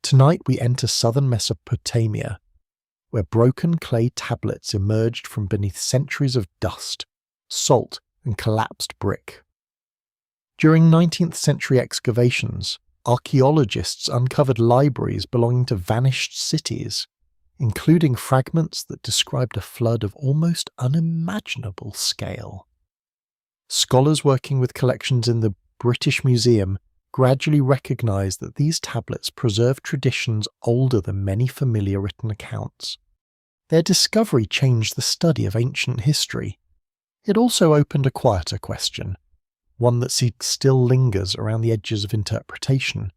Tonight we enter southern Mesopotamia, where broken clay tablets emerged from beneath centuries of dust, salt, and collapsed brick. During 19th century excavations, archaeologists uncovered libraries belonging to vanished cities, including fragments that described a flood of almost unimaginable scale. Scholars working with collections in the British Museum gradually recognised that these tablets preserved traditions older than many familiar written accounts. Their discovery changed the study of ancient history. It also opened a quieter question, one that still lingers around the edges of interpretation.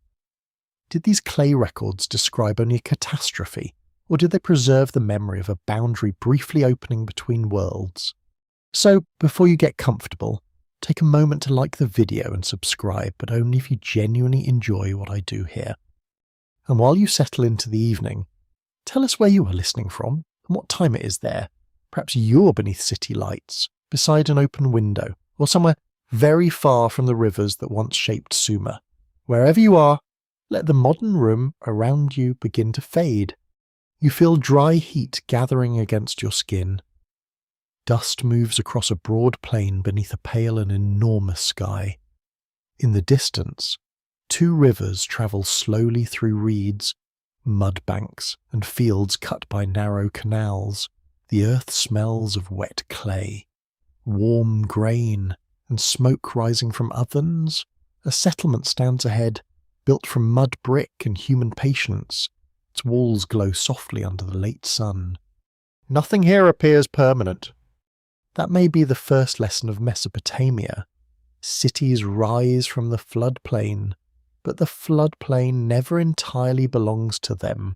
Did these clay records describe only a catastrophe, or did they preserve the memory of a boundary briefly opening between worlds? So, before you get comfortable, take a moment to like the video and subscribe, but only if you genuinely enjoy what I do here. And while you settle into the evening, tell us where you are listening from and what time it is there. Perhaps you're beneath city lights, beside an open window, or somewhere very far from the rivers that once shaped Sumer. Wherever you are, let the modern room around you begin to fade. You feel dry heat gathering against your skin. Dust moves across a broad plain beneath a pale and enormous sky. In the distance, two rivers travel slowly through reeds, mud banks, and fields cut by narrow canals. The earth smells of wet clay, warm grain, and smoke rising from ovens. A settlement stands ahead, built from mud brick and human patience. Its walls glow softly under the late sun. Nothing here appears permanent. That may be the first lesson of Mesopotamia. Cities rise from the floodplain, but the floodplain never entirely belongs to them.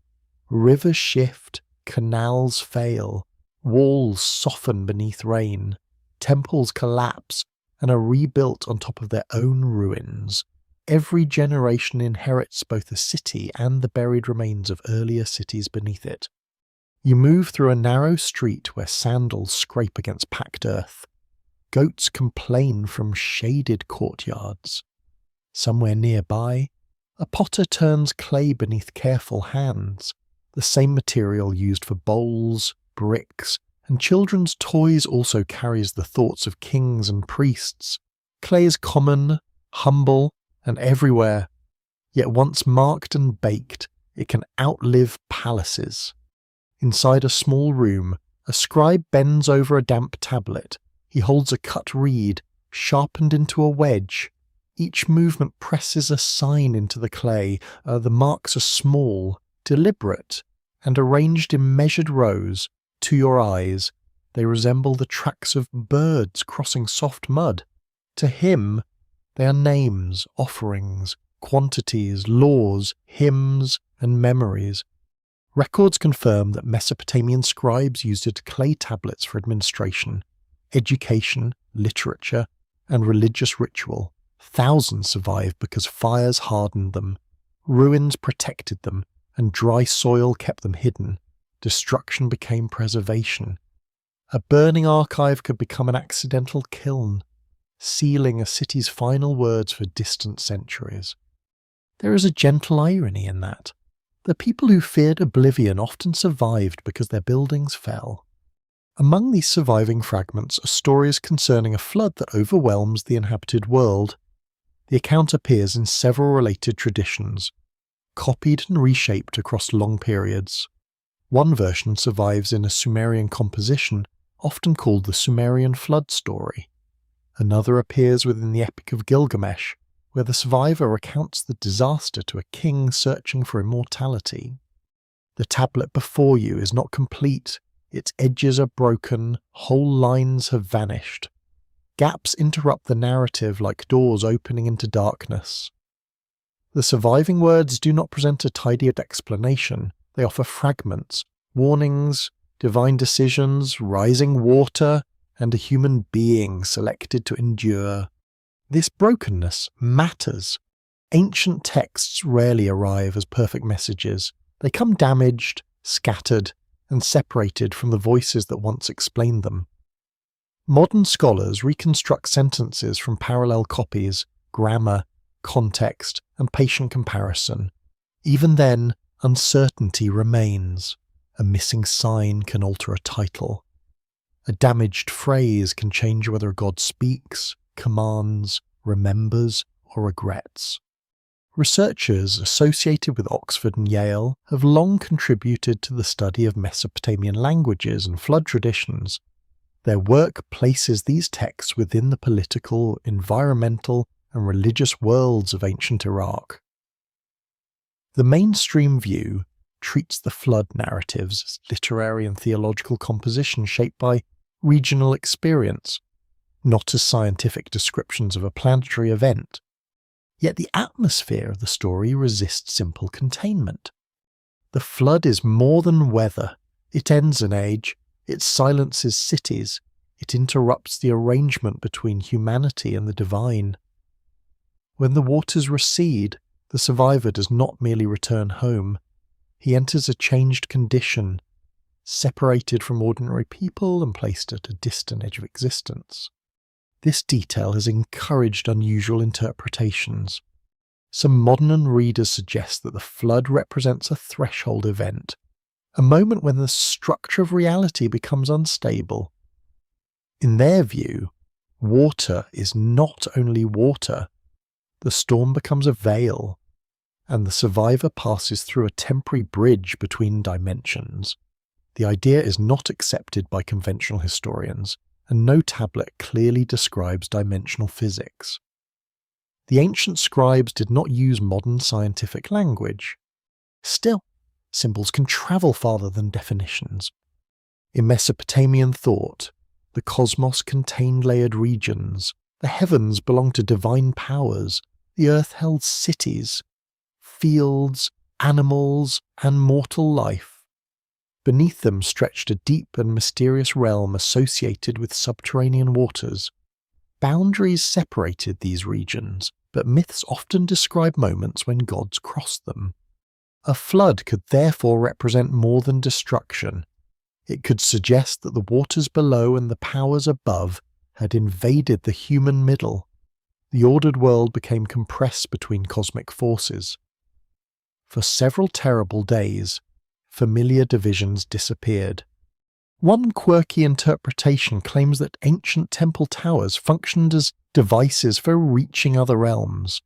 Rivers shift, canals fail, walls soften beneath rain, temples collapse and are rebuilt on top of their own ruins. Every generation inherits both the city and the buried remains of earlier cities beneath it. You move through a narrow street where sandals scrape against packed earth. Goats complain from shaded courtyards. Somewhere nearby, a potter turns clay beneath careful hands, the same material used for bowls, bricks, and children's toys also carries the thoughts of kings and priests. Clay is common, humble, and everywhere, yet once marked and baked, it can outlive palaces. Inside a small room, a scribe bends over a damp tablet. He holds a cut reed, sharpened into a wedge. Each movement presses a sign into the clay. The marks are small, deliberate, and arranged in measured rows. To your eyes, they resemble the tracks of birds crossing soft mud. To him, they are names, offerings, quantities, laws, hymns, and memories. Records confirm that Mesopotamian scribes used clay tablets for administration, education, literature, and religious ritual. Thousands survived because fires hardened them, ruins protected them, and dry soil kept them hidden. Destruction became preservation. A burning archive could become an accidental kiln, sealing a city's final words for distant centuries. There is a gentle irony in that. The people who feared oblivion often survived because their buildings fell. Among these surviving fragments are stories concerning a flood that overwhelms the inhabited world. The account appears in several related traditions, copied and reshaped across long periods. One version survives in a Sumerian composition, often called the Sumerian flood story. Another appears within the Epic of Gilgamesh, where the survivor recounts the disaster to a king searching for immortality. The tablet before you is not complete, its edges are broken, whole lines have vanished. Gaps interrupt the narrative like doors opening into darkness. The surviving words do not present a tidied explanation, they offer fragments, warnings, divine decisions, rising water, and a human being selected to endure. This brokenness matters. Ancient texts rarely arrive as perfect messages. They come damaged, scattered, and separated from the voices that once explained them. Modern scholars reconstruct sentences from parallel copies, grammar, context, and patient comparison. Even then, uncertainty remains. A missing sign can alter a title. A damaged phrase can change whether a god speaks, commands, remembers, or regrets. Researchers associated with Oxford and Yale have long contributed to the study of Mesopotamian languages and flood traditions. Their work places these texts within the political, environmental, and religious worlds of ancient Iraq. The mainstream view treats the flood narratives as literary and theological composition shaped by regional experience, not as scientific descriptions of a planetary event. Yet the atmosphere of the story resists simple containment. The flood is more than weather. It ends an age. It silences cities. It interrupts the arrangement between humanity and the divine. When the waters recede, the survivor does not merely return home. He enters a changed condition, separated from ordinary people and placed at a distant edge of existence. This detail has encouraged unusual interpretations. Some modern readers suggest that the flood represents a threshold event, a moment when the structure of reality becomes unstable. In their view, water is not only water. The storm becomes a veil, and the survivor passes through a temporary bridge between dimensions. The idea is not accepted by conventional historians, and no tablet clearly describes dimensional physics. The ancient scribes did not use modern scientific language. Still, symbols can travel farther than definitions. In Mesopotamian thought, the cosmos contained layered regions. The heavens belonged to divine powers. The earth held cities, fields, animals, and mortal life. Beneath them stretched a deep and mysterious realm associated with subterranean waters. Boundaries separated these regions, but myths often describe moments when gods crossed them. A flood could therefore represent more than destruction. It could suggest that the waters below and the powers above had invaded the human middle. The ordered world became compressed between cosmic forces. For several terrible days, familiar divisions disappeared. One quirky interpretation claims that ancient temple towers functioned as devices for reaching other realms.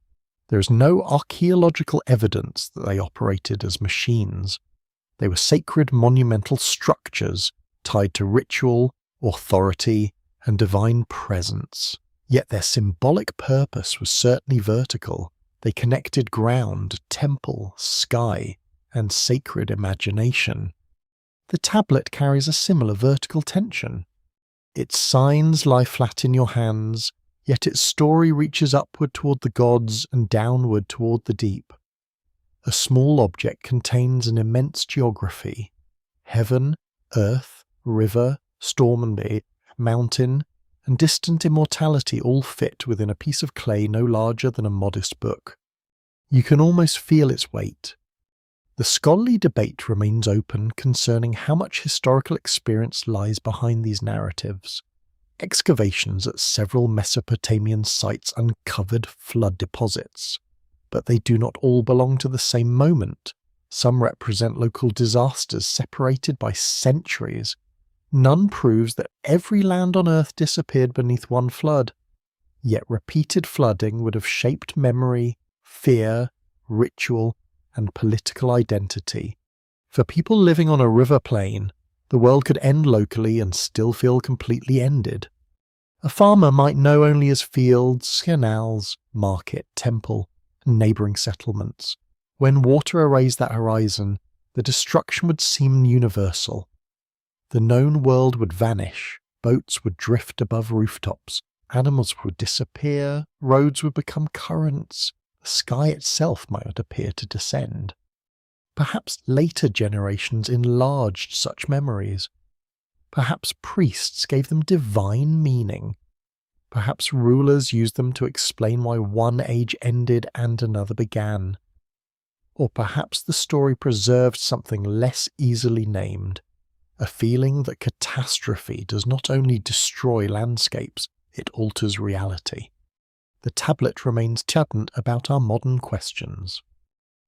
There is no archaeological evidence that they operated as machines. They were sacred monumental structures tied to ritual, authority, and divine presence. Yet their symbolic purpose was certainly vertical. They connected ground, temple, sky, and sacred imagination. The tablet carries a similar vertical tension. Its signs lie flat in your hands, yet its story reaches upward toward the gods and downward toward the deep. A small object contains an immense geography. Heaven, earth, river, storm and mountain, and distant immortality all fit within a piece of clay no larger than a modest book. You can almost feel its weight. The scholarly debate remains open concerning how much historical experience lies behind these narratives. Excavations at several Mesopotamian sites uncovered flood deposits, but they do not all belong to the same moment. Some represent local disasters separated by centuries. None proves that every land on Earth disappeared beneath one flood. Yet repeated flooding would have shaped memory, fear, ritual, and political identity. For people living on a river plain, the world could end locally and still feel completely ended. A farmer might know only his fields, canals, market, temple, and neighbouring settlements. When water erased that horizon, the destruction would seem universal. The known world would vanish, boats would drift above rooftops, animals would disappear, roads would become currents, the sky itself might appear to descend. Perhaps later generations enlarged such memories. Perhaps priests gave them divine meaning. Perhaps rulers used them to explain why one age ended and another began. Or perhaps the story preserved something less easily named, a feeling that catastrophe does not only destroy landscapes, it alters reality. The tablet remains chudent about our modern questions.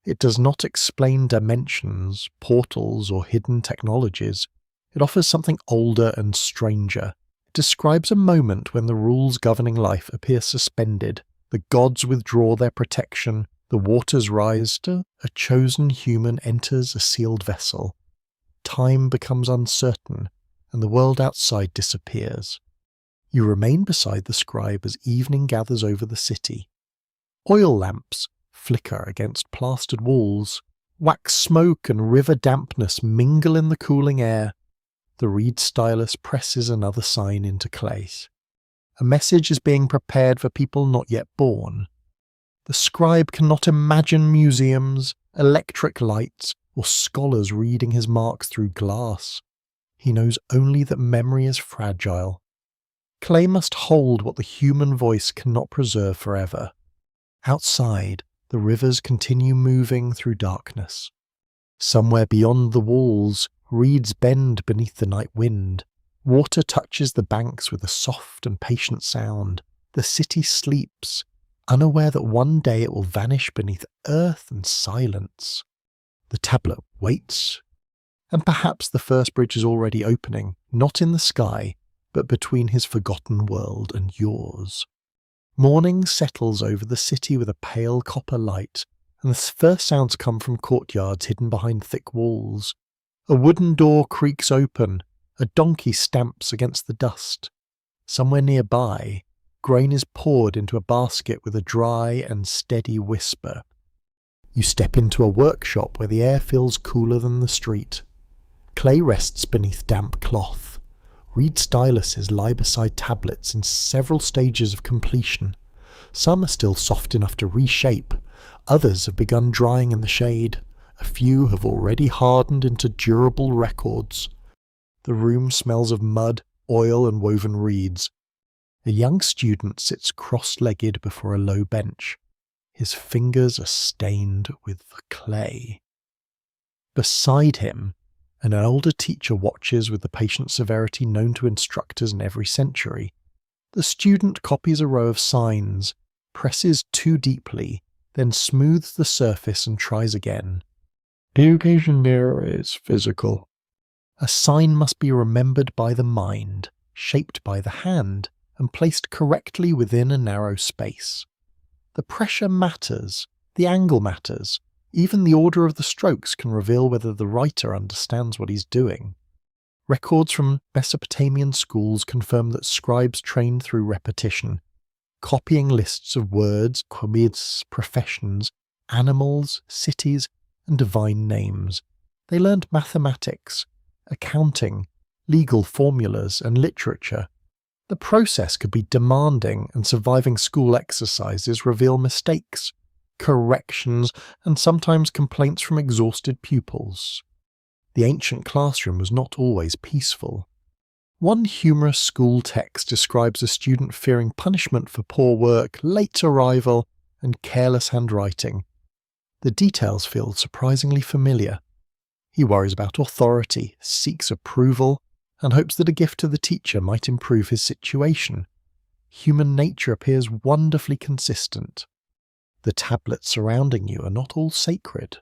It does not explain dimensions, portals, or hidden technologies. It offers something older and stranger. It describes a moment when the rules governing life appear suspended. The gods withdraw their protection, the waters rise, a chosen human enters a sealed vessel. Time becomes uncertain, and the world outside disappears. You remain beside the scribe as evening gathers over the city. Oil lamps flicker against plastered walls. Wax smoke and river dampness mingle in the cooling air. The reed stylus presses another sign into clay. A message is being prepared for people not yet born. The scribe cannot imagine museums, electric lights, or scholars reading his marks through glass. He knows only that memory is fragile. Clay must hold what the human voice cannot preserve forever. Outside, the rivers continue moving through darkness. Somewhere beyond the walls, reeds bend beneath the night wind. Water touches the banks with a soft and patient sound. The city sleeps, unaware that one day it will vanish beneath earth and silence. The tablet waits, and perhaps the first bridge is already opening, not in the sky, but between his forgotten world and yours. Morning settles over the city with a pale copper light, and the first sounds come from courtyards hidden behind thick walls. A wooden door creaks open, a donkey stamps against the dust. Somewhere nearby, grain is poured into a basket with a dry and steady whisper. You step into a workshop where the air feels cooler than the street. Clay rests beneath damp cloth. Reed styluses lie beside tablets in several stages of completion. Some are still soft enough to reshape. Others have begun drying in the shade. A few have already hardened into durable records. The room smells of mud, oil, and woven reeds. A young student sits cross-legged before a low bench. His fingers are stained with clay. Beside him, an older teacher watches with the patient severity known to instructors in every century. The student copies a row of signs, presses too deeply, then smooths the surface and tries again. Education there is physical. A sign must be remembered by the mind, shaped by the hand, and placed correctly within a narrow space. The pressure matters, the angle matters. Even the order of the strokes can reveal whether the writer understands what he's doing. Records from Mesopotamian schools confirm that scribes trained through repetition, copying lists of words, comits, professions, animals, cities, and divine names. They learned mathematics, accounting, legal formulas, and literature. The process could be demanding, and surviving school exercises reveal mistakes, corrections, and sometimes complaints from exhausted pupils. The ancient classroom was not always peaceful. One humorous school text describes a student fearing punishment for poor work, late arrival, and careless handwriting. The details feel surprisingly familiar. He worries about authority, seeks approval, and hopes that a gift to the teacher might improve his situation. Human nature appears wonderfully consistent. The tablets surrounding you are not all sacred.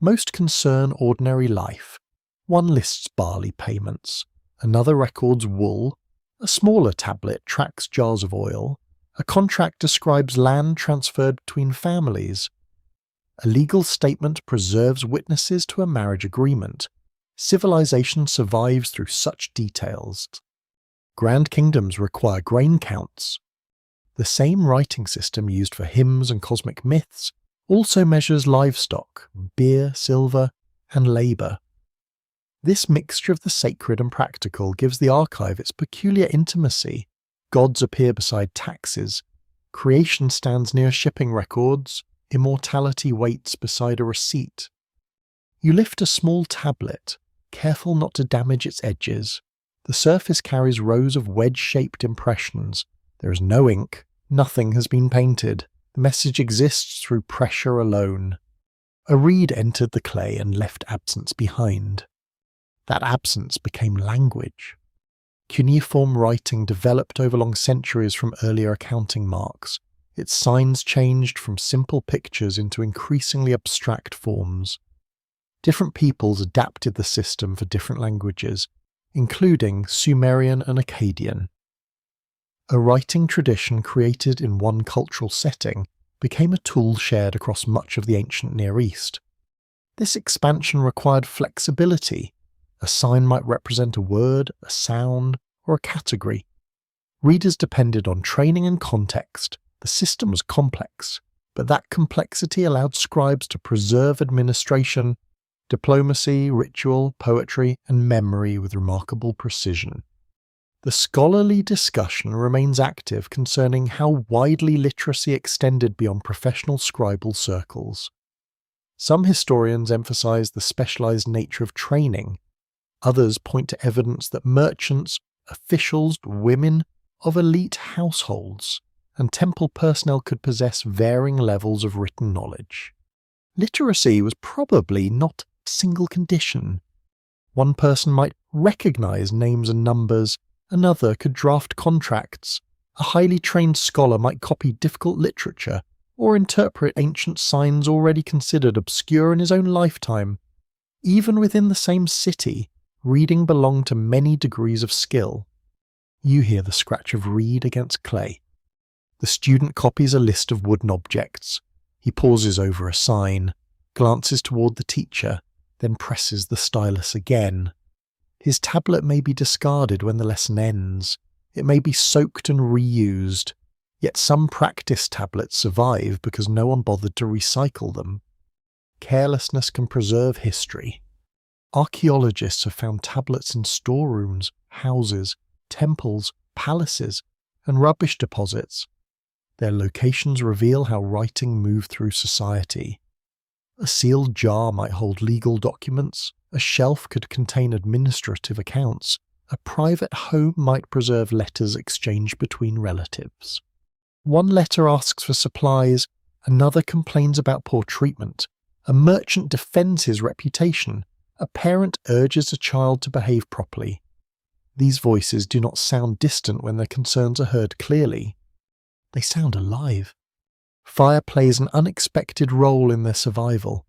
Most concern ordinary life. One lists barley payments, another records wool, a smaller tablet tracks jars of oil, a contract describes land transferred between families. A legal statement preserves witnesses to a marriage agreement. Civilization survives through such details. Grand kingdoms require grain counts. The same writing system used for hymns and cosmic myths also measures livestock, beer, silver, and labour. This mixture of the sacred and practical gives the archive its peculiar intimacy. Gods appear beside taxes, creation stands near shipping records, immortality waits beside a receipt. You lift a small tablet, careful not to damage its edges. The surface carries rows of wedge-shaped impressions. There is no ink, nothing has been painted. The message exists through pressure alone. A reed entered the clay and left absence behind. That absence became language. Cuneiform writing developed over long centuries from earlier accounting marks. Its signs changed from simple pictures into increasingly abstract forms. Different peoples adapted the system for different languages, including Sumerian and Akkadian. A writing tradition created in one cultural setting became a tool shared across much of the ancient Near East. This expansion required flexibility. A sign might represent a word, a sound, or a category. Readers depended on training and context. The system was complex, but that complexity allowed scribes to preserve administration, diplomacy, ritual, poetry, and memory with remarkable precision. The scholarly discussion remains active concerning how widely literacy extended beyond professional scribal circles. Some historians emphasize the specialized nature of training. Others point to evidence that merchants, officials, women of elite households, and temple personnel could possess varying levels of written knowledge. Literacy was probably not a single condition. One person might recognize names and numbers, another could draft contracts, a highly trained scholar might copy difficult literature or interpret ancient signs already considered obscure in his own lifetime. Even within the same city, reading belonged to many degrees of skill. You hear the scratch of reed against clay. The student copies a list of wooden objects. He pauses over a sign, glances toward the teacher, then presses the stylus again. His tablet may be discarded when the lesson ends. It may be soaked and reused. Yet some practice tablets survive because no one bothered to recycle them. Carelessness can preserve history. Archaeologists have found tablets in storerooms, houses, temples, palaces, and rubbish deposits. Their locations reveal how writing moved through society. A sealed jar might hold legal documents, a shelf could contain administrative accounts, a private home might preserve letters exchanged between relatives. One letter asks for supplies, another complains about poor treatment, a merchant defends his reputation, a parent urges a child to behave properly. These voices do not sound distant when their concerns are heard clearly. They sound alive. Fire plays an unexpected role in their survival.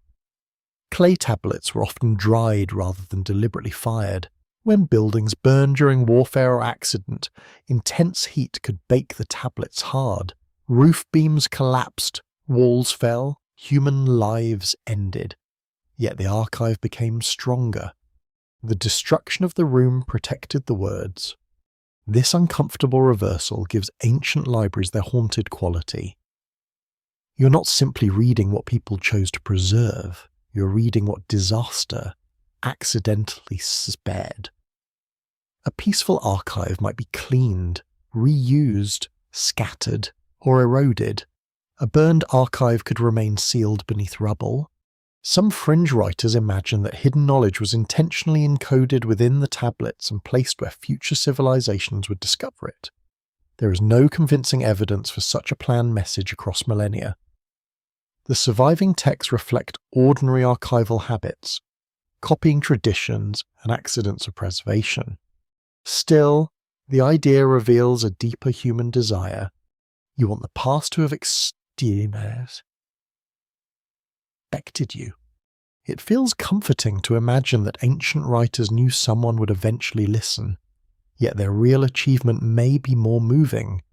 Clay tablets were often dried rather than deliberately fired. When buildings burned during warfare or accident, intense heat could bake the tablets hard. Roof beams collapsed, walls fell, human lives ended. Yet the archive became stronger. The destruction of the room protected the words. This uncomfortable reversal gives ancient libraries their haunted quality. You're not simply reading what people chose to preserve, you're reading what disaster accidentally spared. A peaceful archive might be cleaned, reused, scattered, or eroded. A burned archive could remain sealed beneath rubble. Some fringe writers imagine that hidden knowledge was intentionally encoded within the tablets and placed where future civilizations would discover it. There is no convincing evidence for such a planned message across millennia. The surviving texts reflect ordinary archival habits, copying traditions and accidents of preservation. Still, the idea reveals a deeper human desire. You want the past to have expected you. It feels comforting to imagine that ancient writers knew someone would eventually listen, yet their real achievement may be more moving.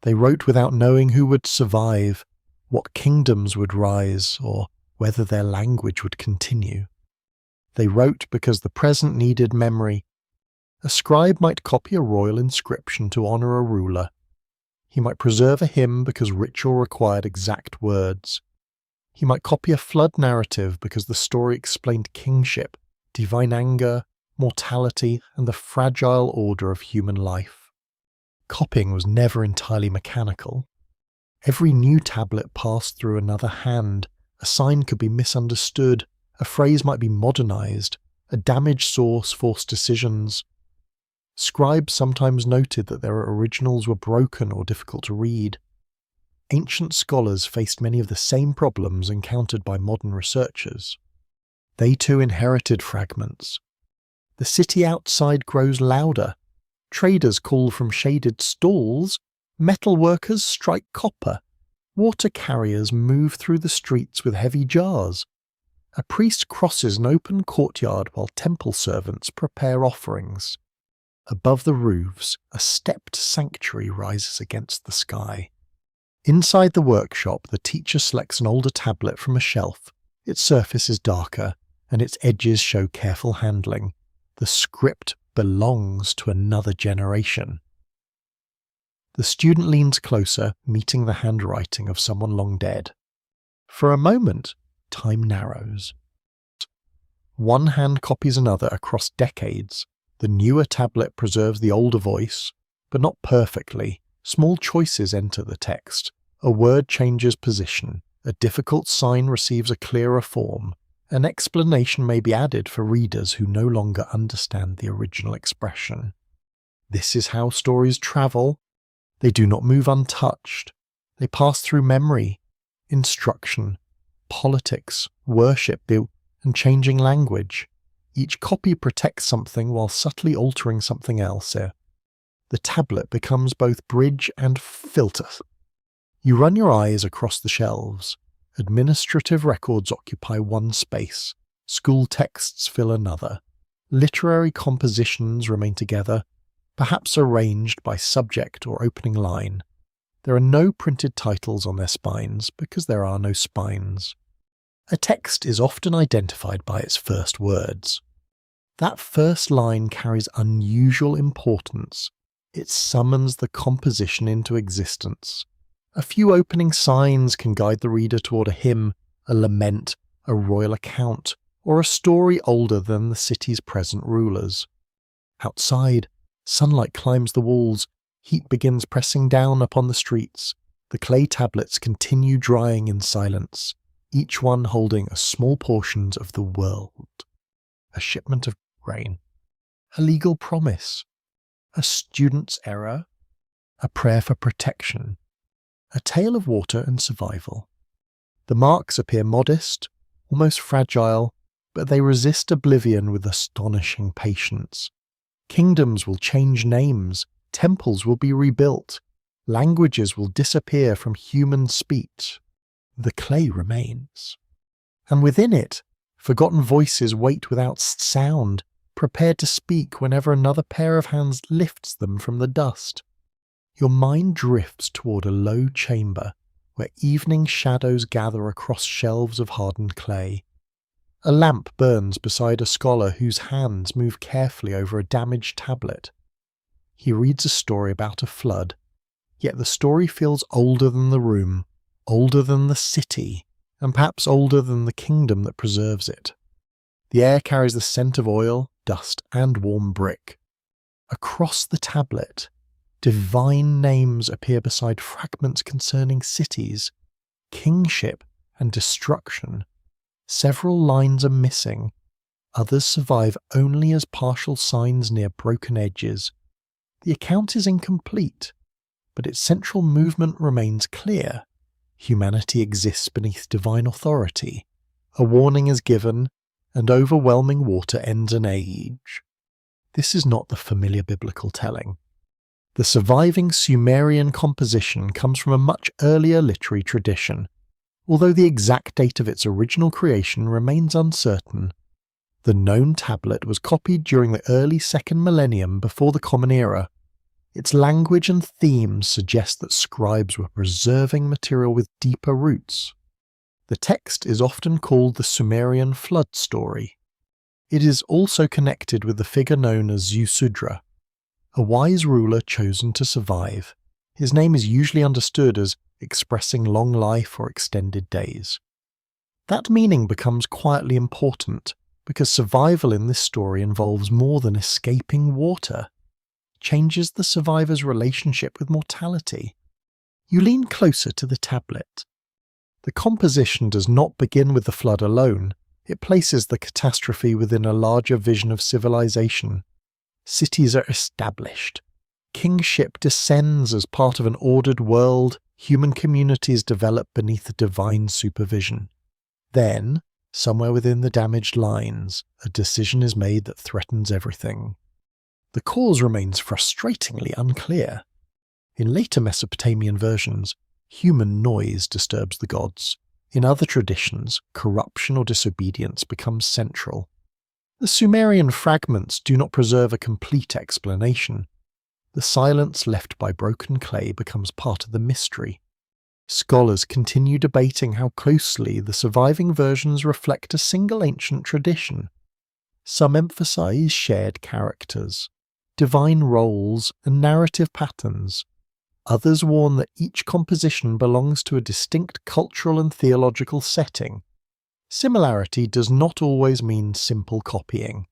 They wrote without knowing who would survive, what kingdoms would rise, or whether their language would continue. They wrote because the present needed memory. A scribe might copy a royal inscription to honor a ruler. He might preserve a hymn because ritual required exact words. He might copy a flood narrative because the story explained kingship, divine anger, mortality, and the fragile order of human life. Copying was never entirely mechanical. Every new tablet passed through another hand. A sign could be misunderstood, a phrase might be modernized, a damaged source forced decisions. Scribes sometimes noted that their originals were broken or difficult to read. Ancient scholars faced many of the same problems encountered by modern researchers. They too inherited fragments. The city outside grows louder. Traders call from shaded stalls, Metal workers strike copper. Water carriers move through the streets with heavy jars. A priest crosses an open courtyard while temple servants prepare offerings. Above the roofs, a stepped sanctuary rises against the sky. Inside the workshop, the teacher selects an older tablet from a shelf. Its surface is darker, and its edges show careful handling. The script belongs to another generation. The student leans closer, meeting the handwriting of someone long dead. For a moment, time narrows. One hand copies another across decades. The newer tablet preserves the older voice, but not perfectly. Small choices enter the text. A word changes position. A difficult sign receives a clearer form. An explanation may be added for readers who no longer understand the original expression. This is how stories travel. They do not move untouched. They pass through memory, instruction, politics, worship, and changing language. Each copy protects something while subtly altering something else. The tablet becomes both bridge and filter. You run your eyes across the shelves. Administrative records occupy one space. School texts fill another. Literary compositions remain together, perhaps arranged by subject or opening line. There are no printed titles on their spines because there are no spines. A text is often identified by its first words. That first line carries unusual importance. It summons the composition into existence. A few opening signs can guide the reader toward a hymn, a lament, a royal account, or a story older than the city's present rulers. Outside, sunlight climbs the walls, heat begins pressing down upon the streets. The clay tablets continue drying in silence, each one holding a small portion of the world. A shipment of grain, a legal promise, a student's error, a prayer for protection, a tale of water and survival. The marks appear modest, almost fragile, but they resist oblivion with astonishing patience. Kingdoms will change names, temples will be rebuilt, languages will disappear from human speech. The clay remains. And within it, forgotten voices wait without sound, prepared to speak whenever another pair of hands lifts them from the dust. Your mind drifts toward a low chamber where evening shadows gather across shelves of hardened clay. A lamp burns beside a scholar whose hands move carefully over a damaged tablet. He reads a story about a flood, yet the story feels older than the room, older than the city, and perhaps older than the kingdom that preserves it. The air carries the scent of oil, dust, and warm brick. Across the tablet, divine names appear beside fragments concerning cities, kingship, and destruction. Several lines are missing. Others survive only as partial signs near broken edges. The account is incomplete, but its central movement remains clear. Humanity exists beneath divine authority. A warning is given, and overwhelming water ends an age. This is not the familiar biblical telling. The surviving Sumerian composition comes from a much earlier literary tradition, although the exact date of its original creation remains uncertain. The known tablet was copied during the early second millennium before the Common Era. Its language and themes suggest that scribes were preserving material with deeper roots. The text is often called the Sumerian flood story. It is also connected with the figure known as Yusudra, a wise ruler chosen to survive. His name is usually understood as expressing long life or extended days. That meaning becomes quietly important because survival in this story involves more than escaping water. It changes the survivor's relationship with mortality. You lean closer to the tablet. The composition does not begin with the flood alone. It places the catastrophe within a larger vision of civilization. Cities are established. Kingship descends as part of an ordered world. Human communities develop beneath divine supervision. Then, somewhere within the damaged lines, a decision is made that threatens everything. The cause remains frustratingly unclear. In later Mesopotamian versions, human noise disturbs the gods. In other traditions, corruption or disobedience becomes central. The Sumerian fragments do not preserve a complete explanation. The silence left by broken clay becomes part of the mystery. Scholars continue debating how closely the surviving versions reflect a single ancient tradition. Some emphasize shared characters, divine roles, and narrative patterns. Others warn that each composition belongs to a distinct cultural and theological setting. Similarity does not always mean simple copying.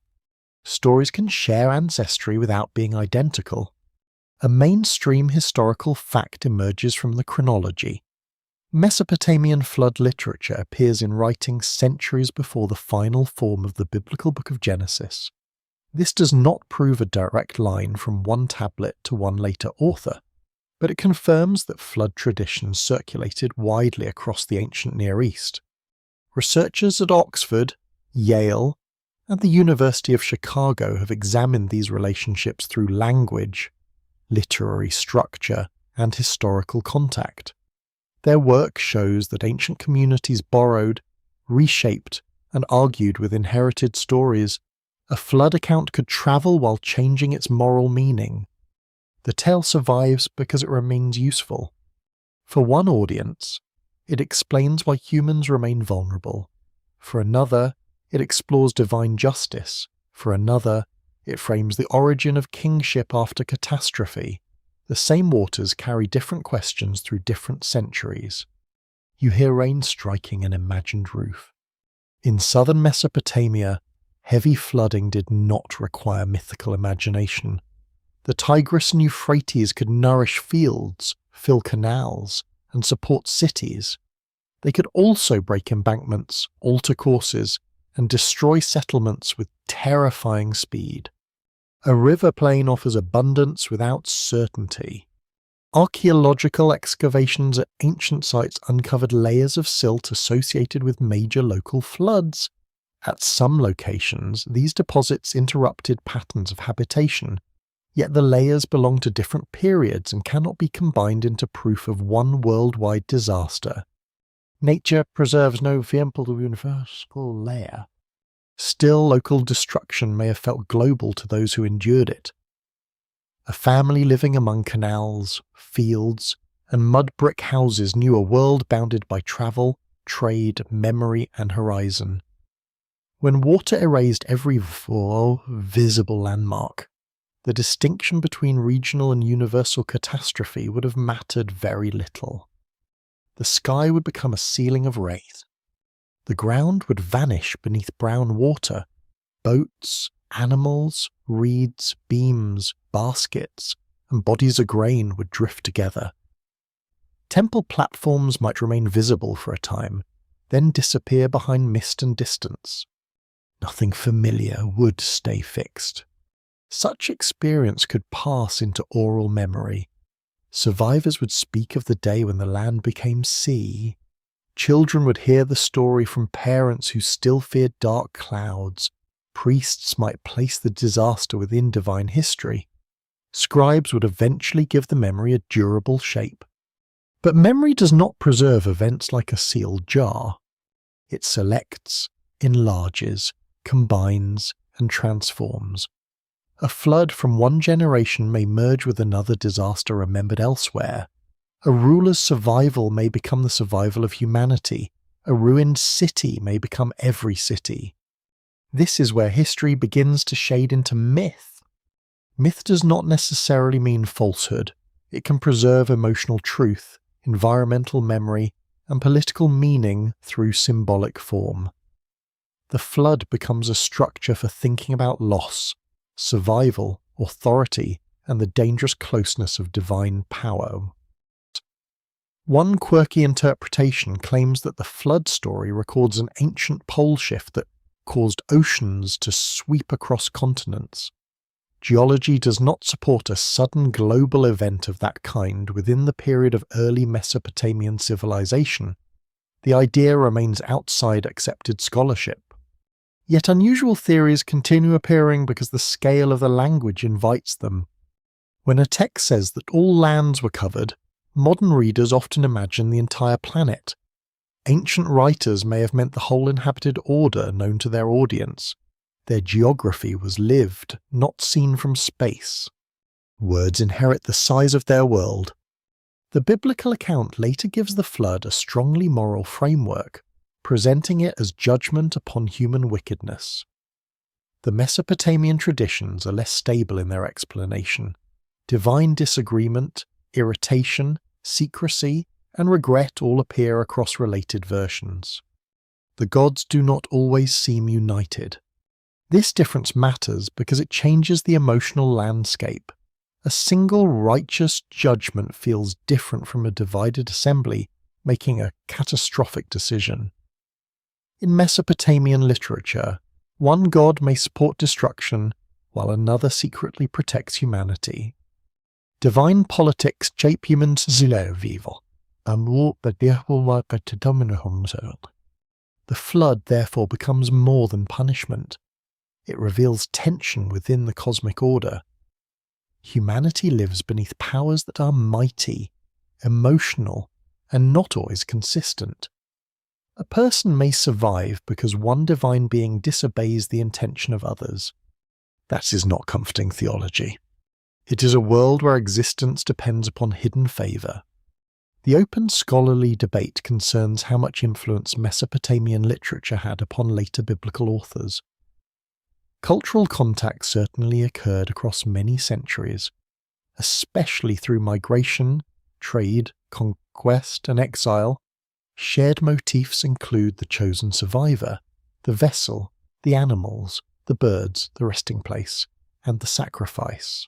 Stories can share ancestry without being identical. A mainstream historical fact emerges from the chronology. Mesopotamian flood literature appears in writings centuries before the final form of the biblical book of Genesis. This does not prove a direct line from one tablet to one later author, but it confirms that flood traditions circulated widely across the ancient Near East. Researchers at Oxford, Yale, and the University of Chicago have examined these relationships through language, literary structure, and historical contact. Their work shows that ancient communities borrowed, reshaped, and argued with inherited stories. A flood account could travel while changing its moral meaning. The tale survives because it remains useful. For one audience, it explains why humans remain vulnerable. For another, it explores divine justice. For another, it frames the origin of kingship after catastrophe. The same waters carry different questions through different centuries. You hear rain striking an imagined roof. In southern Mesopotamia, heavy flooding did not require mythical imagination. The Tigris and Euphrates could nourish fields, fill canals, and support cities. They could also break embankments, alter courses, and destroy settlements with terrifying speed. A river plain offers abundance without certainty. Archaeological excavations at ancient sites uncovered layers of silt associated with major local floods. At some locations, these deposits interrupted patterns of habitation, yet the layers belong to different periods and cannot be combined into proof of one worldwide disaster. Nature preserves no simple universal layer. Still, local destruction may have felt global to those who endured it. A family living among canals, fields, and mud brick houses knew a world bounded by travel, trade, memory, and horizon. When water erased every visible landmark, the distinction between regional and universal catastrophe would have mattered very little. The sky would become a ceiling of wraith. The ground would vanish beneath brown water. Boats, animals, reeds, beams, baskets, and bodies of grain would drift together. Temple platforms might remain visible for a time, then disappear behind mist and distance. Nothing familiar would stay fixed. Such experience could pass into oral memory. Survivors would speak of the day when the land became sea. Children would hear the story from parents who still feared dark clouds. Priests might place the disaster within divine history. Scribes would eventually give the memory a durable shape. But memory does not preserve events like a sealed jar. It selects, enlarges, combines, and transforms. A flood from one generation may merge with another disaster remembered elsewhere. A ruler's survival may become the survival of humanity. A ruined city may become every city. This is where history begins to shade into myth. Myth does not necessarily mean falsehood. It can preserve emotional truth, environmental memory, and political meaning through symbolic form. The flood becomes a structure for thinking about loss, survival, authority, and the dangerous closeness of divine power. One quirky interpretation claims that the flood story records an ancient pole shift that caused oceans to sweep across continents. Geology does not support a sudden global event of that kind within the period of early Mesopotamian civilization. The idea remains outside accepted scholarship. Yet unusual theories continue appearing because the scale of the language invites them. When a text says that all lands were covered, modern readers often imagine the entire planet. Ancient writers may have meant the whole inhabited order known to their audience. Their geography was lived, not seen from space. Words inherit the size of their world. The biblical account later gives the flood a strongly moral framework, presenting it as judgment upon human wickedness. The Mesopotamian traditions are less stable in their explanation. Divine disagreement, irritation, secrecy, and regret all appear across related versions. The gods do not always seem united. This difference matters because it changes the emotional landscape. A single righteous judgment feels different from a divided assembly making a catastrophic decision. In Mesopotamian literature, one god may support destruction while another secretly protects humanity. Divine politics shape humans' vivre. The flood therefore becomes more than punishment. It reveals tension within the cosmic order. Humanity lives beneath powers that are mighty, emotional, and not always consistent. A person may survive because one divine being disobeys the intention of others. That is not comforting theology. It is a world where existence depends upon hidden favour. The open scholarly debate concerns how much influence Mesopotamian literature had upon later biblical authors. Cultural contact certainly occurred across many centuries, especially through migration, trade, conquest, and exile. Shared motifs include the chosen survivor, the vessel, the animals, the birds, the resting place, and the sacrifice.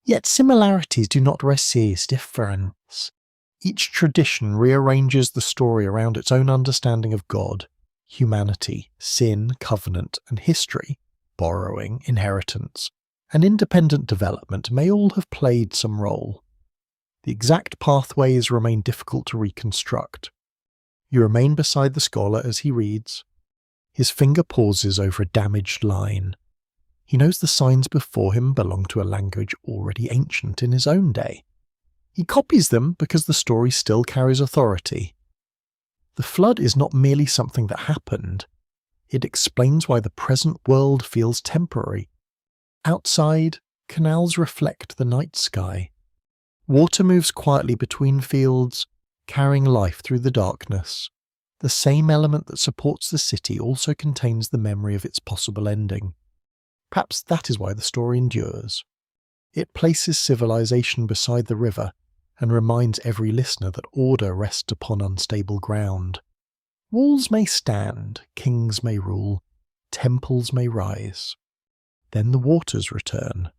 Yet similarities do not resist difference. Each tradition rearranges the story around its own understanding of God, humanity, sin, covenant, and history. Borrowing, inheritance, and independent development may all have played some role. The exact pathways remain difficult to reconstruct. You remain beside the scholar as he reads. His finger pauses over a damaged line. He knows the signs before him belong to a language already ancient in his own day. He copies them because the story still carries authority. The flood is not merely something that happened. It explains why the present world feels temporary. Outside, canals reflect the night sky. Water moves quietly between fields, carrying life through the darkness. The same element that supports the city also contains the memory of its possible ending. Perhaps that is why the story endures. It places civilization beside the river and reminds every listener that order rests upon unstable ground. Walls may stand, kings may rule, temples may rise. Then the waters return.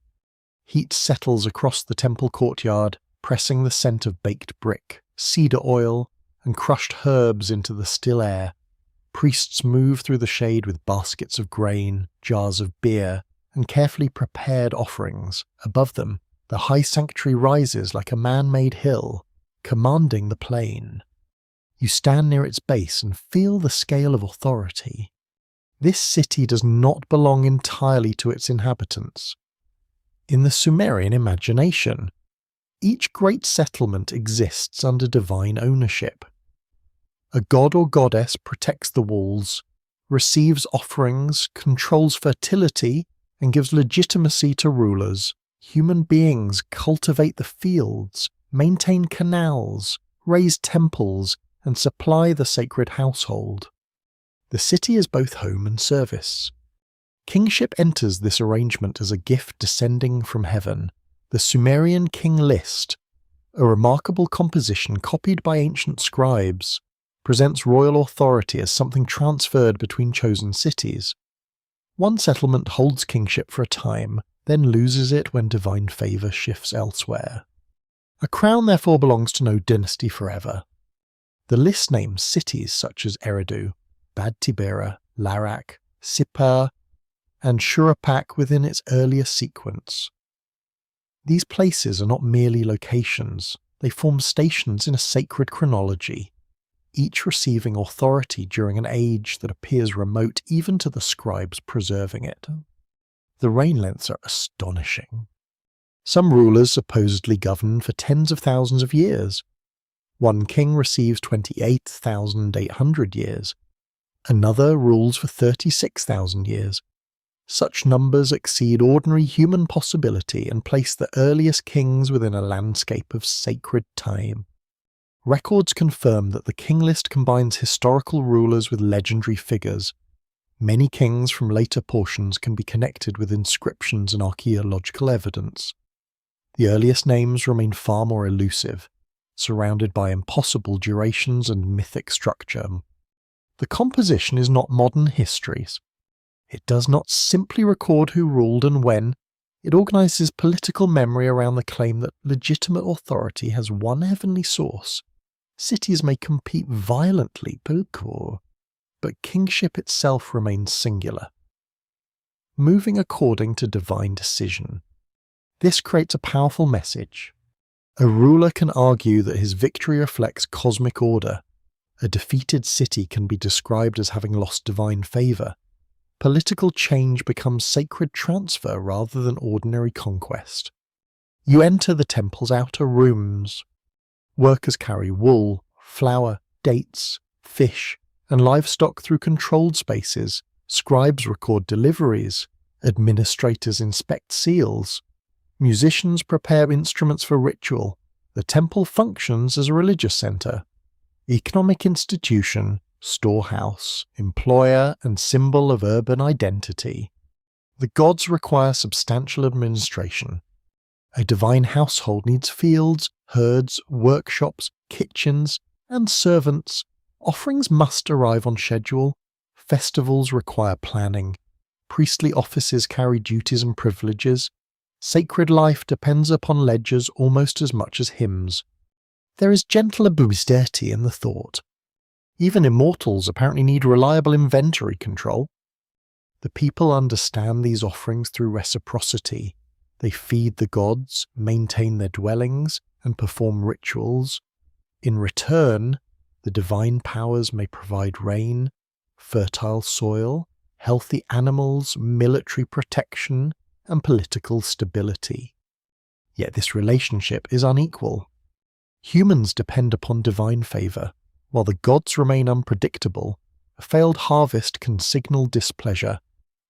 Heat settles across the temple courtyard, pressing the scent of baked brick, cedar oil, and crushed herbs into the still air. Priests move through the shade with baskets of grain, jars of beer, and carefully prepared offerings. Above them, the high sanctuary rises like a man-made hill, commanding the plain. You stand near its base and feel the scale of authority. This city does not belong entirely to its inhabitants. In the Sumerian imagination, each great settlement exists under divine ownership. A god or goddess protects the walls, receives offerings, controls fertility, and gives legitimacy to rulers. Human beings cultivate the fields, maintain canals, raise temples, and supply the sacred household. The city is both home and service. Kingship enters this arrangement as a gift descending from heaven. The Sumerian king list, a remarkable composition copied by ancient scribes, presents royal authority as something transferred between chosen cities. One settlement holds kingship for a time, then loses it when divine favour shifts elsewhere. A crown therefore belongs to no dynasty forever. The list names cities such as Eridu, Bad Tibera, Larak, Sippar, and Shuruppak within its earlier sequence. These places are not merely locations, they form stations in a sacred chronology, each receiving authority during an age that appears remote even to the scribes preserving it. The reign lengths are astonishing. Some rulers supposedly govern for tens of thousands of years. One king receives 28,800 years. Another rules for 36,000 years. Such numbers exceed ordinary human possibility and place the earliest kings within a landscape of sacred time. Records confirm that the king list combines historical rulers with legendary figures. Many kings from later portions can be connected with inscriptions and archaeological evidence. The earliest names remain far more elusive, surrounded by impossible durations and mythic structure. The composition is not modern histories. It does not simply record who ruled and when. It organizes political memory around the claim that legitimate authority has one heavenly source. Cities may compete violently, but kingship itself remains singular, moving according to divine decision. This creates a powerful message. A ruler can argue that his victory reflects cosmic order. A defeated city can be described as having lost divine favor. Political change becomes sacred transfer rather than ordinary conquest. You enter the temple's outer rooms. Workers carry wool, flour, dates, fish, and livestock through controlled spaces. Scribes record deliveries. Administrators inspect seals. Musicians prepare instruments for ritual. The temple functions as a religious center, economic institution, storehouse, employer, and symbol of urban identity. The gods require substantial administration. A divine household needs fields, herds, workshops, kitchens, and servants. Offerings must arrive on schedule. Festivals require planning. Priestly offices carry duties and privileges. Sacred life depends upon ledgers almost as much as hymns. There is gentle ambiguity in the thought. Even immortals apparently need reliable inventory control. The people understand these offerings through reciprocity. They feed the gods, maintain their dwellings, and perform rituals. In return, the divine powers may provide rain, fertile soil, healthy animals, military protection, and political stability. Yet this relationship is unequal. Humans depend upon divine favor, while the gods remain unpredictable. A failed harvest can signal displeasure.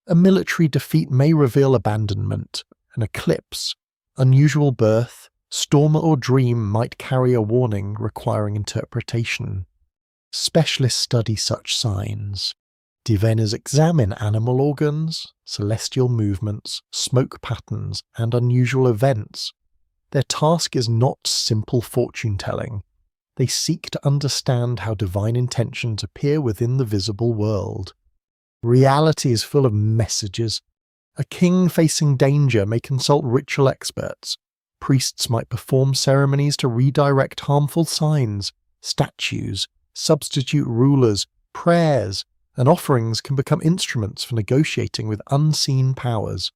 A military defeat may reveal abandonment. An eclipse, unusual birth, storm or dream might carry a warning requiring interpretation. Specialists study such signs. Diviners examine animal organs, celestial movements, smoke patterns, and unusual events. Their task is not simple fortune-telling. They seek to understand how divine intentions appear within the visible world. Reality is full of messages. A king facing danger may consult ritual experts. Priests might perform ceremonies to redirect harmful signs. Statues, substitute rulers, prayers, and offerings can become instruments for negotiating with unseen powers.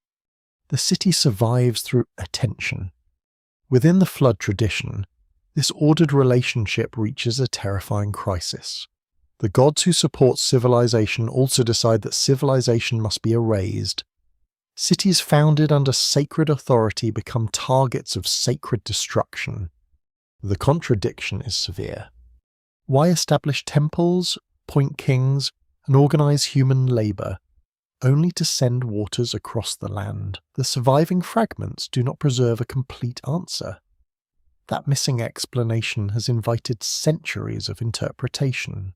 The city survives through attention. Within the flood tradition, this ordered relationship reaches a terrifying crisis. The gods who support civilization also decide that civilization must be erased. Cities founded under sacred authority become targets of sacred destruction. The contradiction is severe. Why establish temples, appoint kings, and organize human labor, only to send waters across the land? The surviving fragments do not preserve a complete answer. That missing explanation has invited centuries of interpretation.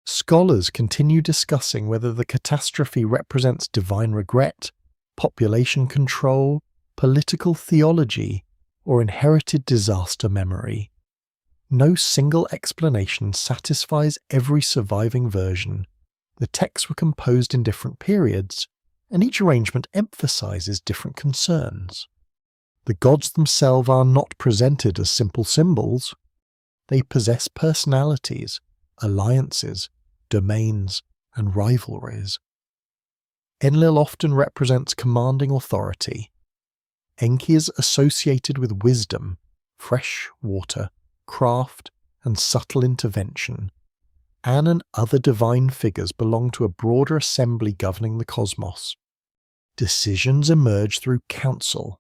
Scholars continue discussing whether the catastrophe represents divine regret, population control, political theology, or inherited disaster memory. No single explanation satisfies every surviving version. The texts were composed in different periods, and each arrangement emphasizes different concerns. The gods themselves are not presented as simple symbols. They possess personalities, alliances, domains, and rivalries. Enlil often represents commanding authority. Enki is associated with wisdom, fresh water, craft, and subtle intervention. An and other divine figures belong to a broader assembly governing the cosmos. Decisions emerge through council.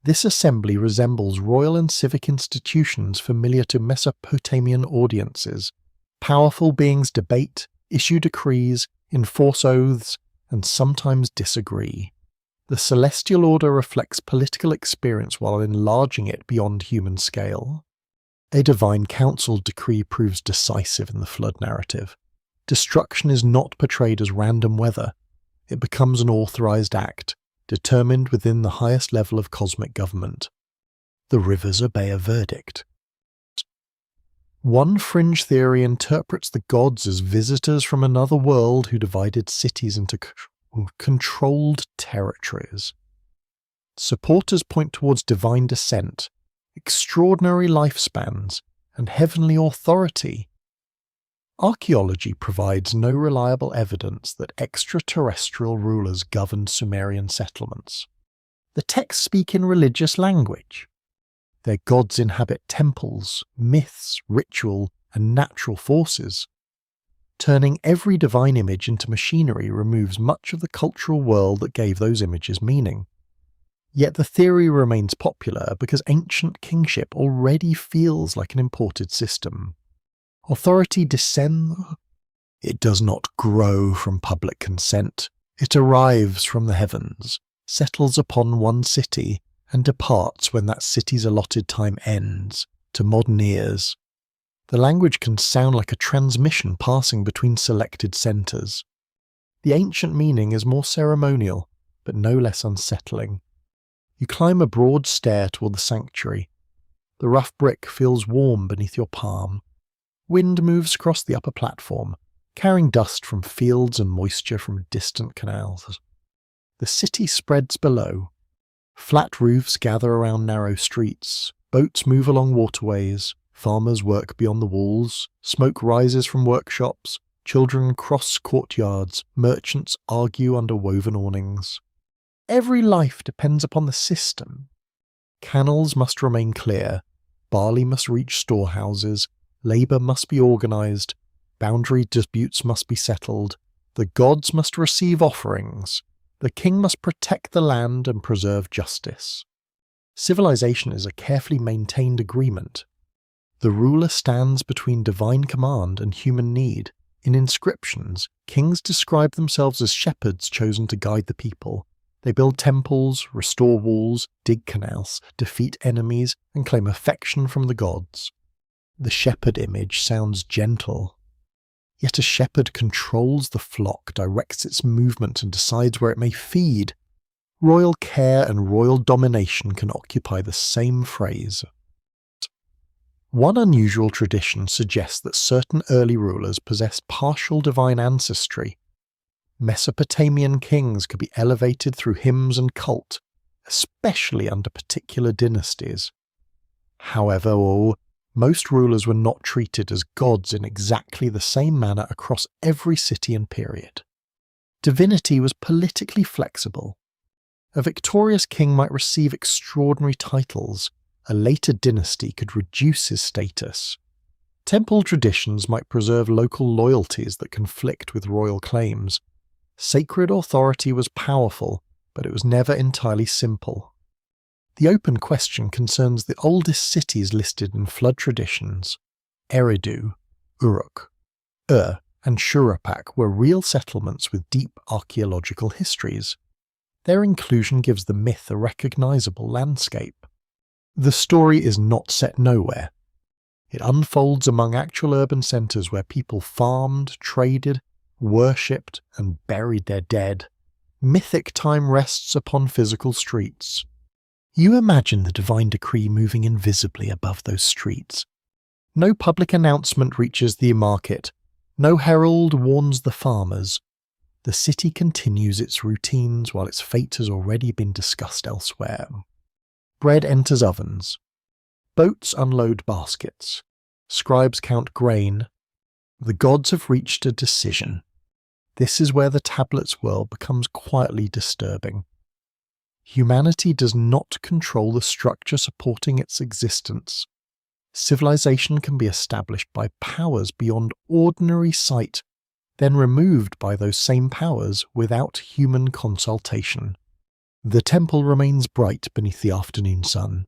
This assembly resembles royal and civic institutions familiar to Mesopotamian audiences. Powerful beings debate, issue decrees, enforce oaths, and sometimes disagree. The celestial order reflects political experience while enlarging it beyond human scale. A divine council decree proves decisive in the flood narrative. Destruction is not portrayed as random weather. It becomes an authorized act, determined within the highest level of cosmic government. The rivers obey a verdict. One fringe theory interprets the gods as visitors from another world who divided cities into controlled territories. Supporters point towards divine descent, extraordinary lifespans, and heavenly authority. Archaeology provides no reliable evidence that extraterrestrial rulers governed Sumerian settlements. The texts speak in religious language. Their gods inhabit temples, myths, ritual, and natural forces. Turning every divine image into machinery removes much of the cultural world that gave those images meaning. Yet the theory remains popular because ancient kingship already feels like an imported system. Authority descends. It does not grow from public consent. It arrives from the heavens, settles upon one city, and departs when that city's allotted time ends, to modern ears. The language can sound like a transmission passing between selected centres. The ancient meaning is more ceremonial, but no less unsettling. You climb a broad stair toward the sanctuary. The rough brick feels warm beneath your palm. Wind moves across the upper platform, carrying dust from fields and moisture from distant canals. The city spreads below. Flat roofs gather around narrow streets, boats move along waterways, farmers work beyond the walls, smoke rises from workshops, children cross courtyards, merchants argue under woven awnings. Every life depends upon the system. Canals must remain clear, barley must reach storehouses, labour must be organised, boundary disputes must be settled, the gods must receive offerings, the king must protect the land and preserve justice. Civilization is a carefully maintained agreement. The ruler stands between divine command and human need. In inscriptions, kings describe themselves as shepherds chosen to guide the people. They build temples, restore walls, dig canals, defeat enemies, and claim affection from the gods. The shepherd image sounds gentle. Yet a shepherd controls the flock, directs its movement, and decides where it may feed. Royal care and royal domination can occupy the same phrase. One unusual tradition suggests that certain early rulers possessed partial divine ancestry. Mesopotamian kings could be elevated through hymns and cult, especially under particular dynasties. However, most rulers were not treated as gods in exactly the same manner across every city and period. Divinity was politically flexible. A victorious king might receive extraordinary titles. A later dynasty could reduce his status. Temple traditions might preserve local loyalties that conflict with royal claims. Sacred authority was powerful, but it was never entirely simple. The open question concerns the oldest cities listed in flood traditions. Eridu, Uruk, and Shuruppak were real settlements with deep archaeological histories. Their inclusion gives the myth a recognizable landscape. The story is not set nowhere. It unfolds among actual urban centers where people farmed, traded, worshipped, and buried their dead. Mythic time rests upon physical streets. You imagine the divine decree moving invisibly above those streets. No public announcement reaches the market. No herald warns the farmers. The city continues its routines while its fate has already been discussed elsewhere. Bread enters ovens. Boats unload baskets. Scribes count grain. The gods have reached a decision. This is where the tablets world becomes quietly disturbing. Humanity does not control the structure supporting its existence. Civilization can be established by powers beyond ordinary sight, then removed by those same powers without human consultation. The temple remains bright beneath the afternoon sun.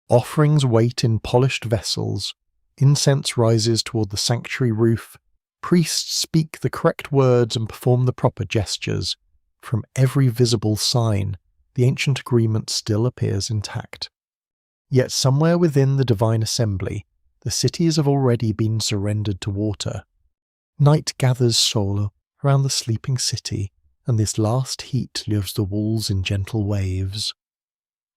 Offerings wait in polished vessels, incense rises toward the sanctuary roof, priests speak the correct words and perform the proper gestures. From every visible sign, the ancient agreement still appears intact. Yet somewhere within the divine assembly, the cities have already been surrendered to water. Night gathers solo around the sleeping city, and this last heat lures the walls in gentle waves.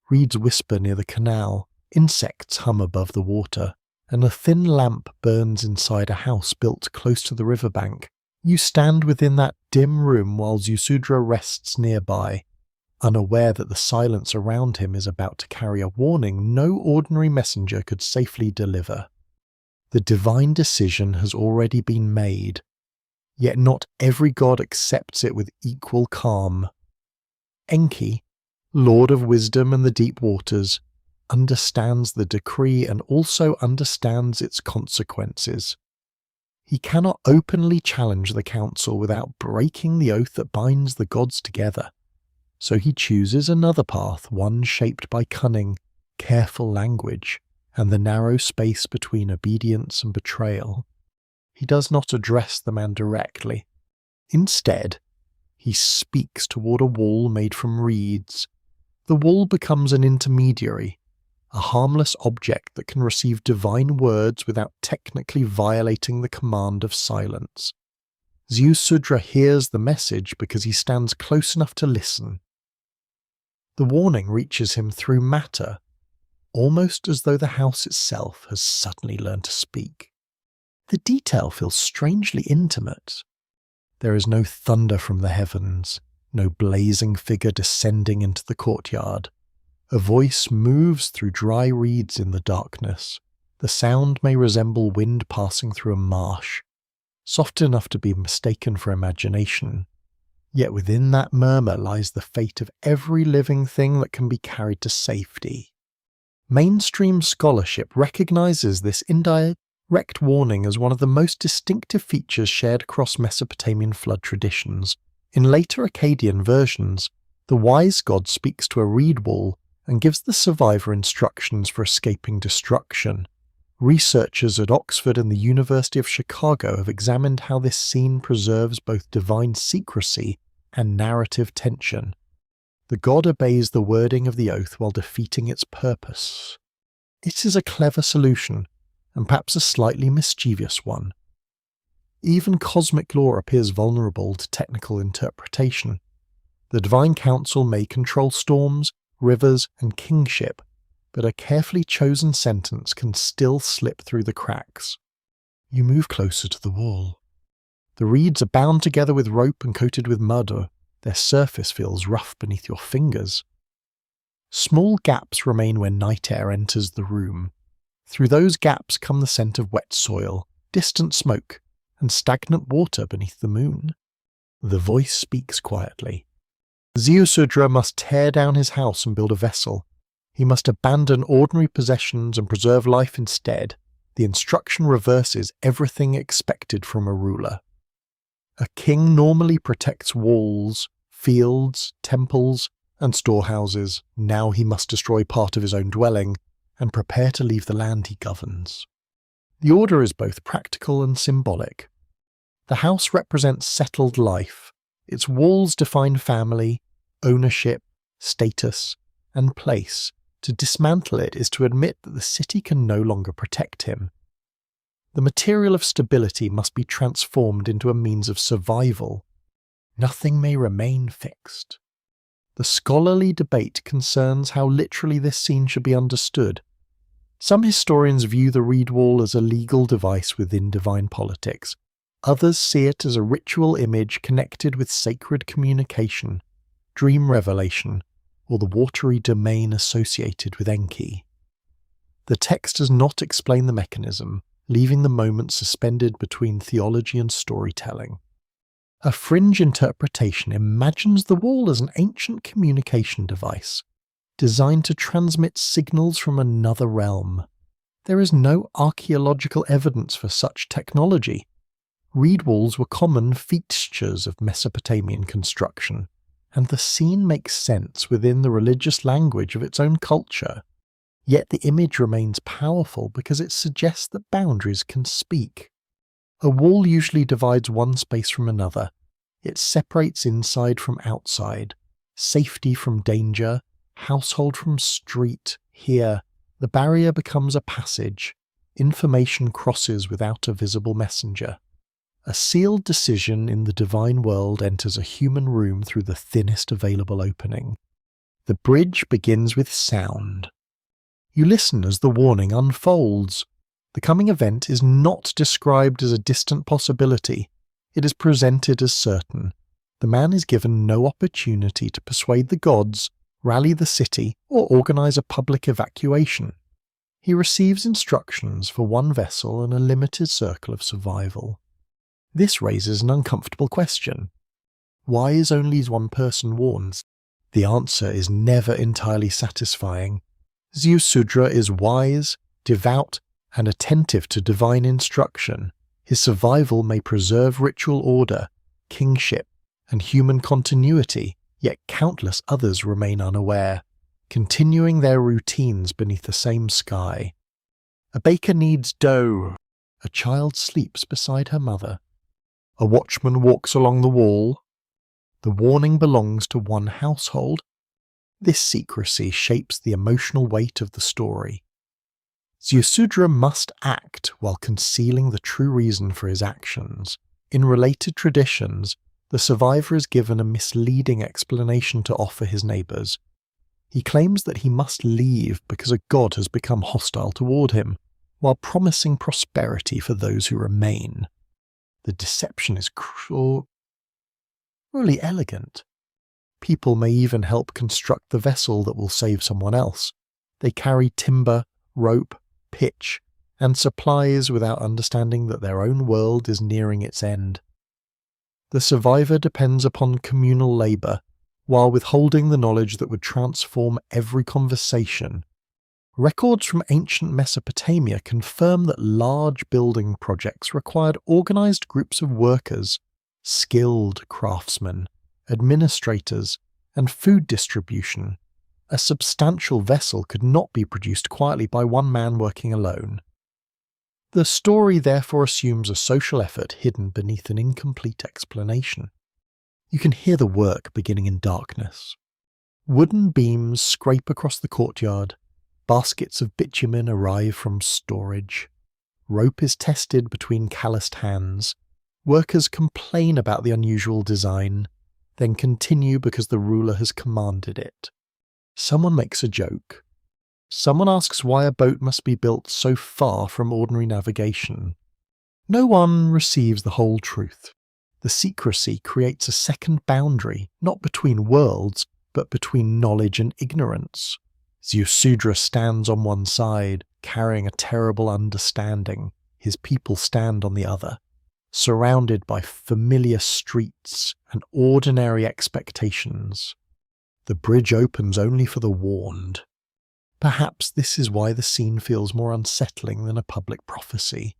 Reeds whisper near the canal, insects hum above the water, and a thin lamp burns inside a house built close to the riverbank. You stand within that dim room while Ziusudra rests nearby, unaware that the silence around him is about to carry a warning no ordinary messenger could safely deliver. The divine decision has already been made, yet not every god accepts it with equal calm. Enki, Lord of Wisdom and the Deep Waters, understands the decree and also understands its consequences. He cannot openly challenge the council without breaking the oath that binds the gods together, so he chooses another path, one shaped by cunning, careful language, and the narrow space between obedience and betrayal. He does not address the man directly. Instead, he speaks toward a wall made from reeds. The wall becomes an intermediary, a harmless object that can receive divine words without technically violating the command of silence. Ziusudra hears the message because he stands close enough to listen. The warning reaches him through matter, almost as though the house itself has suddenly learned to speak. The detail feels strangely intimate. There is no thunder from the heavens, no blazing figure descending into the courtyard. A voice moves through dry reeds in the darkness. The sound may resemble wind passing through a marsh, soft enough to be mistaken for imagination. Yet within that murmur lies the fate of every living thing that can be carried to safety. Mainstream scholarship recognizes this indirect warning as one of the most distinctive features shared across Mesopotamian flood traditions. In later Akkadian versions, the wise god speaks to a reed wall and gives the survivor instructions for escaping destruction. Researchers at Oxford and the University of Chicago have examined how this scene preserves both divine secrecy and narrative tension. The god obeys the wording of the oath while defeating its purpose. It is a clever solution, and perhaps a slightly mischievous one. Even cosmic law appears vulnerable to technical interpretation. The divine council may control storms, rivers, and kingship, but a carefully chosen sentence can still slip through the cracks. You move closer to the wall. The reeds are bound together with rope and coated with mud, or their surface feels rough beneath your fingers. Small gaps remain when night air enters the room. Through those gaps come the scent of wet soil, distant smoke, and stagnant water beneath the moon. The voice speaks quietly. Ziusudra must tear down his house and build a vessel. He must abandon ordinary possessions and preserve life instead. The instruction reverses everything expected from a ruler. A king normally protects walls, fields, temples, and storehouses. Now he must destroy part of his own dwelling and prepare to leave the land he governs. The order is both practical and symbolic. The house represents settled life. Its walls define family, ownership, status, and place. To dismantle it is to admit that the city can no longer protect him. The material of stability must be transformed into a means of survival. Nothing may remain fixed. The scholarly debate concerns how literally this scene should be understood. Some historians view the reed wall as a legal device within divine politics. Others see it as a ritual image connected with sacred communication, dream revelation, or the watery domain associated with Enki. The text does not explain the mechanism, leaving the moment suspended between theology and storytelling. A fringe interpretation imagines the wall as an ancient communication device, designed to transmit signals from another realm. There is no archaeological evidence for such technology. Reed walls were common fixtures of Mesopotamian construction, and the scene makes sense within the religious language of its own culture. Yet the image remains powerful because it suggests that boundaries can speak. A wall usually divides one space from another. It separates inside from outside, safety from danger, household from street. Here, the barrier becomes a passage. Information crosses without a visible messenger. A sealed decision in the divine world enters a human room through the thinnest available opening. The bridge begins with sound. You listen as the warning unfolds. The coming event is not described as a distant possibility. It is presented as certain. The man is given no opportunity to persuade the gods, rally the city, or organize a public evacuation. He receives instructions for one vessel and a limited circle of survival. This raises an uncomfortable question. Why is only one person warned? The answer is never entirely satisfying. Ziusudra is wise, devout, and attentive to divine instruction. His survival may preserve ritual order, kingship, and human continuity, yet countless others remain unaware, continuing their routines beneath the same sky. A baker kneads dough. A child sleeps beside her mother. A watchman walks along the wall. The warning belongs to one household. This secrecy shapes the emotional weight of the story. Ziusudra must act while concealing the true reason for his actions. In related traditions, the survivor is given a misleading explanation to offer his neighbours. He claims that he must leave because a god has become hostile toward him, while promising prosperity for those who remain. The deception is really elegant. People may even help construct the vessel that will save someone else. They carry timber, rope, pitch, and supplies without understanding that their own world is nearing its end. The survivor depends upon communal labour, while withholding the knowledge that would transform every conversation. Records from ancient Mesopotamia confirm that large building projects required organised groups of workers, skilled craftsmen, administrators, and food distribution. A substantial vessel could not be produced quietly by one man working alone. The story therefore assumes a social effort hidden beneath an incomplete explanation. You can hear the work beginning in darkness. Wooden beams scrape across the courtyard. Baskets of bitumen arrive from storage. Rope is tested between calloused hands. Workers complain about the unusual design, then continue because the ruler has commanded it. Someone makes a joke. Someone asks why a boat must be built so far from ordinary navigation. No one receives the whole truth. The secrecy creates a second boundary, not between worlds, but between knowledge and ignorance. Ziusudra stands on one side, carrying a terrible understanding. His people stand on the other, surrounded by familiar streets and ordinary expectations. The bridge opens only for the warned. Perhaps this is why the scene feels more unsettling than a public prophecy.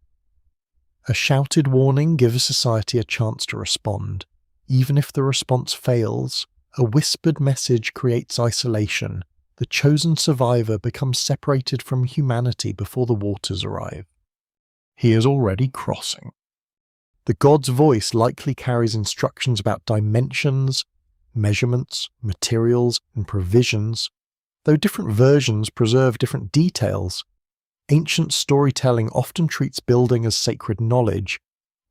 A shouted warning gives society a chance to respond. Even if the response fails, a whispered message creates isolation. The chosen survivor becomes separated from humanity before the waters arrive. He is already crossing. The god's voice likely carries instructions about dimensions, measurements, materials, and provisions, though different versions preserve different details. Ancient storytelling often treats building as sacred knowledge.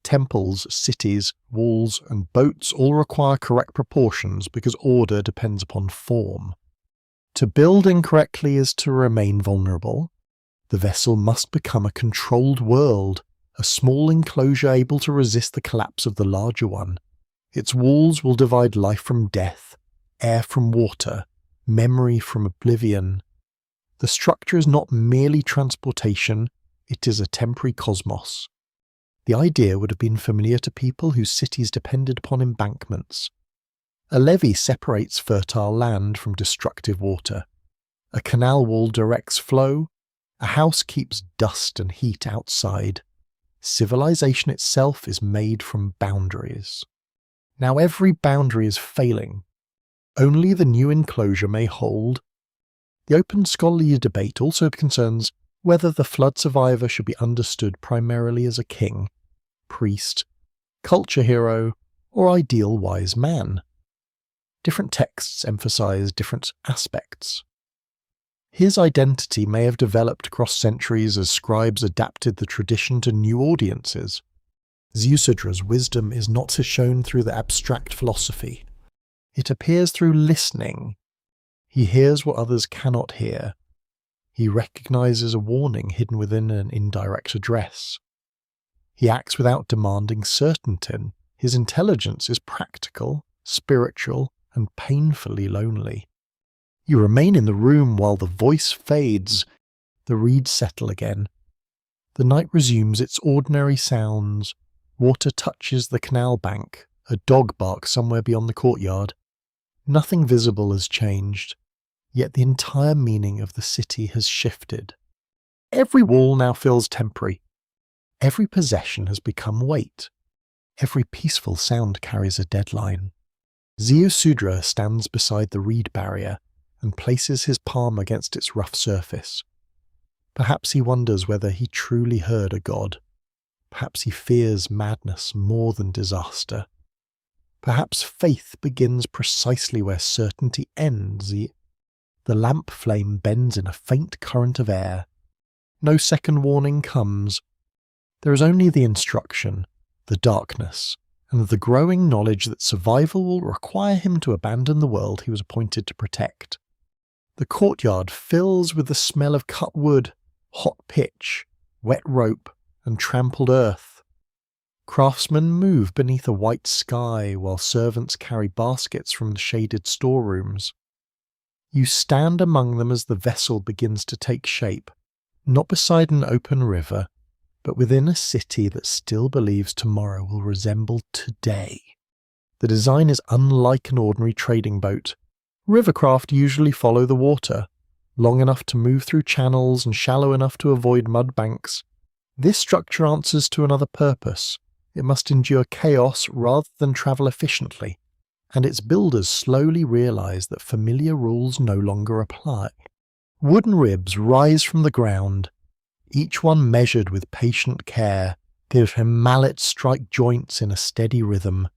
Temples, cities, walls, and boats all require correct proportions because order depends upon form. To build incorrectly is to remain vulnerable. The vessel must become a controlled world, a small enclosure able to resist the collapse of the larger one. Its walls will divide life from death, air from water, memory from oblivion. The structure is not merely transportation, it is a temporary cosmos. The idea would have been familiar to people whose cities depended upon embankments. A levee separates fertile land from destructive water. A canal wall directs flow. A house keeps dust and heat outside. Civilization itself is made from boundaries. Now every boundary is failing. Only the new enclosure may hold. The open scholarly debate also concerns whether the flood survivor should be understood primarily as a king, priest, culture hero, or ideal wise man. Different texts emphasize different aspects. His identity may have developed across centuries as scribes adapted the tradition to new audiences. Ziusudra's wisdom is not shown through the abstract philosophy. It appears through listening. He hears what others cannot hear. He recognizes a warning hidden within an indirect address. He acts without demanding certainty. His intelligence is practical, spiritual, and painfully lonely. You remain in the room while the voice fades. The reeds settle again. The night resumes its ordinary sounds. Water touches the canal bank. A dog barks somewhere beyond the courtyard. Nothing visible has changed, yet the entire meaning of the city has shifted. Every wall now feels temporary. Every possession has become weight. Every peaceful sound carries a deadline. Ziusudra stands beside the reed barrier and places his palm against its rough surface. Perhaps he wonders whether he truly heard a god. Perhaps he fears madness more than disaster. Perhaps faith begins precisely where certainty ends. The lamp flame bends in a faint current of air. No second warning comes. There is only the instruction, the darkness, and the growing knowledge that survival will require him to abandon the world he was appointed to protect. The courtyard fills with the smell of cut wood, hot pitch, wet rope, and trampled earth. Craftsmen move beneath a white sky while servants carry baskets from the shaded storerooms. You stand among them as the vessel begins to take shape, not beside an open river, but within a city that still believes tomorrow will resemble today. The design is unlike an ordinary trading boat. Rivercraft usually follow the water, long enough to move through channels and shallow enough to avoid mud banks. This structure answers to another purpose. It must endure chaos rather than travel efficiently, and its builders slowly realize that familiar rules no longer apply. Wooden ribs rise from the ground, each one measured with patient care. Mallets strike joints in a steady rhythm,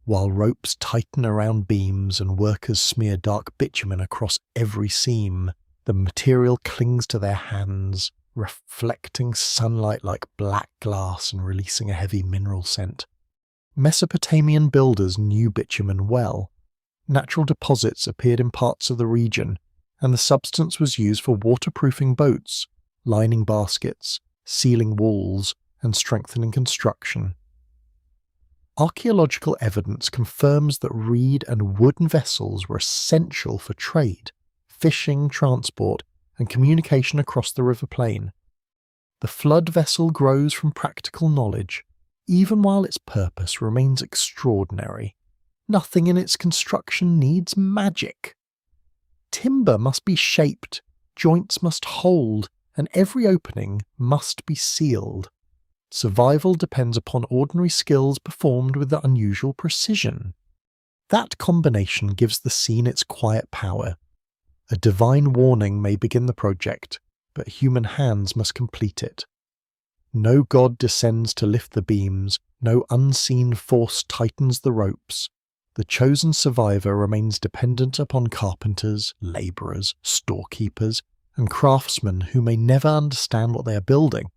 while ropes tighten around beams and workers smear dark bitumen across every seam. The material clings to their hands, reflecting sunlight like black glass and releasing a heavy mineral scent. Mesopotamian builders knew bitumen well. Natural deposits appeared in parts of the region, and the substance was used for waterproofing boats, lining baskets, sealing walls, and strengthening construction. Archaeological evidence confirms that reed and wooden vessels were essential for trade, fishing, transport, and communication across the river plain. The flood vessel grows from practical knowledge, even while its purpose remains extraordinary. Nothing in its construction needs magic. Timber must be shaped, joints must hold, and every opening must be sealed. Survival depends upon ordinary skills performed with unusual precision. That combination gives the scene its quiet power. A divine warning may begin the project, but human hands must complete it. No god descends to lift the beams, no unseen force tightens the ropes. The chosen survivor remains dependent upon carpenters, labourers, storekeepers, and craftsmen who may never understand what they are building.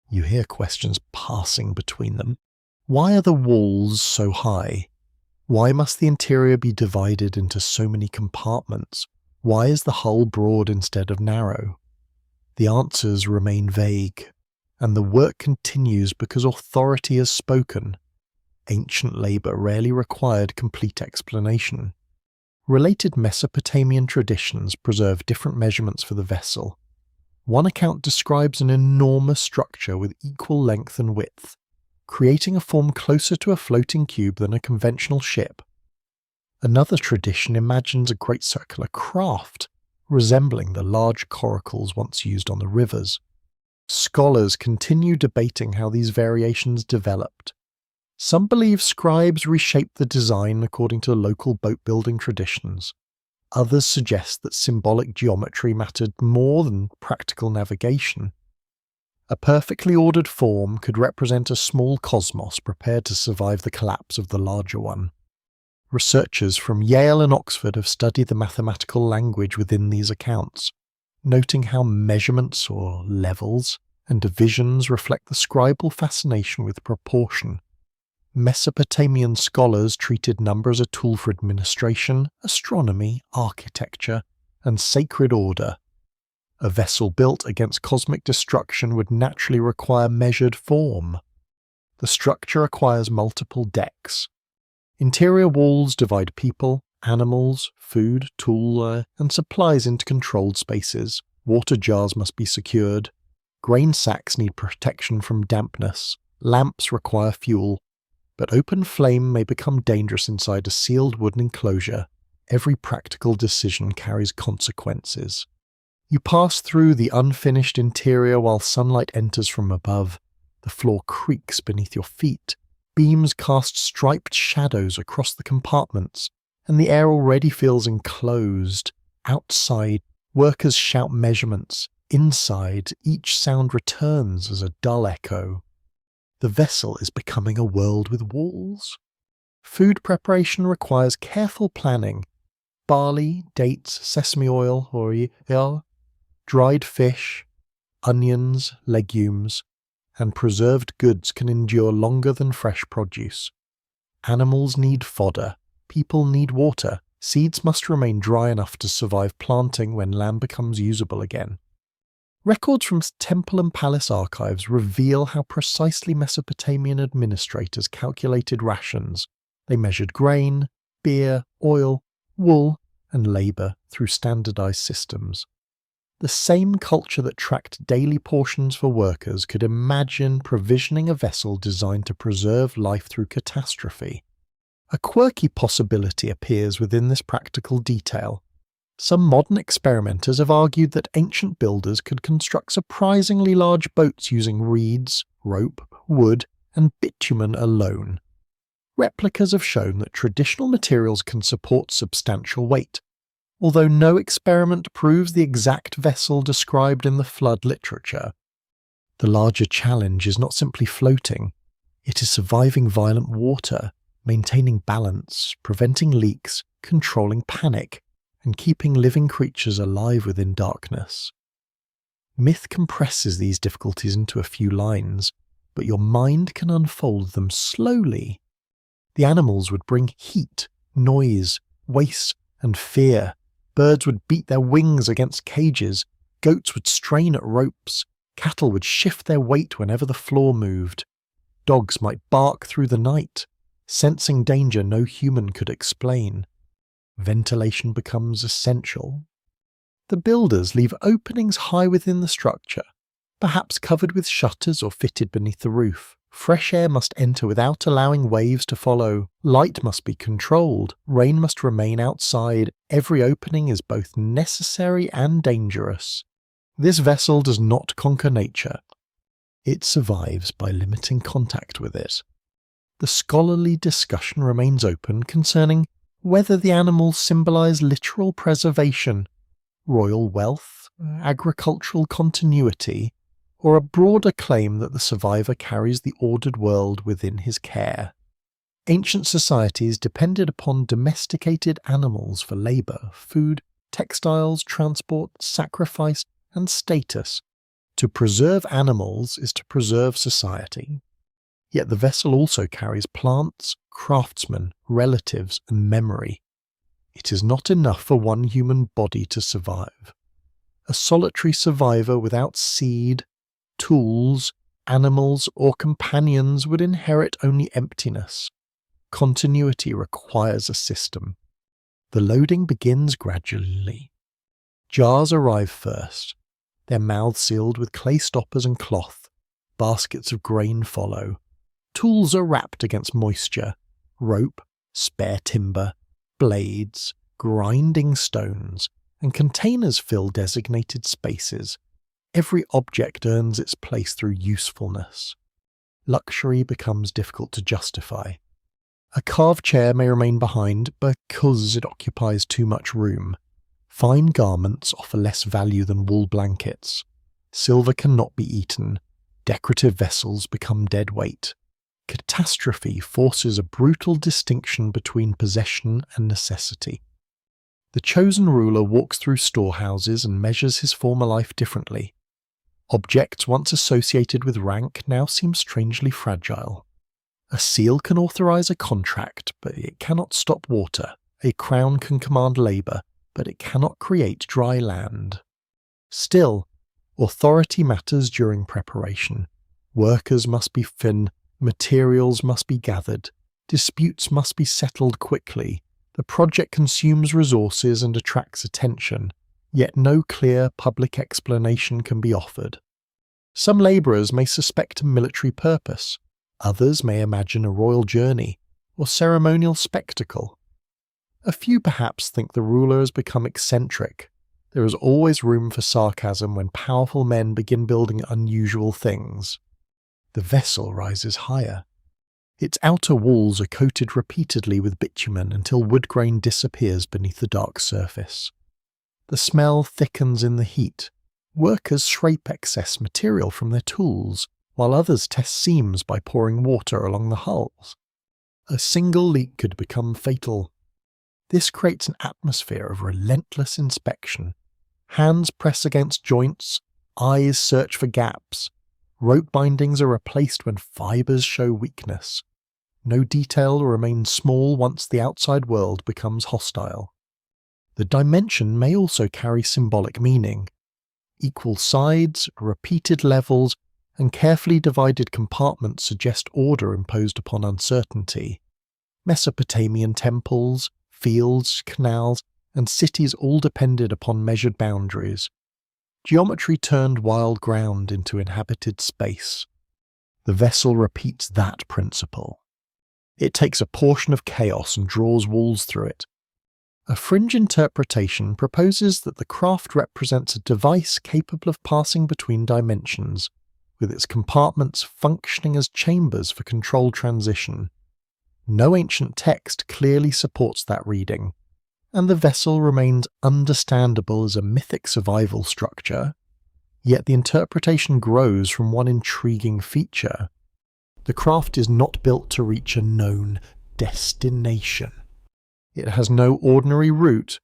You hear questions passing between them. Why are the walls so high? Why must the interior be divided into so many compartments? Why is the hull broad instead of narrow? The answers remain vague, and the work continues because authority has spoken. Ancient labour rarely required complete explanation. Related Mesopotamian traditions preserve different measurements for the vessel. One account describes an enormous structure with equal length and width, creating a form closer to a floating cube than a conventional ship. Another tradition imagines a great circular craft, resembling the large coracles once used on the rivers. Scholars continue debating how these variations developed. Some believe scribes reshaped the design according to local boat-building traditions. Others suggest that symbolic geometry mattered more than practical navigation. A perfectly ordered form could represent a small cosmos prepared to survive the collapse of the larger one. Researchers from Yale and Oxford have studied the mathematical language within these accounts, noting how measurements or levels and divisions reflect the scribal fascination with proportion. Mesopotamian scholars treated number as a tool for administration, astronomy, architecture, and sacred order. A vessel built against cosmic destruction would naturally require measured form. The structure requires multiple decks. Interior walls divide people, animals, food, tool, and supplies into controlled spaces. Water jars must be secured. Grain sacks need protection from dampness. Lamps require fuel. But open flame may become dangerous inside a sealed wooden enclosure. Every practical decision carries consequences. You pass through the unfinished interior while sunlight enters from above. The floor creaks beneath your feet. Beams cast striped shadows across the compartments, and the air already feels enclosed. Outside, workers shout measurements. Inside, each sound returns as a dull echo. The vessel is becoming a world with walls. Food preparation requires careful planning. Barley, dates, sesame oil, dried fish, onions, legumes, and preserved goods can endure longer than fresh produce. Animals need fodder. People need water. Seeds must remain dry enough to survive planting when land becomes usable again. Records from temple and palace archives reveal how precisely Mesopotamian administrators calculated rations. They measured grain, beer, oil, wool, and labour through standardized systems. The same culture that tracked daily portions for workers could imagine provisioning a vessel designed to preserve life through catastrophe. A quirky possibility appears within this practical detail. Some modern experimenters have argued that ancient builders could construct surprisingly large boats using reeds, rope, wood, and bitumen alone. Replicas have shown that traditional materials can support substantial weight, although no experiment proves the exact vessel described in the flood literature. The larger challenge is not simply floating, it is surviving violent water, maintaining balance, preventing leaks, controlling panic, and keeping living creatures alive within darkness. Myth compresses these difficulties into a few lines, but your mind can unfold them slowly. The animals would bring heat, noise, waste, and fear. Birds would beat their wings against cages, goats would strain at ropes, cattle would shift their weight whenever the floor moved. Dogs might bark through the night, sensing danger no human could explain. Ventilation becomes essential. The builders leave openings high within the structure, perhaps covered with shutters or fitted beneath the roof. Fresh air must enter without allowing waves to follow. Light must be controlled. Rain must remain outside. Every opening is both necessary and dangerous. This vessel does not conquer nature. It survives by limiting contact with it. The scholarly discussion remains open concerning whether the animals symbolize literal preservation, royal wealth, agricultural continuity, or a broader claim that the survivor carries the ordered world within his care. Ancient societies depended upon domesticated animals for labour, food, textiles, transport, sacrifice, and status. To preserve animals is to preserve society. Yet the vessel also carries plants, craftsmen, relatives, and memory. It is not enough for one human body to survive. A solitary survivor without seed, tools, animals, or companions would inherit only emptiness. Continuity requires a system. The loading begins gradually. Jars arrive first, their mouths sealed with clay stoppers and cloth. Baskets of grain follow. Tools are wrapped against moisture. Rope, spare timber, blades, grinding stones, and containers fill designated spaces. Every object earns its place through usefulness. luxury becomes difficult to justify. A carved chair may remain behind because it occupies too much room. Fine garments offer less value than wool blankets. Silver cannot be eaten. Decorative vessels become dead weight. Catastrophe forces a brutal distinction between possession and necessity. The chosen ruler walks through storehouses and measures his former life differently. Objects once associated with rank now seem strangely fragile. A seal can authorize a contract, but it cannot stop water. A crown can command labor, but it cannot create dry land. Still, authority matters during preparation. Workers must be thin, materials must be gathered, disputes must be settled quickly. The project consumes resources and attracts attention, yet no clear public explanation can be offered. Some labourers may suspect a military purpose. Others may imagine a royal journey or ceremonial spectacle. A few perhaps think the ruler has become eccentric. There is always room for sarcasm when powerful men begin building unusual things. The vessel rises higher. Its outer walls are coated repeatedly with bitumen until wood grain disappears beneath the dark surface. The smell thickens in the heat. Workers scrape excess material from their tools, while others test seams by pouring water along the hulls. A single leak could become fatal. This creates an atmosphere of relentless inspection. Hands press against joints, eyes search for gaps. Rope bindings are replaced when fibres show weakness. No detail remains small once the outside world becomes hostile. The dimension may also carry symbolic meaning. Equal sides, repeated levels, and carefully divided compartments suggest order imposed upon uncertainty. Mesopotamian temples, fields, canals, and cities all depended upon measured boundaries. Geometry turned wild ground into inhabited space. The vessel repeats that principle. It takes a portion of chaos and draws walls through it. A fringe interpretation proposes that the craft represents a device capable of passing between dimensions, with its compartments functioning as chambers for controlled transition. No ancient text clearly supports that reading, and the vessel remains understandable as a mythic survival structure, yet the interpretation grows from one intriguing feature. The craft is not built to reach a known destination. It has no ordinary route.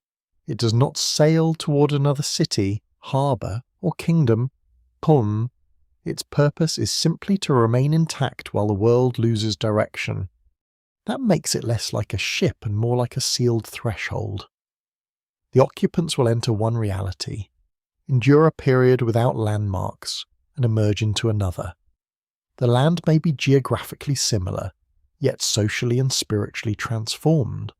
It does not sail toward another city, harbour, or kingdom. Its purpose is simply to remain intact while the world loses direction. That makes it less like a ship and more like a sealed threshold. The occupants will enter one reality, endure a period without landmarks, and emerge into another. The land may be geographically similar, yet socially and spiritually transformed.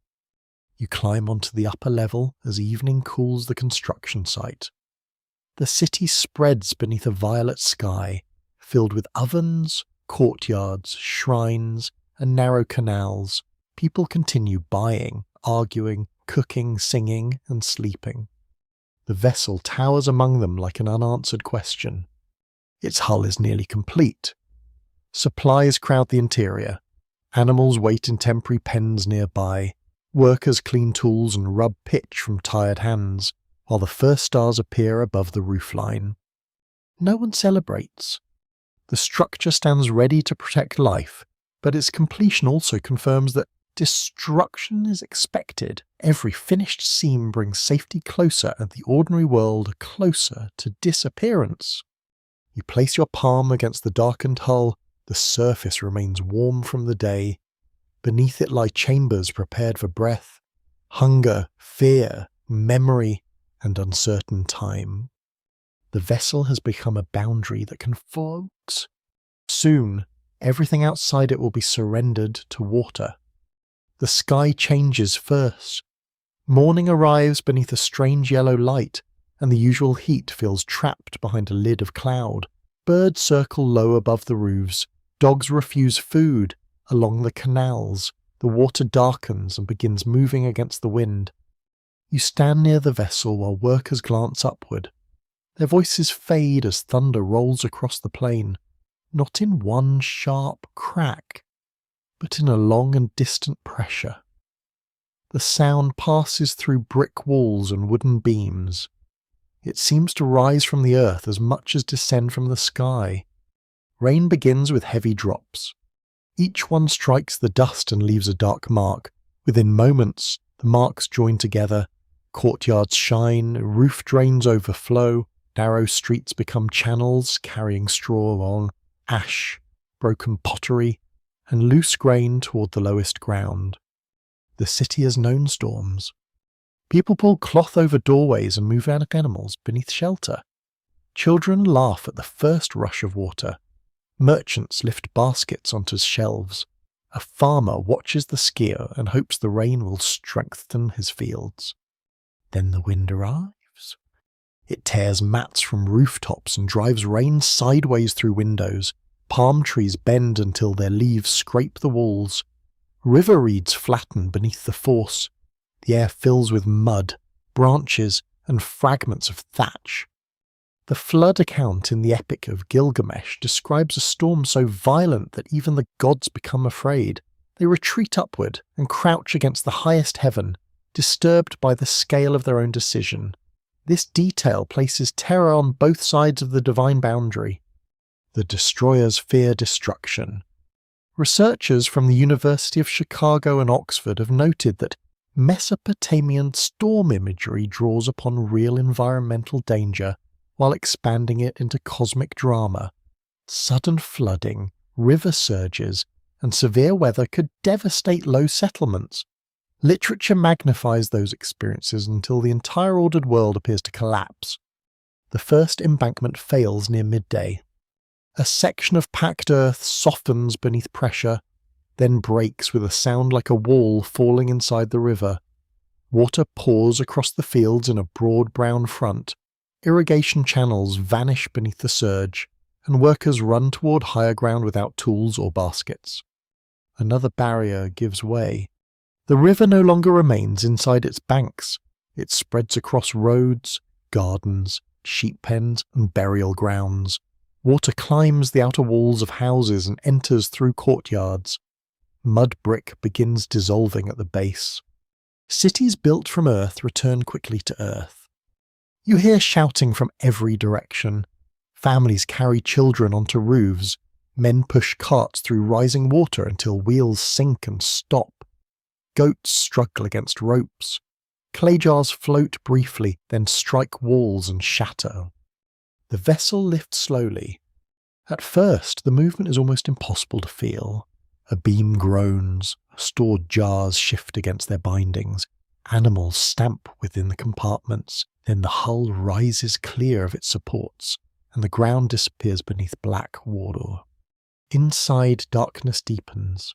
You climb onto the upper level as evening cools the construction site. The city spreads beneath a violet sky, filled with ovens, courtyards, shrines, and narrow canals. People continue buying, arguing, cooking, singing, and sleeping. The vessel towers among them like an unanswered question. Its hull is nearly complete. Supplies crowd the interior. Animals wait in temporary pens nearby. Workers clean tools and rub pitch from tired hands, while the first stars appear above the roofline. No one celebrates. The structure stands ready to protect life, but its completion also confirms that destruction is expected. Every finished seam brings safety closer and the ordinary world closer to disappearance. You place your palm against the darkened hull. The surface remains warm from the day. Beneath it lie chambers prepared for breath, hunger, fear, memory, and uncertain time. The vessel has become a boundary that confogs. Soon, everything outside it will be surrendered to water. The sky changes first. Morning arrives beneath a strange yellow light, and the usual heat feels trapped behind a lid of cloud. Birds circle low above the roofs. Dogs refuse food. Along the canals, the water darkens and begins moving against the wind. You stand near the vessel while workers glance upward. Their voices fade as thunder rolls across the plain. not in one sharp crack, but in a long and distant pressure. The sound passes through brick walls and wooden beams. It seems to rise from the earth as much as descend from the sky. Rain begins with heavy drops. Each one strikes the dust and leaves a dark mark. Within moments, the marks join together. Courtyards shine, roof drains overflow, narrow streets become channels carrying straw along, ash, broken pottery, and loose grain toward the lowest ground. The city has known storms. People pull cloth over doorways and move animals beneath shelter. Children laugh at the first rush of water. Merchants lift baskets onto shelves. A farmer watches the skier and hopes the rain will strengthen his fields. Then the wind arrives. It tears mats from rooftops and drives rain sideways through windows. Palm trees bend until their leaves scrape the walls. River reeds flatten beneath the force. The air fills with mud, branches, and fragments of thatch. The flood account in the Epic of Gilgamesh describes a storm so violent that even the gods become afraid. They retreat upward and crouch against the highest heaven, disturbed by the scale of their own decision. This detail places terror on both sides of the divine boundary. The destroyers fear destruction. Researchers from the University of Chicago and Oxford have noted that Mesopotamian storm imagery draws upon real environmental danger while expanding it into cosmic drama. Sudden flooding, river surges, and severe weather could devastate low settlements. Literature magnifies those experiences until the entire ordered world appears to collapse. The first embankment fails near midday. A section of packed earth softens beneath pressure, then breaks with a sound like a wall falling inside the river. Water pours across the fields in a broad brown front. Irrigation channels vanish beneath the surge, and workers run toward higher ground without tools or baskets. Another barrier gives way. The river no longer remains inside its banks. It spreads across roads, gardens, sheep pens, and burial grounds. Water climbs the outer walls of houses and enters through courtyards. Mud brick begins dissolving at the base. Cities built from earth return quickly to earth. You hear shouting from every direction. Families carry children onto roofs. Men push carts through rising water until wheels sink and stop. Goats struggle against ropes. Clay jars float briefly, then strike walls and shatter. The vessel lifts slowly. At first, the movement is almost impossible to feel. A beam groans, stored jars shift against their bindings, animals stamp within the compartments, then the hull rises clear of its supports, and the ground disappears beneath black water. Inside, darkness deepens.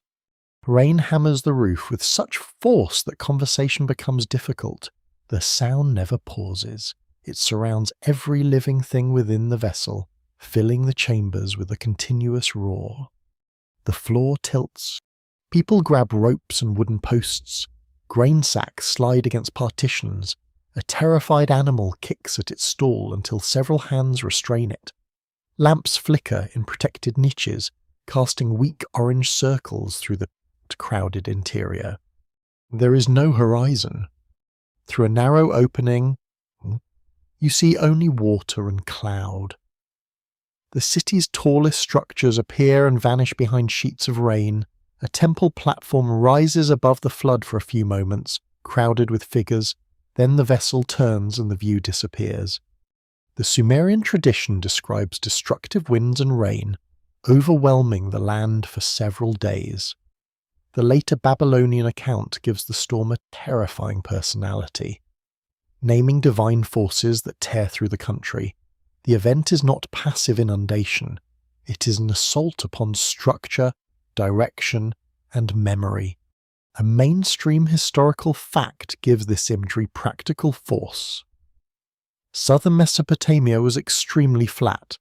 Rain hammers the roof with such force that conversation becomes difficult. The sound never pauses. It surrounds every living thing within the vessel, filling the chambers with a continuous roar. The floor tilts. People grab ropes and wooden posts. Grain sacks slide against partitions. A terrified animal kicks at its stall until several hands restrain it. Lamps flicker in protected niches, casting weak orange circles through the crowded interior. There is no horizon. Through a narrow opening, you see only water and cloud. The city's tallest structures appear and vanish behind sheets of rain. A temple platform rises above the flood for a few moments, crowded with figures. Then the vessel turns and the view disappears. The Sumerian tradition describes destructive winds and rain, overwhelming the land for several days. The later Babylonian account gives the storm a terrifying personality. Naming divine forces that tear through the country, the event is not passive inundation. It is an assault upon structure, direction, and memory. A mainstream historical fact gives this imagery practical force. Southern Mesopotamia was extremely flat,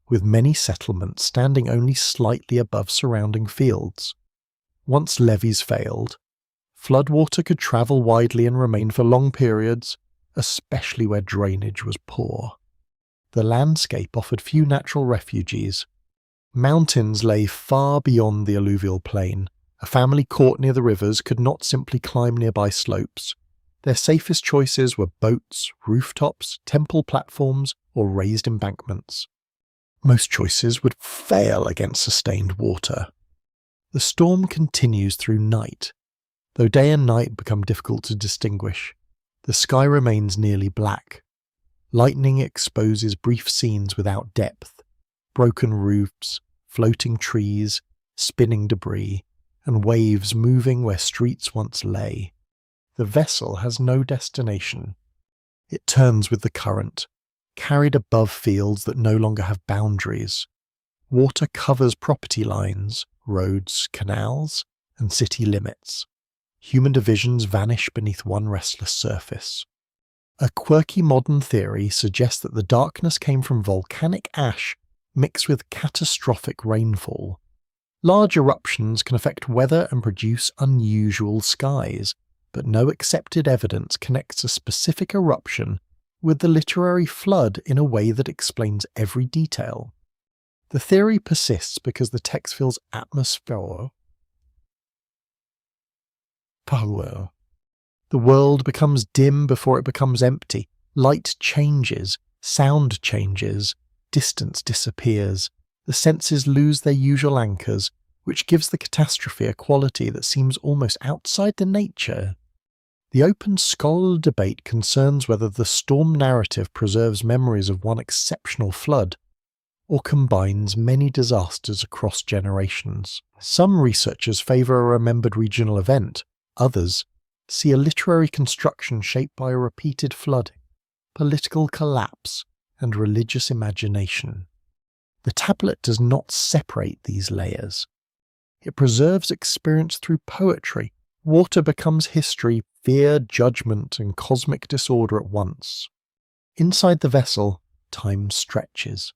with many settlements standing only slightly above surrounding fields. Once levees failed, floodwater could travel widely and remain for long periods, especially where drainage was poor. The landscape offered few natural refuges. Mountains lay far beyond the alluvial plain. A family caught near the rivers could not simply climb nearby slopes. Their safest choices were boats, rooftops, temple platforms, or raised embankments. Most choices would fail against sustained water. The storm continues through night. Though day and night become difficult to distinguish, the sky remains nearly black. Lightning exposes brief scenes without depth, broken roofs, floating trees, spinning debris, and waves moving where streets once lay. The vessel has no destination. It turns with the current, carried above fields that no longer have boundaries. Water covers property lines, roads, canals, and city limits. Human divisions vanish beneath one restless surface. A quirky modern theory suggests that the darkness came from volcanic ash mixed with catastrophic rainfall. Large eruptions can affect weather and produce unusual skies, but no accepted evidence connects a specific eruption with the literary flood in a way that explains every detail. The theory persists because the text feels atmospheric. Power. The world becomes dim before it becomes empty. Light changes, sound changes, distance disappears. The senses lose their usual anchors, which gives the catastrophe a quality that seems almost outside the nature. The open scholarly debate concerns whether the storm narrative preserves memories of one exceptional flood, or combines many disasters across generations. Some researchers favour a remembered regional event. Others see a literary construction shaped by a repeated flooding, political collapse, and religious imagination. The tablet does not separate these layers. It preserves experience through poetry. Water becomes history, fear, judgment, and cosmic disorder at once. Inside the vessel, time stretches.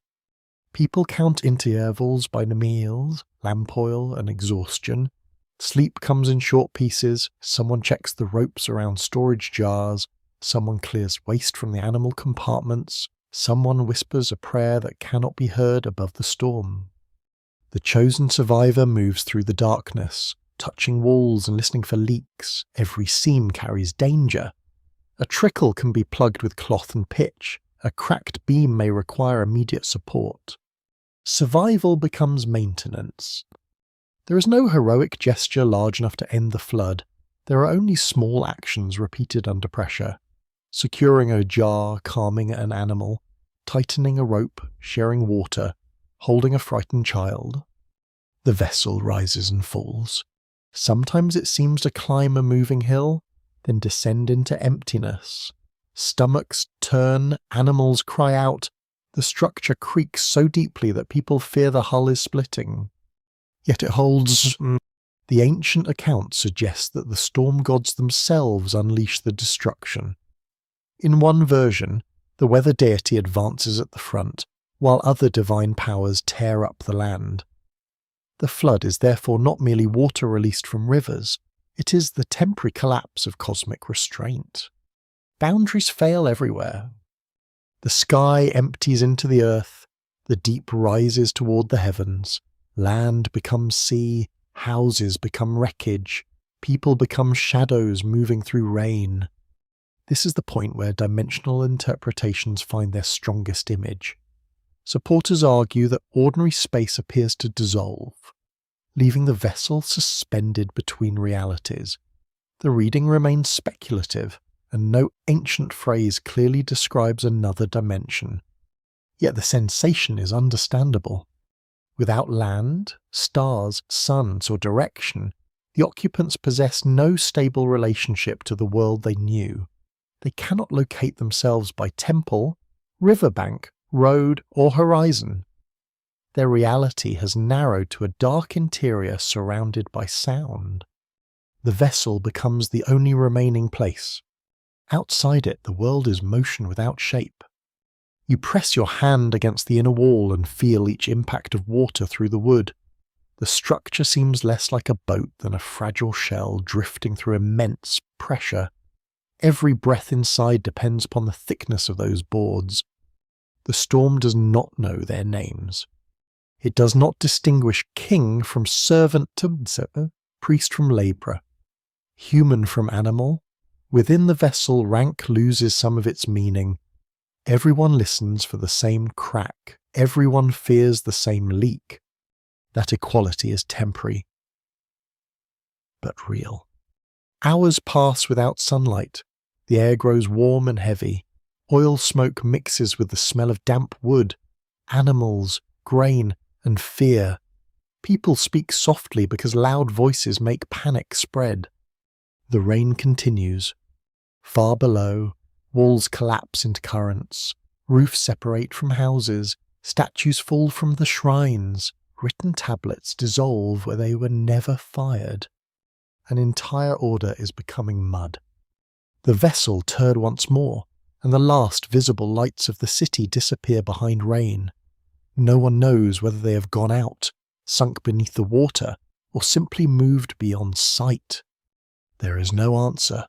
People count intervals by meals, lamp oil, and exhaustion. Sleep comes in short pieces. Someone checks the ropes around storage jars. Someone clears waste from the animal compartments. Someone whispers a prayer that cannot be heard above the storm. The chosen survivor moves through the darkness, touching walls and listening for leaks. Every seam carries danger. A trickle can be plugged with cloth and pitch. A cracked beam may require immediate support. Survival becomes maintenance. There is no heroic gesture large enough to end the flood. There are only small actions repeated under pressure. Securing a jar, calming an animal, tightening a rope, sharing water, holding a frightened child. The vessel rises and falls. Sometimes it seems to climb a moving hill, then descend into emptiness. Stomachs turn, animals cry out. The structure creaks so deeply that people fear the hull is splitting. Yet it holds. The ancient account suggests that the storm gods themselves unleash the destruction. In one version, the weather deity advances at the front, while other divine powers tear up the land. The flood is therefore not merely water released from rivers, it is the temporary collapse of cosmic restraint. Boundaries fail everywhere. The sky empties into the earth, the deep rises toward the heavens, land becomes sea, houses become wreckage, people become shadows moving through rain. This is the point where dimensional interpretations find their strongest image. Supporters argue that ordinary space appears to dissolve, leaving the vessel suspended between realities. The reading remains speculative, and no ancient phrase clearly describes another dimension. Yet the sensation is understandable. Without land, stars, suns, or direction, the occupants possess no stable relationship to the world they knew. They cannot locate themselves by temple, riverbank, road, or horizon. Their reality has narrowed to a dark interior surrounded by sound. The vessel becomes the only remaining place. Outside it, the world is motion without shape. You press your hand against the inner wall and feel each impact of water through the wood. The structure seems less like a boat than a fragile shell drifting through immense pressure. Every breath inside depends upon the thickness of those boards. The storm does not know their names. It does not distinguish king from servant to priest from labourer, human from animal. Within the vessel, rank loses some of its meaning. Everyone listens for the same crack. Everyone fears the same leak. That equality is temporary, but real. Hours pass without sunlight. The air grows warm and heavy. Oil smoke mixes with the smell of damp wood, animals, grain, and fear. People speak softly because loud voices make panic spread. The rain continues. Far below, walls collapse into currents. Roofs separate from houses. Statues fall from the shrines. Written tablets dissolve where they were never fired. An entire order is becoming mud. The vessel turns once more, and the last visible lights of the city disappear behind rain. No one knows whether they have gone out, sunk beneath the water, or simply moved beyond sight. There is no answer.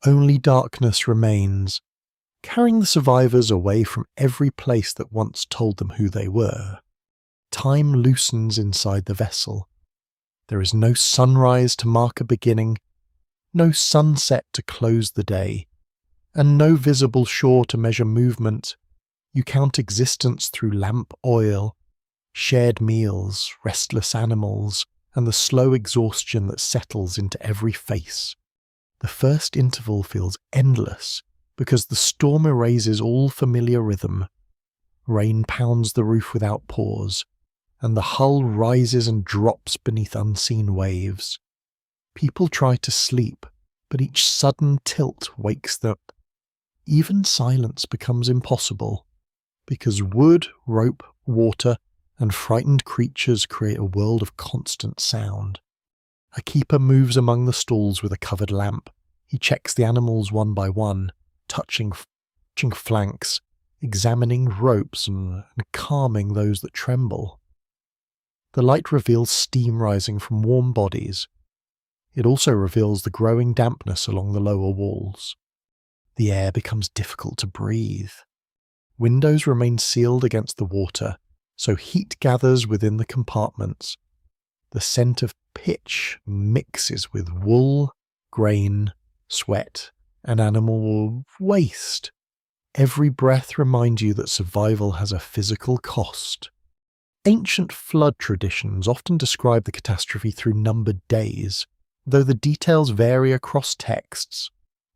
Only darkness remains, carrying the survivors away from every place that once told them who they were. Time loosens inside the vessel. There is no sunrise to mark a beginning, no sunset to close the day, and no visible shore to measure movement. You count existence through lamp oil, shared meals, restless animals, and the slow exhaustion that settles into every face. The first interval feels endless because the storm erases all familiar rhythm. Rain pounds the roof without pause, and the hull rises and drops beneath unseen waves. People try to sleep, but each sudden tilt wakes them. Even silence becomes impossible, because wood, rope, water, and frightened creatures create a world of constant sound. A keeper moves among the stalls with a covered lamp. He checks the animals one by one, touching flanks, examining ropes and calming those that tremble. The light reveals steam rising from warm bodies. It also reveals the growing dampness along the lower walls. The air becomes difficult to breathe. Windows remain sealed against the water, so heat gathers within the compartments. The scent of pitch mixes with wool, grain, sweat, and animal waste. Every breath reminds you that survival has a physical cost. Ancient flood traditions often describe the catastrophe through numbered days, though the details vary across texts.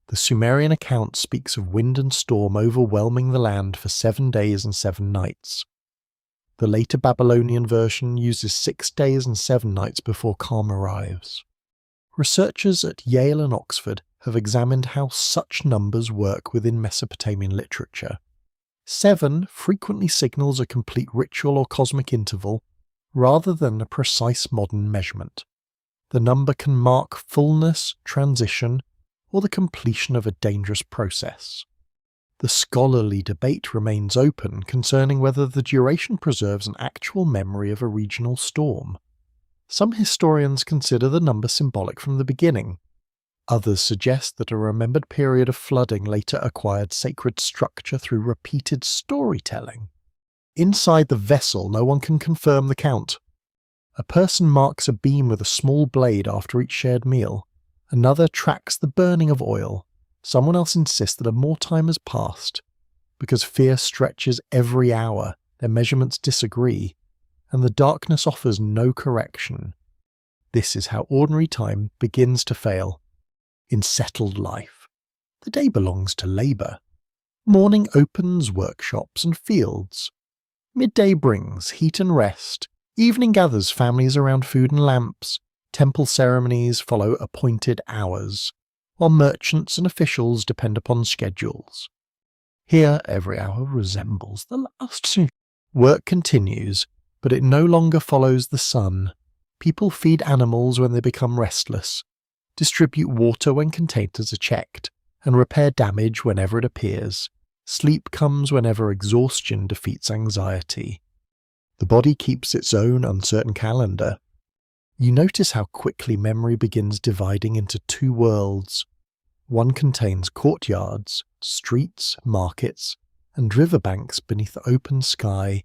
The Sumerian account speaks of wind and storm overwhelming the land for 7 days and 7 nights. The later Babylonian version uses 6 days and 7 nights before calm arrives. Researchers at Yale and Oxford have examined how such numbers work within Mesopotamian literature. 7 frequently signals a complete ritual or cosmic interval, rather than a precise modern measurement. The number can mark fullness, transition, or the completion of a dangerous process. The scholarly debate remains open concerning whether the duration preserves an actual memory of a regional storm. Some historians consider the number symbolic from the beginning. Others suggest that a remembered period of flooding later acquired sacred structure through repeated storytelling. Inside the vessel, no one can confirm the count. A person marks a beam with a small blade after each shared meal. Another tracks the burning of oil. Someone else insists that more time has passed. Because fear stretches every hour, their measurements disagree, and the darkness offers no correction. This is how ordinary time begins to fail. In settled life, the day belongs to labour. Morning opens workshops and fields. Midday brings heat and rest. Evening gathers families around food and lamps. Temple ceremonies follow appointed hours, while merchants and officials depend upon schedules. Here, every hour resembles the last. Work continues, but it no longer follows the sun. People feed animals when they become restless, distribute water when containers are checked, and repair damage whenever it appears. Sleep comes whenever exhaustion defeats anxiety. The body keeps its own uncertain calendar. You notice how quickly memory begins dividing into 2 worlds. One contains courtyards, streets, markets, and riverbanks beneath the open sky.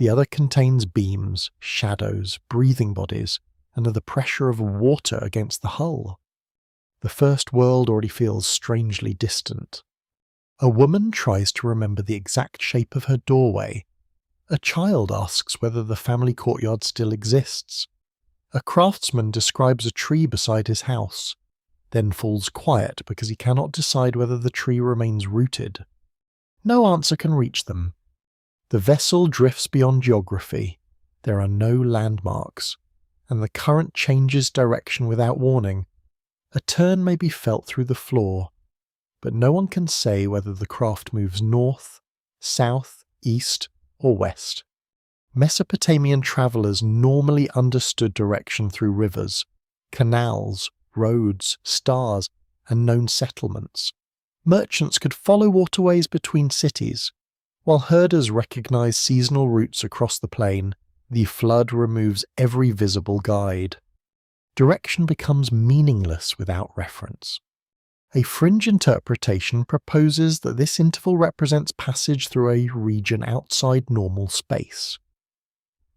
The other contains beams, shadows, breathing bodies, and the pressure of water against the hull. The first world already feels strangely distant. A woman tries to remember the exact shape of her doorway. A child asks whether the family courtyard still exists. A craftsman describes a tree beside his house, then falls quiet because he cannot decide whether the tree remains rooted. No answer can reach them. The vessel drifts beyond geography. There are no landmarks, and the current changes direction without warning. A turn may be felt through the floor, but no one can say whether the craft moves north, south, east, or west. Mesopotamian travellers normally understood direction through rivers, canals, roads, stars, and known settlements. Merchants could follow waterways between cities, while herders recognized seasonal routes across the plain. The flood removes every visible guide. Direction becomes meaningless without reference. A fringe interpretation proposes that this interval represents passage through a region outside normal space.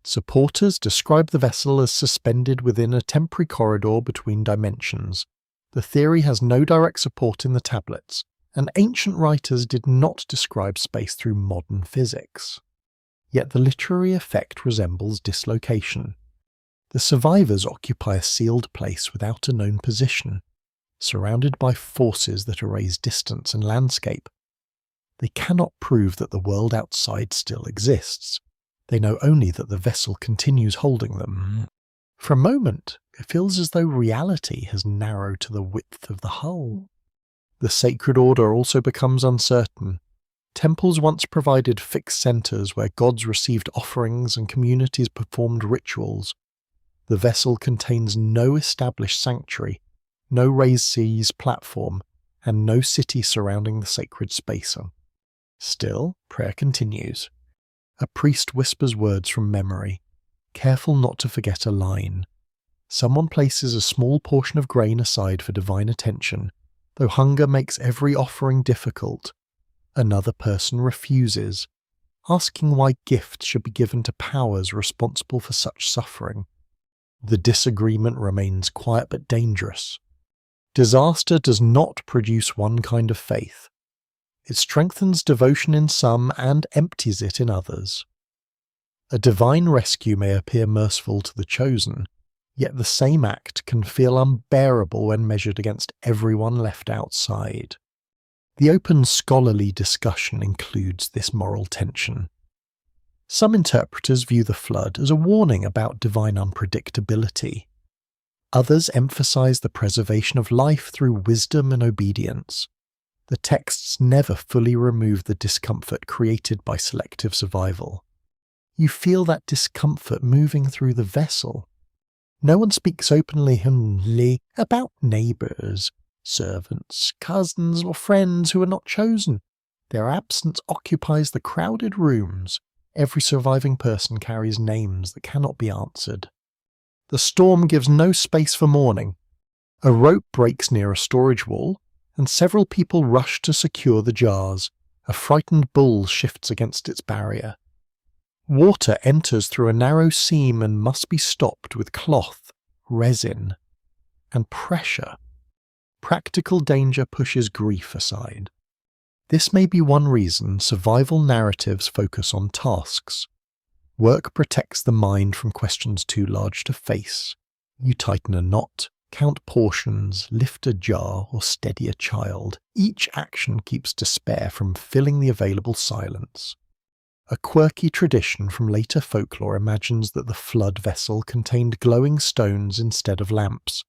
Supporters describe the vessel as suspended within a temporary corridor between dimensions. The theory has no direct support in the tablets, and ancient writers did not describe space through modern physics. Yet the literary effect resembles dislocation. The survivors occupy a sealed place without a known position, surrounded by forces that erase distance and landscape. They cannot prove that the world outside still exists. They know only that the vessel continues holding them. For a moment, it feels as though reality has narrowed to the width of the hull. The sacred order also becomes uncertain. Temples once provided fixed centres where gods received offerings and communities performed rituals. The vessel contains no established sanctuary, no raised seas platform, and no city surrounding the sacred space. Still, prayer continues. A priest whispers words from memory, careful not to forget a line. Someone places a small portion of grain aside for divine attention, though hunger makes every offering difficult. Another person refuses, asking why gifts should be given to powers responsible for such suffering. The disagreement remains quiet but dangerous. Disaster does not produce one kind of faith. It strengthens devotion in some and empties it in others. A divine rescue may appear merciful to the chosen, yet the same act can feel unbearable when measured against everyone left outside. The open scholarly discussion includes this moral tension. Some interpreters view the flood as a warning about divine unpredictability. Others emphasize the preservation of life through wisdom and obedience. The texts never fully remove the discomfort created by selective survival. You feel that discomfort moving through the vessel. No one speaks openly about neighbours, servants, cousins, or friends who are not chosen. Their absence occupies the crowded rooms. Every surviving person carries names that cannot be answered. The storm gives no space for mourning. A rope breaks near a storage wall, and several people rush to secure the jars. A frightened bull shifts against its barrier. Water enters through a narrow seam and must be stopped with cloth, resin, and pressure. Practical danger pushes grief aside. This may be one reason survival narratives focus on tasks. Work protects the mind from questions too large to face. You tighten a knot, count portions, lift a jar, or steady a child. Each action keeps despair from filling the available silence. A quirky tradition from later folklore imagines that the flood vessel contained glowing stones instead of lamps.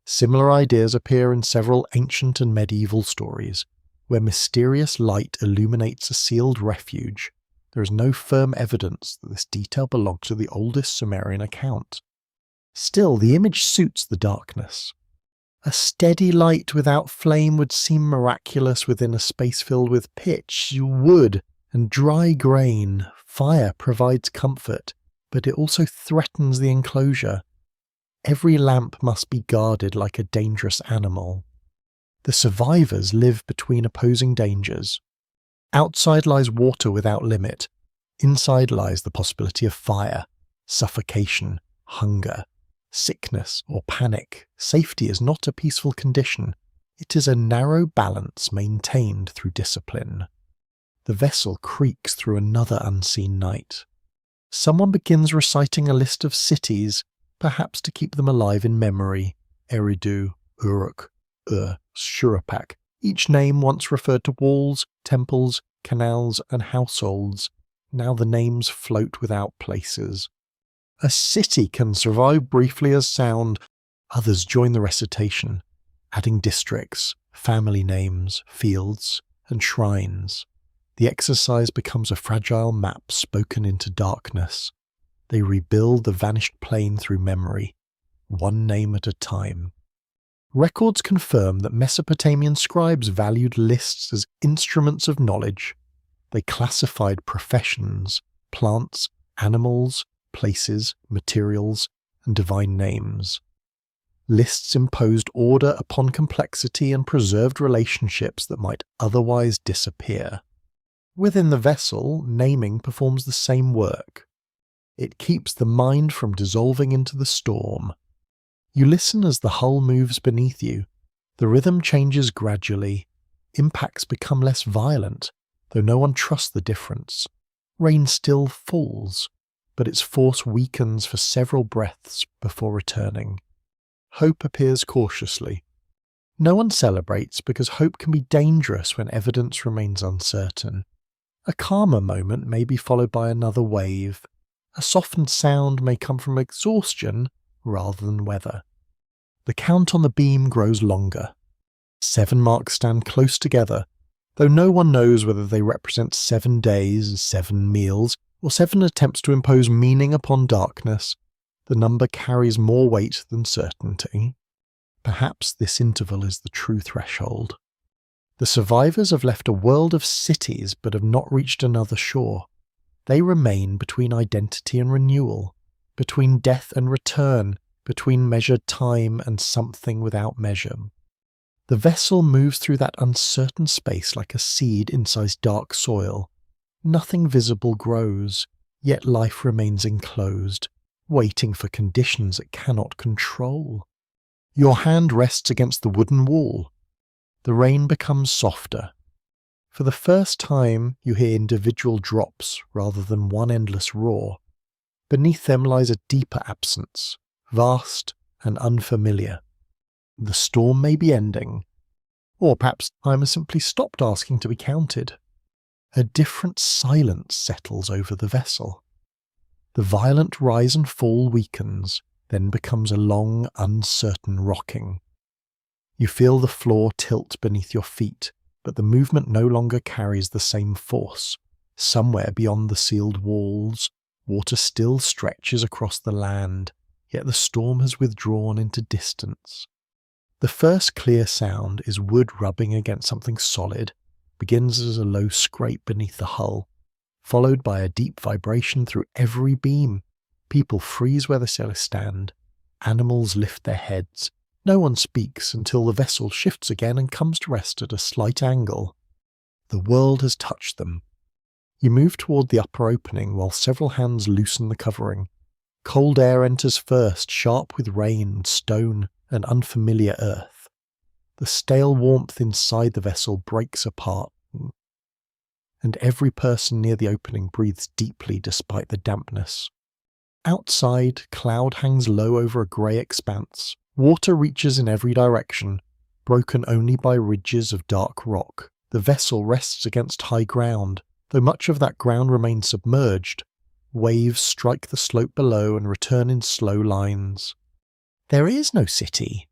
Similar ideas appear in several ancient and medieval stories, where mysterious light illuminates a sealed refuge. There is no firm evidence that this detail belonged to the oldest Sumerian account. Still, the image suits the darkness. A steady light without flame would seem miraculous within a space filled with pitch, wood, and dry grain. Fire provides comfort, but it also threatens the enclosure. Every lamp must be guarded like a dangerous animal. The survivors live between opposing dangers. Outside lies water without limit. Inside lies the possibility of fire, suffocation, hunger, sickness, or panic. Safety is not a peaceful condition. It is a narrow balance maintained through discipline. The vessel creaks through another unseen night. Someone begins reciting a list of cities, perhaps to keep them alive in memory. Eridu, Uruk, Shuruppak. Each name once referred to walls, temples, canals, and households. Now the names float without places. A city can survive briefly as sound. Others join the recitation, adding districts, family names, fields, and shrines. The exercise becomes a fragile map spoken into darkness. They rebuild the vanished plain through memory, one name at a time. Records confirm that Mesopotamian scribes valued lists as instruments of knowledge. They classified professions, plants, animals, places, materials, and divine names. Lists imposed order upon complexity and preserved relationships that might otherwise disappear. Within the vessel, naming performs the same work. It keeps the mind from dissolving into the storm. You listen as the hull moves beneath you. The rhythm changes gradually. Impacts become less violent, though no one trusts the difference. Rain still falls, but its force weakens for several breaths before returning. Hope appears cautiously. No one celebrates because hope can be dangerous when evidence remains uncertain. A calmer moment may be followed by another wave. A softened sound may come from exhaustion rather than weather. The count on the beam grows longer. 7 marks stand close together, though no one knows whether they represent 7 days, 7 meals, or 7 attempts to impose meaning upon darkness. The number carries more weight than certainty. Perhaps this interval is the true threshold. The survivors have left a world of cities but have not reached another shore. They remain between identity and renewal, between death and return, between measured time and something without measure. The vessel moves through that uncertain space like a seed inside dark soil. Nothing visible grows, yet life remains enclosed, waiting for conditions it cannot control. Your hand rests against the wooden wall. The rain becomes softer. For the first time, you hear individual drops rather than one endless roar. Beneath them lies a deeper absence, vast and unfamiliar. The storm may be ending, or perhaps time has simply stopped asking to be counted. A different silence settles over the vessel. The violent rise and fall weakens, then becomes a long, uncertain rocking. You feel the floor tilt beneath your feet, but the movement no longer carries the same force. Somewhere beyond the sealed walls, water still stretches across the land, yet the storm has withdrawn into distance. The first clear sound is wood rubbing against something solid, begins as a low scrape beneath the hull, followed by a deep vibration through every beam. People freeze where the sailors stand. Animals lift their heads. No one speaks until the vessel shifts again and comes to rest at a slight angle. The world has touched them. You move toward the upper opening while several hands loosen the covering. Cold air enters first, sharp with rain, stone, and unfamiliar earth. The stale warmth inside the vessel breaks apart, and every person near the opening breathes deeply despite the dampness. Outside, cloud hangs low over a grey expanse. Water reaches in every direction, broken only by ridges of dark rock. The vessel rests against high ground, though much of that ground remains submerged. Waves strike the slope below and return in slow lines. There is no city.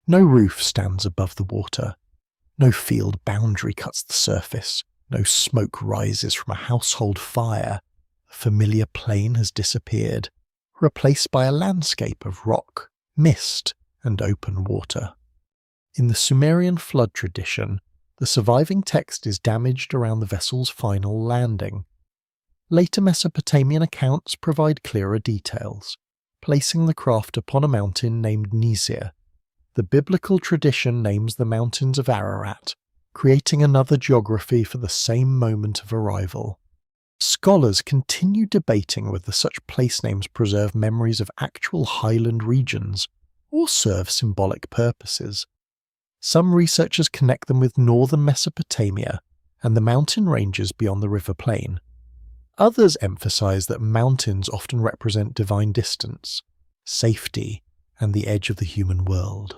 No roof stands above the water. No field boundary cuts the surface. No smoke rises from a household fire. The familiar plain has disappeared, replaced by a landscape of rock, mist, and open water. In the Sumerian flood tradition, the surviving text is damaged around the vessel's final landing. Later Mesopotamian accounts provide clearer details, placing the craft upon a mountain named Nisir. The biblical tradition names the mountains of Ararat, creating another geography for the same moment of arrival. Scholars continue debating whether such place names preserve memories of actual highland regions or serve symbolic purposes. Some researchers connect them with northern Mesopotamia and the mountain ranges beyond the river plain. Others emphasize that mountains often represent divine distance, safety, and the edge of the human world.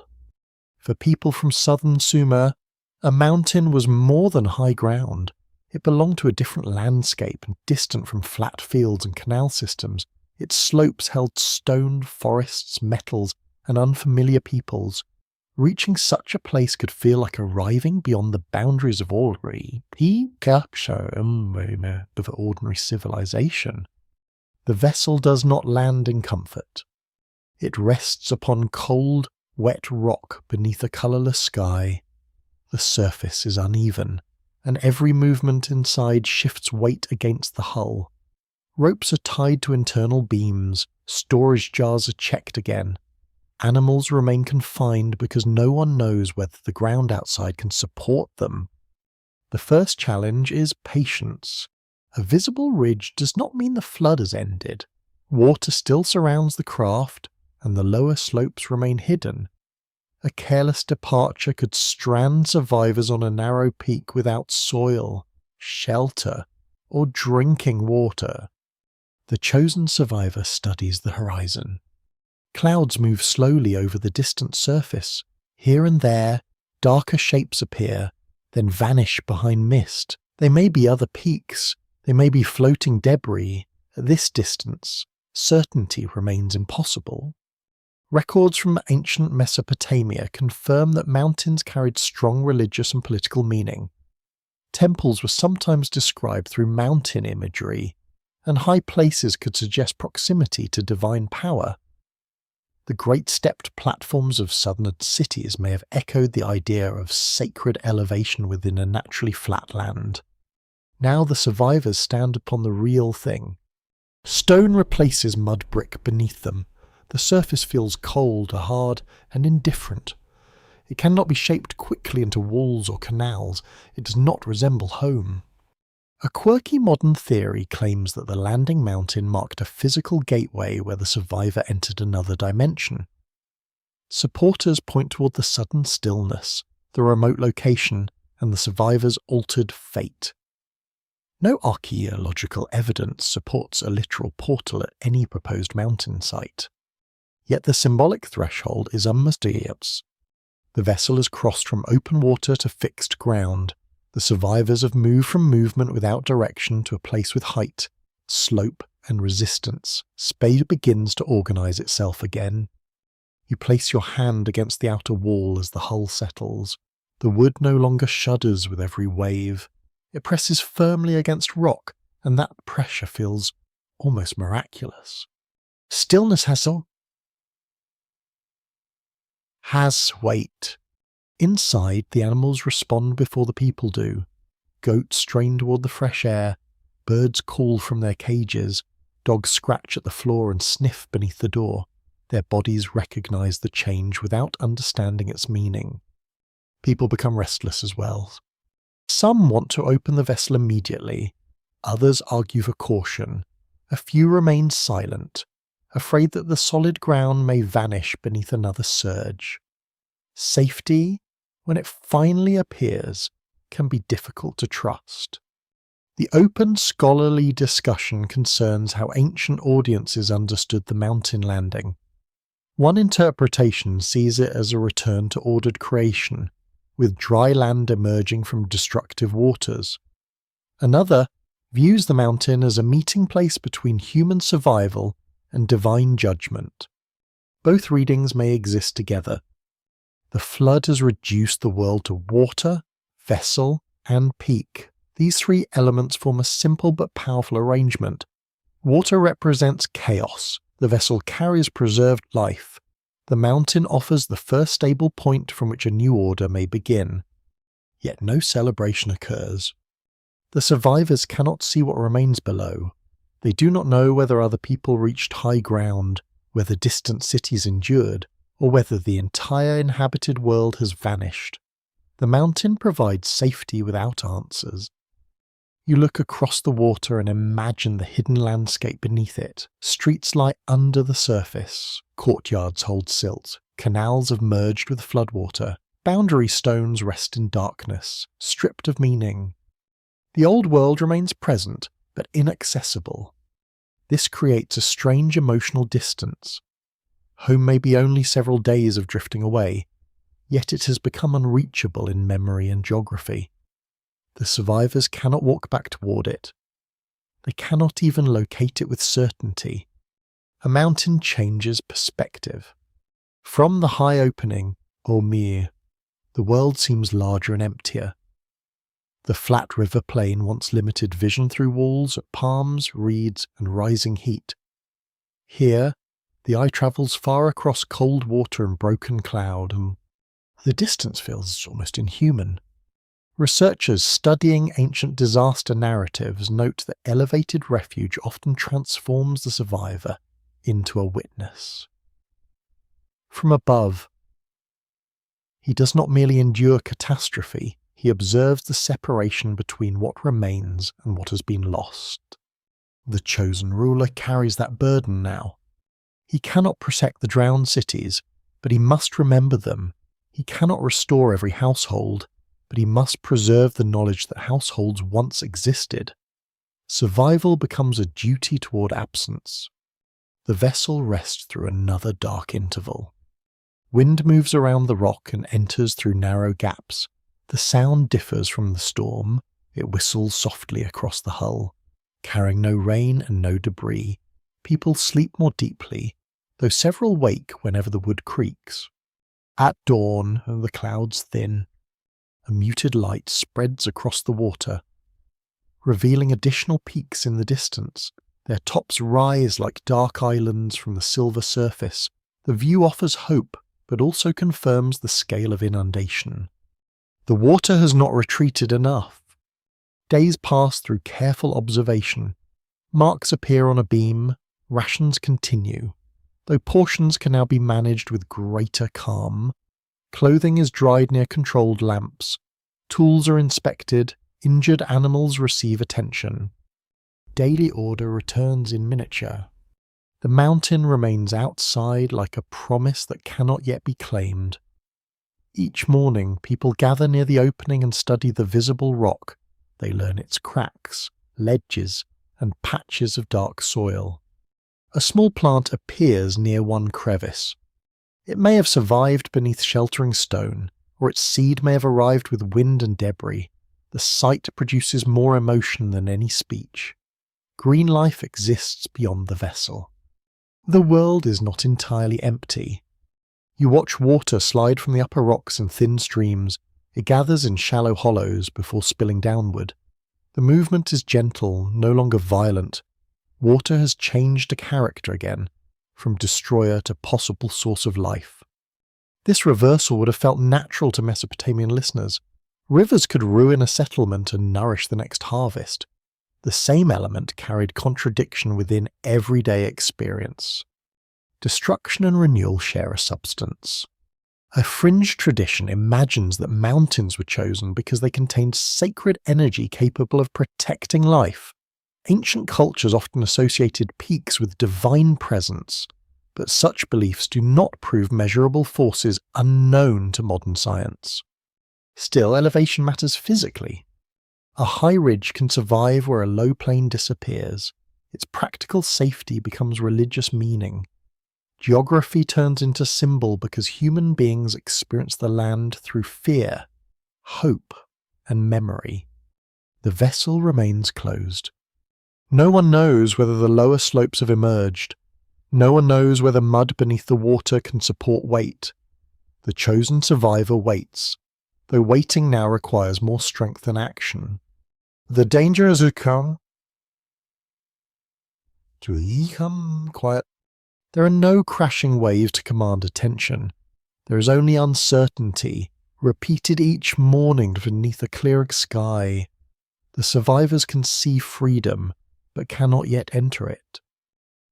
For people from southern Sumer, a mountain was more than high ground. It belonged to a different landscape and distant from flat fields and canal systems. Its slopes held stone, forests, metals, and unfamiliar peoples. Reaching such a place could feel like arriving beyond the boundaries of ordinary civilization. The vessel does not land in comfort. It rests upon cold, wet rock beneath a colourless sky. The surface is uneven, and every movement inside shifts weight against the hull. Ropes are tied to internal beams, storage jars are checked again. Animals remain confined because no one knows whether the ground outside can support them. The first challenge is patience. A visible ridge does not mean the flood has ended. Water still surrounds the craft, and the lower slopes remain hidden. A careless departure could strand survivors on a narrow peak without soil, shelter, or drinking water. The chosen survivor studies the horizon. Clouds move slowly over the distant surface. Here and there, darker shapes appear, then vanish behind mist. They may be other peaks. They may be floating debris. At this distance, certainty remains impossible. Records from ancient Mesopotamia confirm that mountains carried strong religious and political meaning. Temples were sometimes described through mountain imagery, and high places could suggest proximity to divine power. The great stepped platforms of southern cities may have echoed the idea of sacred elevation within a naturally flat land. Now the survivors stand upon the real thing. Stone replaces mud brick beneath them. The surface feels cold, hard, and indifferent. It cannot be shaped quickly into walls or canals. It does not resemble home. A quirky modern theory claims that the landing mountain marked a physical gateway where the survivor entered another dimension. Supporters point toward the sudden stillness, the remote location, and the survivor's altered fate. No archaeological evidence supports a literal portal at any proposed mountain site. Yet the symbolic threshold is unmistakable. The vessel has crossed from open water to fixed ground. The survivors have moved from movement without direction to a place with height, slope, and resistance. Space begins to organize itself again. You place your hand against the outer wall as the hull settles. The wood no longer shudders with every wave. It presses firmly against rock, and that pressure feels almost miraculous. Stillness has weight. Inside, the animals respond before the people do. Goats strain toward the fresh air, birds call from their cages, dogs scratch at the floor and sniff beneath the door. Their bodies recognize the change without understanding its meaning. People become restless as well. Some want to open the vessel immediately. Others argue for caution. A few remain silent, afraid that the solid ground may vanish beneath another surge. Safety, when it finally appears, can be difficult to trust. The open scholarly discussion concerns how ancient audiences understood the mountain landing. One interpretation sees it as a return to ordered creation, with dry land emerging from destructive waters. Another views the mountain as a meeting place between human survival and divine judgment. Both readings may exist together. The flood has reduced the world to water, vessel, and peak. These three elements form a simple but powerful arrangement. Water represents chaos. The vessel carries preserved life. The mountain offers the first stable point from which a new order may begin. Yet no celebration occurs. The survivors cannot see what remains below. They do not know whether other people reached high ground, whether distant cities endured, or whether the entire inhabited world has vanished. The mountain provides safety without answers. You look across the water and imagine the hidden landscape beneath it. Streets lie under the surface, courtyards hold silt, canals have merged with floodwater, boundary stones rest in darkness, stripped of meaning. The old world remains present, but inaccessible. This creates a strange emotional distance. Home may be only several days of drifting away, yet it has become unreachable in memory and geography. The survivors cannot walk back toward it. They cannot even locate it with certainty. A mountain changes perspective. From the high opening, or mere, the world seems larger and emptier. The flat river plain once limited vision through walls of palms, reeds, and rising heat. Here, the eye travels far across cold water and broken cloud, and the distance feels almost inhuman. Researchers studying ancient disaster narratives note that elevated refuge often transforms the survivor into a witness. From above, he does not merely endure catastrophe, he observes the separation between what remains and what has been lost. The chosen ruler carries that burden now. He cannot protect the drowned cities, but he must remember them. He cannot restore every household, but he must preserve the knowledge that households once existed. Survival becomes a duty toward absence. The vessel rests through another dark interval. Wind moves around the rock and enters through narrow gaps. The sound differs from the storm. It whistles softly across the hull, carrying no rain and no debris. People sleep more deeply, though several wake whenever the wood creaks. At dawn, the clouds thin. A muted light spreads across the water, revealing additional peaks in the distance. Their tops rise like dark islands from the silver surface. The view offers hope, but also confirms the scale of inundation. The water has not retreated enough. Days pass through careful observation. Marks appear on a beam, rations continue, though portions can now be managed with greater calm. Clothing is dried near controlled lamps. Tools are inspected. Injured animals receive attention. Daily order returns in miniature. The mountain remains outside like a promise that cannot yet be claimed. Each morning, people gather near the opening and study the visible rock. They learn its cracks, ledges, and patches of dark soil. A small plant appears near one crevice. It may have survived beneath sheltering stone, or its seed may have arrived with wind and debris. The sight produces more emotion than any speech. Green life exists beyond the vessel. The world is not entirely empty. You watch water slide from the upper rocks in thin streams. It gathers in shallow hollows before spilling downward. The movement is gentle, no longer violent. Water has changed a character again, from destroyer to possible source of life. This reversal would have felt natural to Mesopotamian listeners. Rivers could ruin a settlement and nourish the next harvest. The same element carried contradiction within everyday experience. Destruction and renewal share a substance. A fringe tradition imagines that mountains were chosen because they contained sacred energy capable of protecting life. Ancient cultures often associated peaks with divine presence, but such beliefs do not prove measurable forces unknown to modern science. Still, elevation matters physically. A high ridge can survive where a low plain disappears. Its practical safety becomes religious meaning. Geography turns into symbol because human beings experience the land through fear, hope, and memory. The vessel remains closed. No one knows whether the lower slopes have emerged. No one knows whether mud beneath the water can support weight. The chosen survivor waits, though waiting now requires more strength than action. The danger has come. To become quiet. There are no crashing waves to command attention. There is only uncertainty, repeated each morning beneath a clearing sky. The survivors can see freedom, but cannot yet enter it.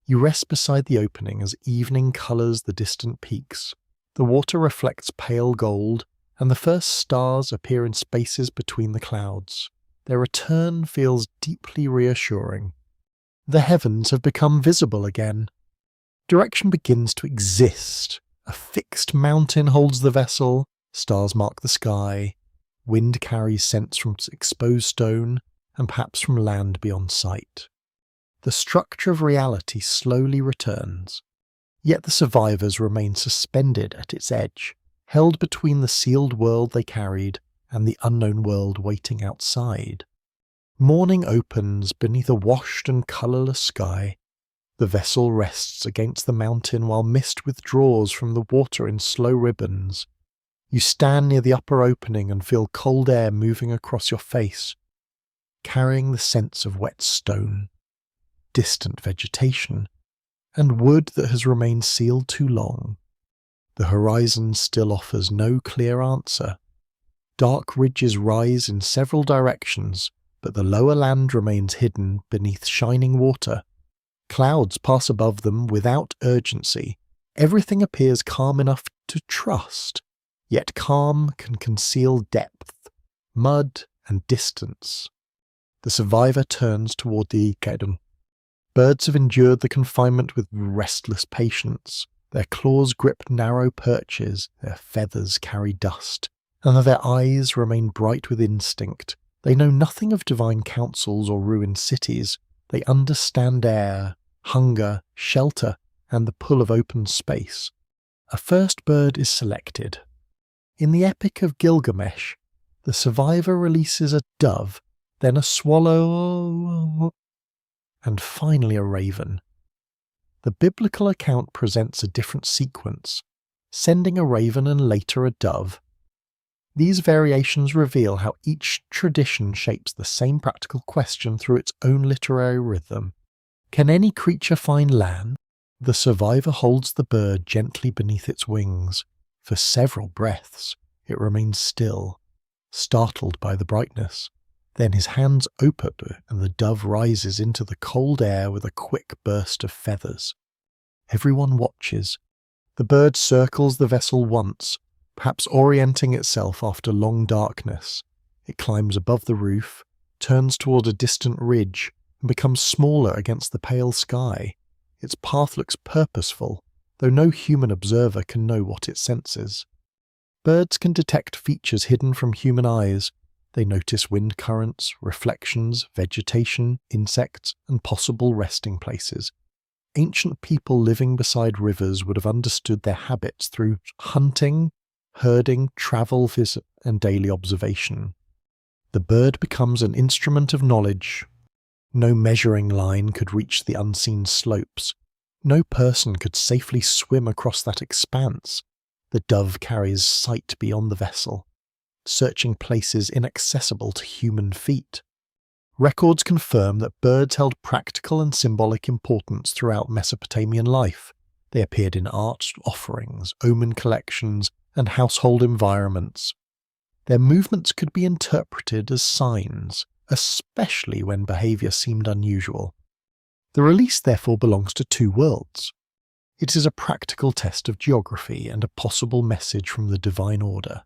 You rest beside the opening as evening colours the distant peaks. The water reflects pale gold, and the first stars appear in spaces between the clouds. their return feels deeply reassuring. The heavens have become visible again. Direction begins to exist. A fixed mountain holds the vessel, stars mark the sky, wind carries scents from exposed stone, and perhaps from land beyond sight. The structure of reality slowly returns, yet the survivors remain suspended at its edge, held between the sealed world they carried and the unknown world waiting outside. Morning opens beneath a washed and colourless sky. The vessel rests against the mountain while mist withdraws from the water in slow ribbons. You stand near the upper opening and feel cold air moving across your face, carrying the sense of wet stone, distant vegetation, and wood that has remained sealed too long. The horizon still offers no clear answer. Dark ridges rise in several directions, but the lower land remains hidden beneath shining water. Clouds pass above them without urgency. Everything appears calm enough to trust, yet calm can conceal depth, mud, and distance. The survivor turns toward the Ikedum. Birds have endured the confinement with restless patience. Their claws grip narrow perches, their feathers carry dust, and though their eyes remain bright with instinct, they know nothing of divine councils or ruined cities. They understand air, hunger, shelter, and the pull of open space. A first bird is selected. In the Epic of Gilgamesh, the survivor releases a dove, then a swallow, and finally a raven. The biblical account presents a different sequence, sending a raven and later a dove. These variations reveal how each tradition shapes the same practical question through its own literary rhythm. Can any creature find land? The survivor holds the bird gently beneath its wings. For several breaths, it remains still, startled by the brightness. Then his hands open and the dove rises into the cold air with a quick burst of feathers. Everyone watches. The bird circles the vessel once, perhaps orienting itself after long darkness. It climbs above the roof, turns toward a distant ridge, and becomes smaller against the pale sky. Its path looks purposeful, though no human observer can know what it senses. Birds can detect features hidden from human eyes. They notice wind currents, reflections, vegetation, insects, and possible resting places. Ancient people living beside rivers would have understood their habits through hunting, herding, travel, visit, and daily observation. The bird becomes an instrument of knowledge. No measuring line could reach the unseen slopes. No person could safely swim across that expanse. The dove carries sight beyond the vessel, searching places inaccessible to human feet. Records confirm that birds held practical and symbolic importance throughout Mesopotamian life. They appeared in art offerings, omen collections, and household environments. Their movements could be interpreted as signs, especially when behaviour seemed unusual. The release therefore belongs to two worlds. It is a practical test of geography and a possible message from the divine order.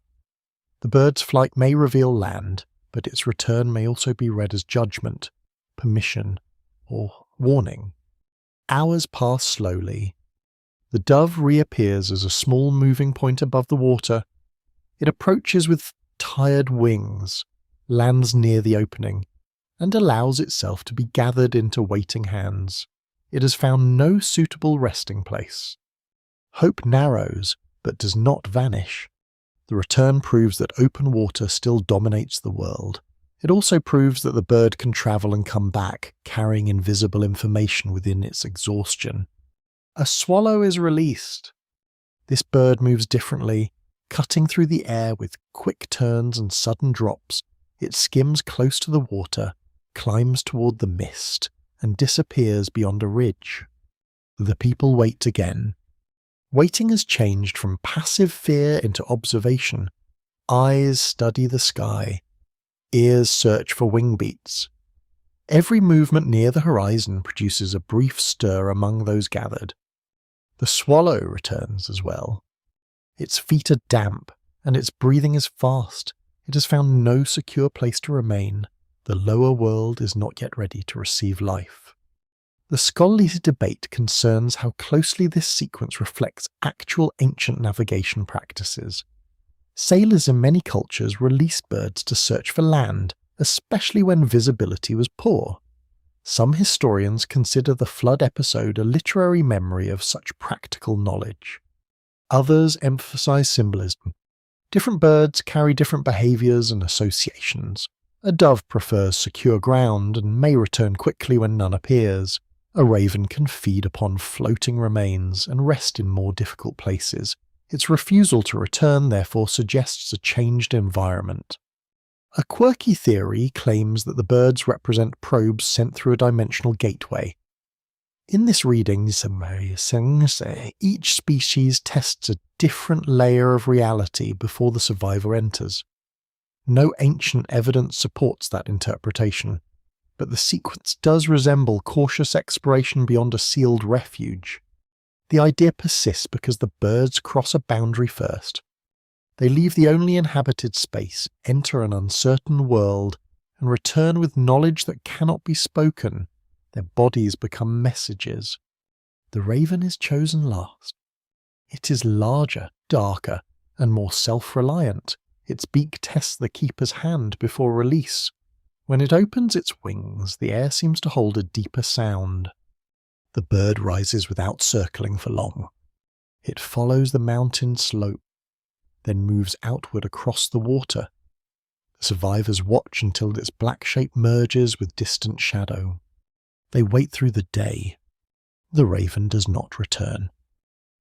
The bird's flight may reveal land, but its return may also be read as judgment, permission, or warning. Hours pass slowly. The dove reappears as a small moving point above the water. It approaches with tired wings, lands near the opening, and allows itself to be gathered into waiting hands. It has found no suitable resting place. Hope narrows, but does not vanish. The return proves that open water still dominates the world. It also proves that the bird can travel and come back, carrying invisible information within its exhaustion. A swallow is released. This bird moves differently, cutting through the air with quick turns and sudden drops. It skims close to the water, climbs toward the mist, and disappears beyond a ridge. The people wait again. Waiting has changed from passive fear into observation. Eyes study the sky. Ears search for wing beats. Every movement near the horizon produces a brief stir among those gathered. The swallow returns as well. Its feet are damp, and its breathing is fast. It has found no secure place to remain. The lower world is not yet ready to receive life. The scholarly debate concerns how closely this sequence reflects actual ancient navigation practices. Sailors in many cultures released birds to search for land, especially when visibility was poor. Some historians consider the flood episode a literary memory of such practical knowledge. Others emphasize symbolism. Different birds carry different behaviors and associations. A dove prefers secure ground and may return quickly when none appears. A raven can feed upon floating remains and rest in more difficult places. Its refusal to return therefore suggests a changed environment. A quirky theory claims that the birds represent probes sent through a dimensional gateway. In this reading, each species tests a different layer of reality before the survivor enters. No ancient evidence supports that interpretation, but the sequence does resemble cautious exploration beyond a sealed refuge. The idea persists because the birds cross a boundary first. They leave the only inhabited space, enter an uncertain world, and return with knowledge that cannot be spoken. Their bodies become messages. The raven is chosen last. It is larger, darker, and more self-reliant. Its beak tests the keeper's hand before release. When it opens its wings, the air seems to hold a deeper sound. The bird rises without circling for long. It follows the mountain slope, then moves outward across the water. The survivors watch until its black shape merges with distant shadow. They wait through the day. The raven does not return.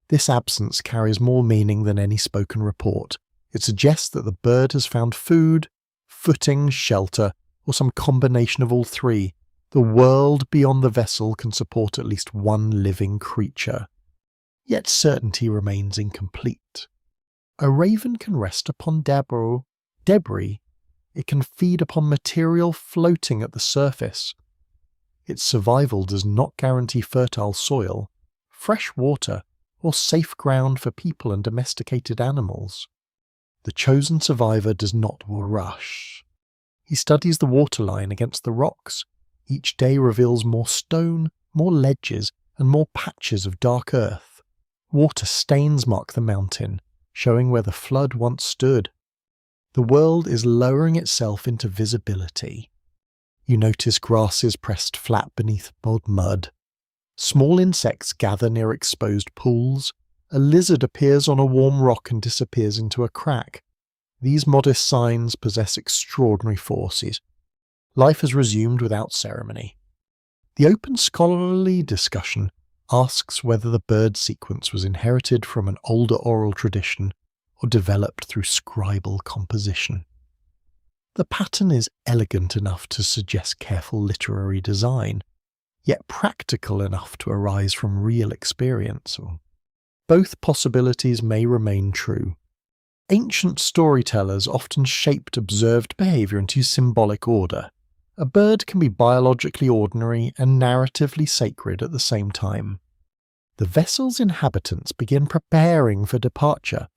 This absence carries more meaning than any spoken report. It suggests that the bird has found food, footing, shelter, or some combination of all three. The world beyond the vessel can support at least one living creature. Yet certainty remains incomplete. A raven can rest upon debris. It can feed upon material floating at the surface. Its survival does not guarantee fertile soil, fresh water, or safe ground for people and domesticated animals. The chosen survivor does not rush. He studies the waterline against the rocks. Each day reveals more stone, more ledges, and more patches of dark earth. Water stains mark the mountain, showing where the flood once stood. The world is lowering itself into visibility. You notice grasses pressed flat beneath mud. Small insects gather near exposed pools. A lizard appears on a warm rock and disappears into a crack. These modest signs possess extraordinary forces. Life has resumed without ceremony. The open scholarly discussion asks whether the bird sequence was inherited from an older oral tradition or developed through scribal composition. The pattern is elegant enough to suggest careful literary design, yet practical enough to arise from real experience. Both possibilities may remain true. Ancient storytellers often shaped observed behavior into symbolic order. A bird can be biologically ordinary and narratively sacred at the same time. The vessel's inhabitants begin preparing for departure.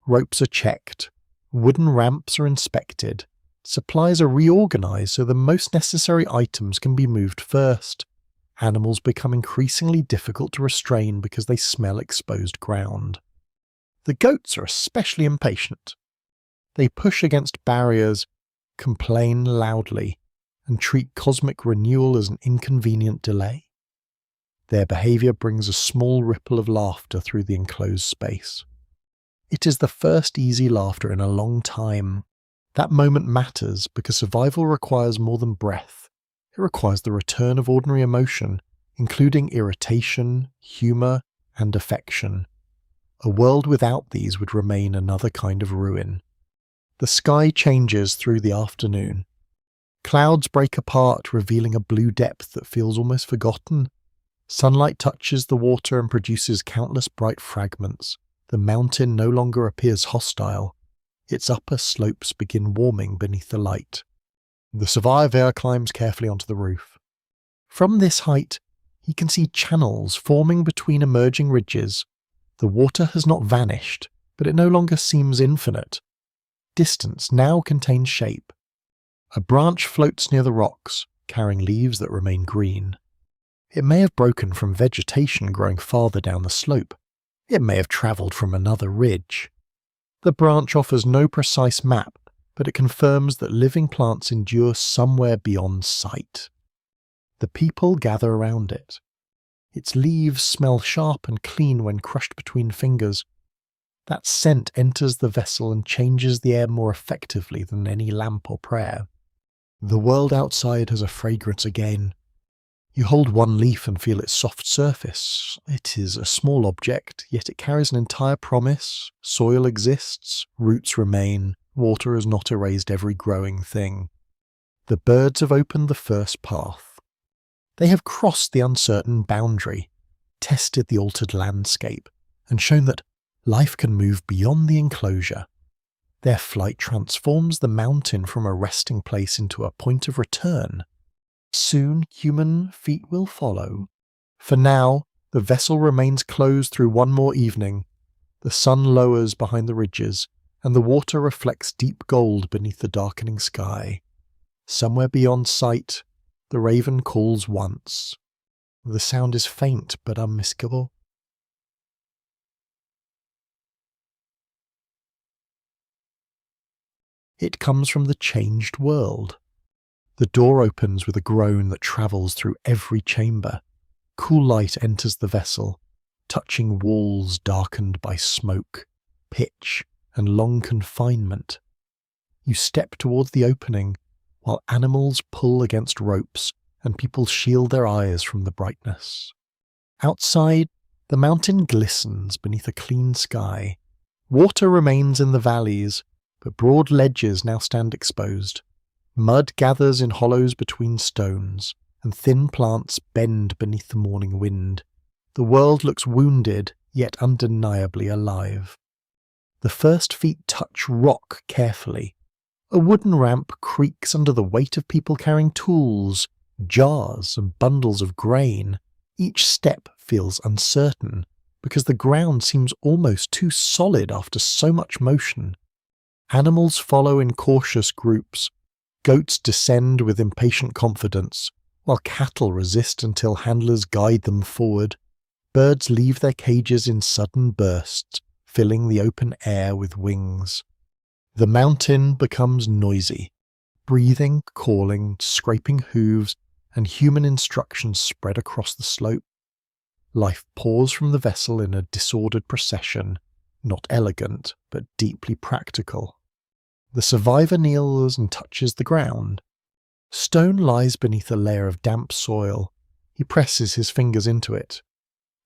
Ropes are checked, wooden ramps are inspected, supplies are reorganized so the most necessary items can be moved first. Animals become increasingly difficult to restrain because they smell exposed ground. The goats are especially impatient. They push against barriers, complain loudly, and treat cosmic renewal as an inconvenient delay. Their behavior brings a small ripple of laughter through the enclosed space. It is the first easy laughter in a long time. That moment matters because survival requires more than breath. It requires the return of ordinary emotion, including irritation, humour, and affection. A world without these would remain another kind of ruin. The sky changes through the afternoon. Clouds break apart, revealing a blue depth that feels almost forgotten. Sunlight touches the water and produces countless bright fragments. The mountain no longer appears hostile. Its upper slopes begin warming beneath the light. The survivor climbs carefully onto the roof. From this height, he can see channels forming between emerging ridges. The water has not vanished, but it no longer seems infinite. Distance now contains shape. A branch floats near the rocks, carrying leaves that remain green. It may have broken from vegetation growing farther down the slope. It may have travelled from another ridge. The branch offers no precise map, but it confirms that living plants endure somewhere beyond sight. The people gather around it. Its leaves smell sharp and clean when crushed between fingers. That scent enters the vessel and changes the air more effectively than any lamp or prayer. The world outside has a fragrance again. You hold one leaf and feel its soft surface. It is a small object, yet it carries an entire promise. Soil exists, roots remain, water has not erased every growing thing. The birds have opened the first path. They have crossed the uncertain boundary, tested the altered landscape, and shown that life can move beyond the enclosure. Their flight transforms the mountain from a resting place into a point of return. Soon human feet will follow. For now, the vessel remains closed through one more evening. The sun lowers behind the ridges, and the water reflects deep gold beneath the darkening sky. Somewhere beyond sight, the raven calls once. The sound is faint but unmistakable. It comes from the changed world. The door opens with a groan that travels through every chamber. Cool light enters the vessel, touching walls darkened by smoke, pitch, and long confinement. You step towards the opening, while animals pull against ropes and people shield their eyes from the brightness. Outside, the mountain glistens beneath a clean sky. Water remains in the valleys, but broad ledges now stand exposed. Mud gathers in hollows between stones, and thin plants bend beneath the morning wind. The world looks wounded, yet undeniably alive. The first feet touch rock carefully. A wooden ramp creaks under the weight of people carrying tools, jars, and bundles of grain. Each step feels uncertain, because the ground seems almost too solid after so much motion. Animals follow in cautious groups. Goats descend with impatient confidence, while cattle resist until handlers guide them forward. Birds leave their cages in sudden bursts, filling the open air with wings. The mountain becomes noisy. Breathing, calling, scraping hooves, and human instructions spread across the slope. Life pours from the vessel in a disordered procession, not elegant, but deeply practical. The survivor kneels and touches the ground. Stone lies beneath a layer of damp soil. He presses his fingers into it,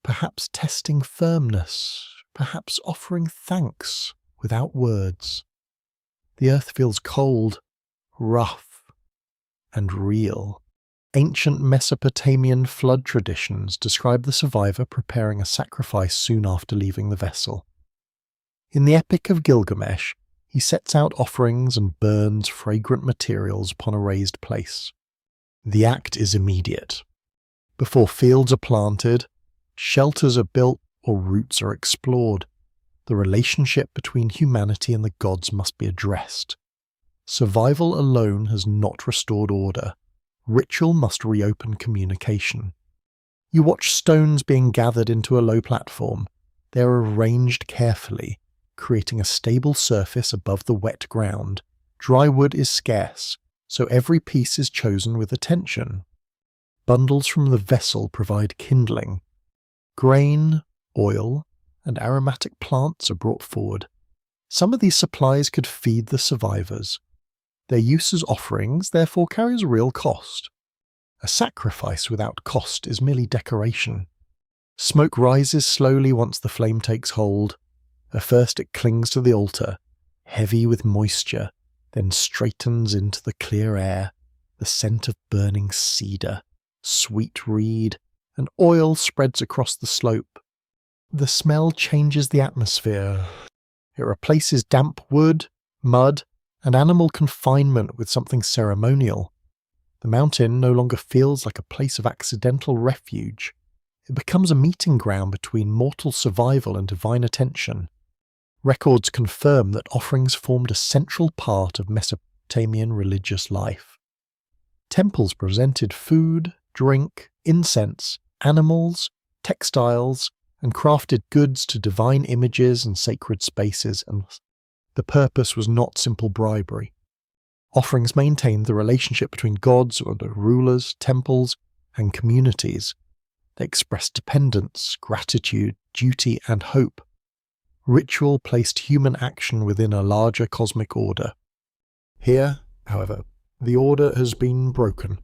perhaps testing firmness, perhaps offering thanks without words. The earth feels cold, rough, and real. Ancient Mesopotamian flood traditions describe the survivor preparing a sacrifice soon after leaving the vessel. In the Epic of Gilgamesh, he sets out offerings and burns fragrant materials upon a raised place. The act is immediate. Before fields are planted, shelters are built, or routes are explored, the relationship between humanity and the gods must be addressed. Survival alone has not restored order. Ritual must reopen communication. You watch stones being gathered into a low platform. They are arranged carefully, creating a stable surface above the wet ground. Dry wood is scarce, so every piece is chosen with attention. Bundles from the vessel provide kindling. Grain, oil, and aromatic plants are brought forward. Some of these supplies could feed the survivors. Their use as offerings therefore carries real cost. A sacrifice without cost is merely decoration. Smoke rises slowly once the flame takes hold. At first it clings to the altar, heavy with moisture, then straightens into the clear air. The scent of burning cedar, sweet reed, and oil spreads across the slope. The smell changes the atmosphere. It replaces damp wood, mud, and animal confinement with something ceremonial. The mountain no longer feels like a place of accidental refuge. It becomes a meeting ground between mortal survival and divine attention. Records confirm that offerings formed a central part of Mesopotamian religious life. Temples presented food, drink, incense, animals, textiles, and crafted goods to divine images and sacred spaces, and the purpose was not simple bribery. Offerings maintained the relationship between gods or the rulers, temples, and communities. They expressed dependence, gratitude, duty, and hope. Ritual placed human action within a larger cosmic order. Here, however, the order has been broken.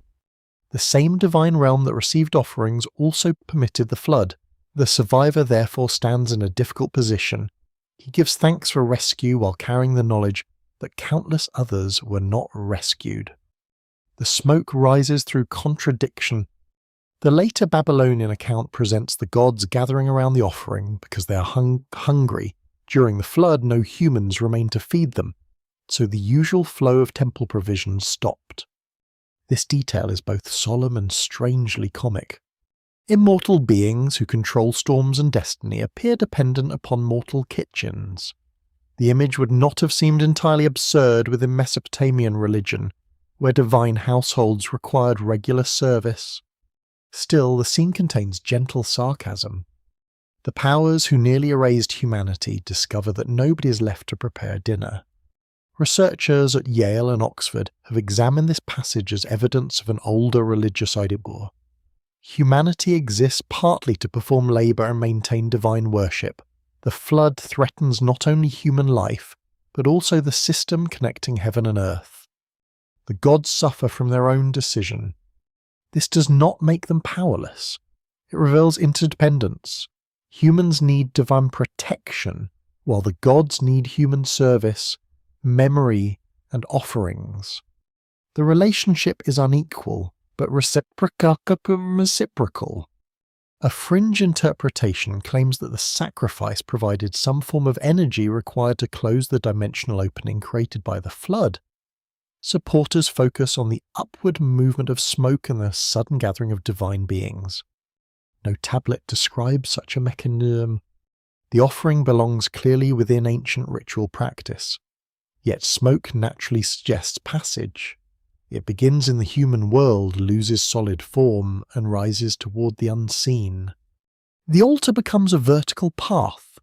The same divine realm that received offerings also permitted the flood. The survivor therefore stands in a difficult position. He gives thanks for rescue while carrying the knowledge that countless others were not rescued. The smoke rises through contradiction. The later Babylonian account presents the gods gathering around the offering because they are hungry. During the flood, no humans remained to feed them, so the usual flow of temple provisions stopped. This detail is both solemn and strangely comic. Immortal beings who control storms and destiny appear dependent upon mortal kitchens. The image would not have seemed entirely absurd within Mesopotamian religion, where divine households required regular service. Still, the scene contains gentle sarcasm. The powers who nearly erased humanity discover that nobody is left to prepare dinner. Researchers at Yale and Oxford have examined this passage as evidence of an older religious ideal. Humanity exists partly to perform labour and maintain divine worship. The flood threatens not only human life, but also the system connecting heaven and earth. The gods suffer from their own decision. This does not make them powerless. It reveals interdependence. Humans need divine protection, while the gods need human service, memory, and offerings. The relationship is unequal, but reciprocal. A fringe interpretation claims that the sacrifice provided some form of energy required to close the dimensional opening created by the flood. Supporters focus on the upward movement of smoke and the sudden gathering of divine beings. No tablet describes such a mechanism. The offering belongs clearly within ancient ritual practice. Yet smoke naturally suggests passage. It begins in the human world, loses solid form, and rises toward the unseen. The altar becomes a vertical path.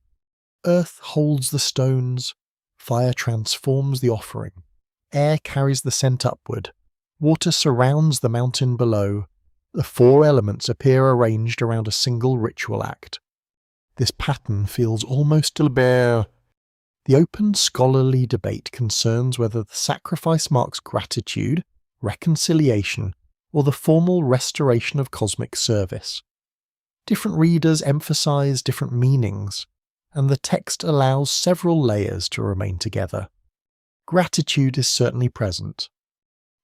Earth holds the stones. Fire transforms the offering. Air carries the scent upward. Water surrounds the mountain below. The four elements appear arranged around a single ritual act. This pattern feels almost deliberate. The open scholarly debate concerns whether the sacrifice marks gratitude, reconciliation, or the formal restoration of cosmic service. Different readers emphasize different meanings, and the text allows several layers to remain together. Gratitude is certainly present.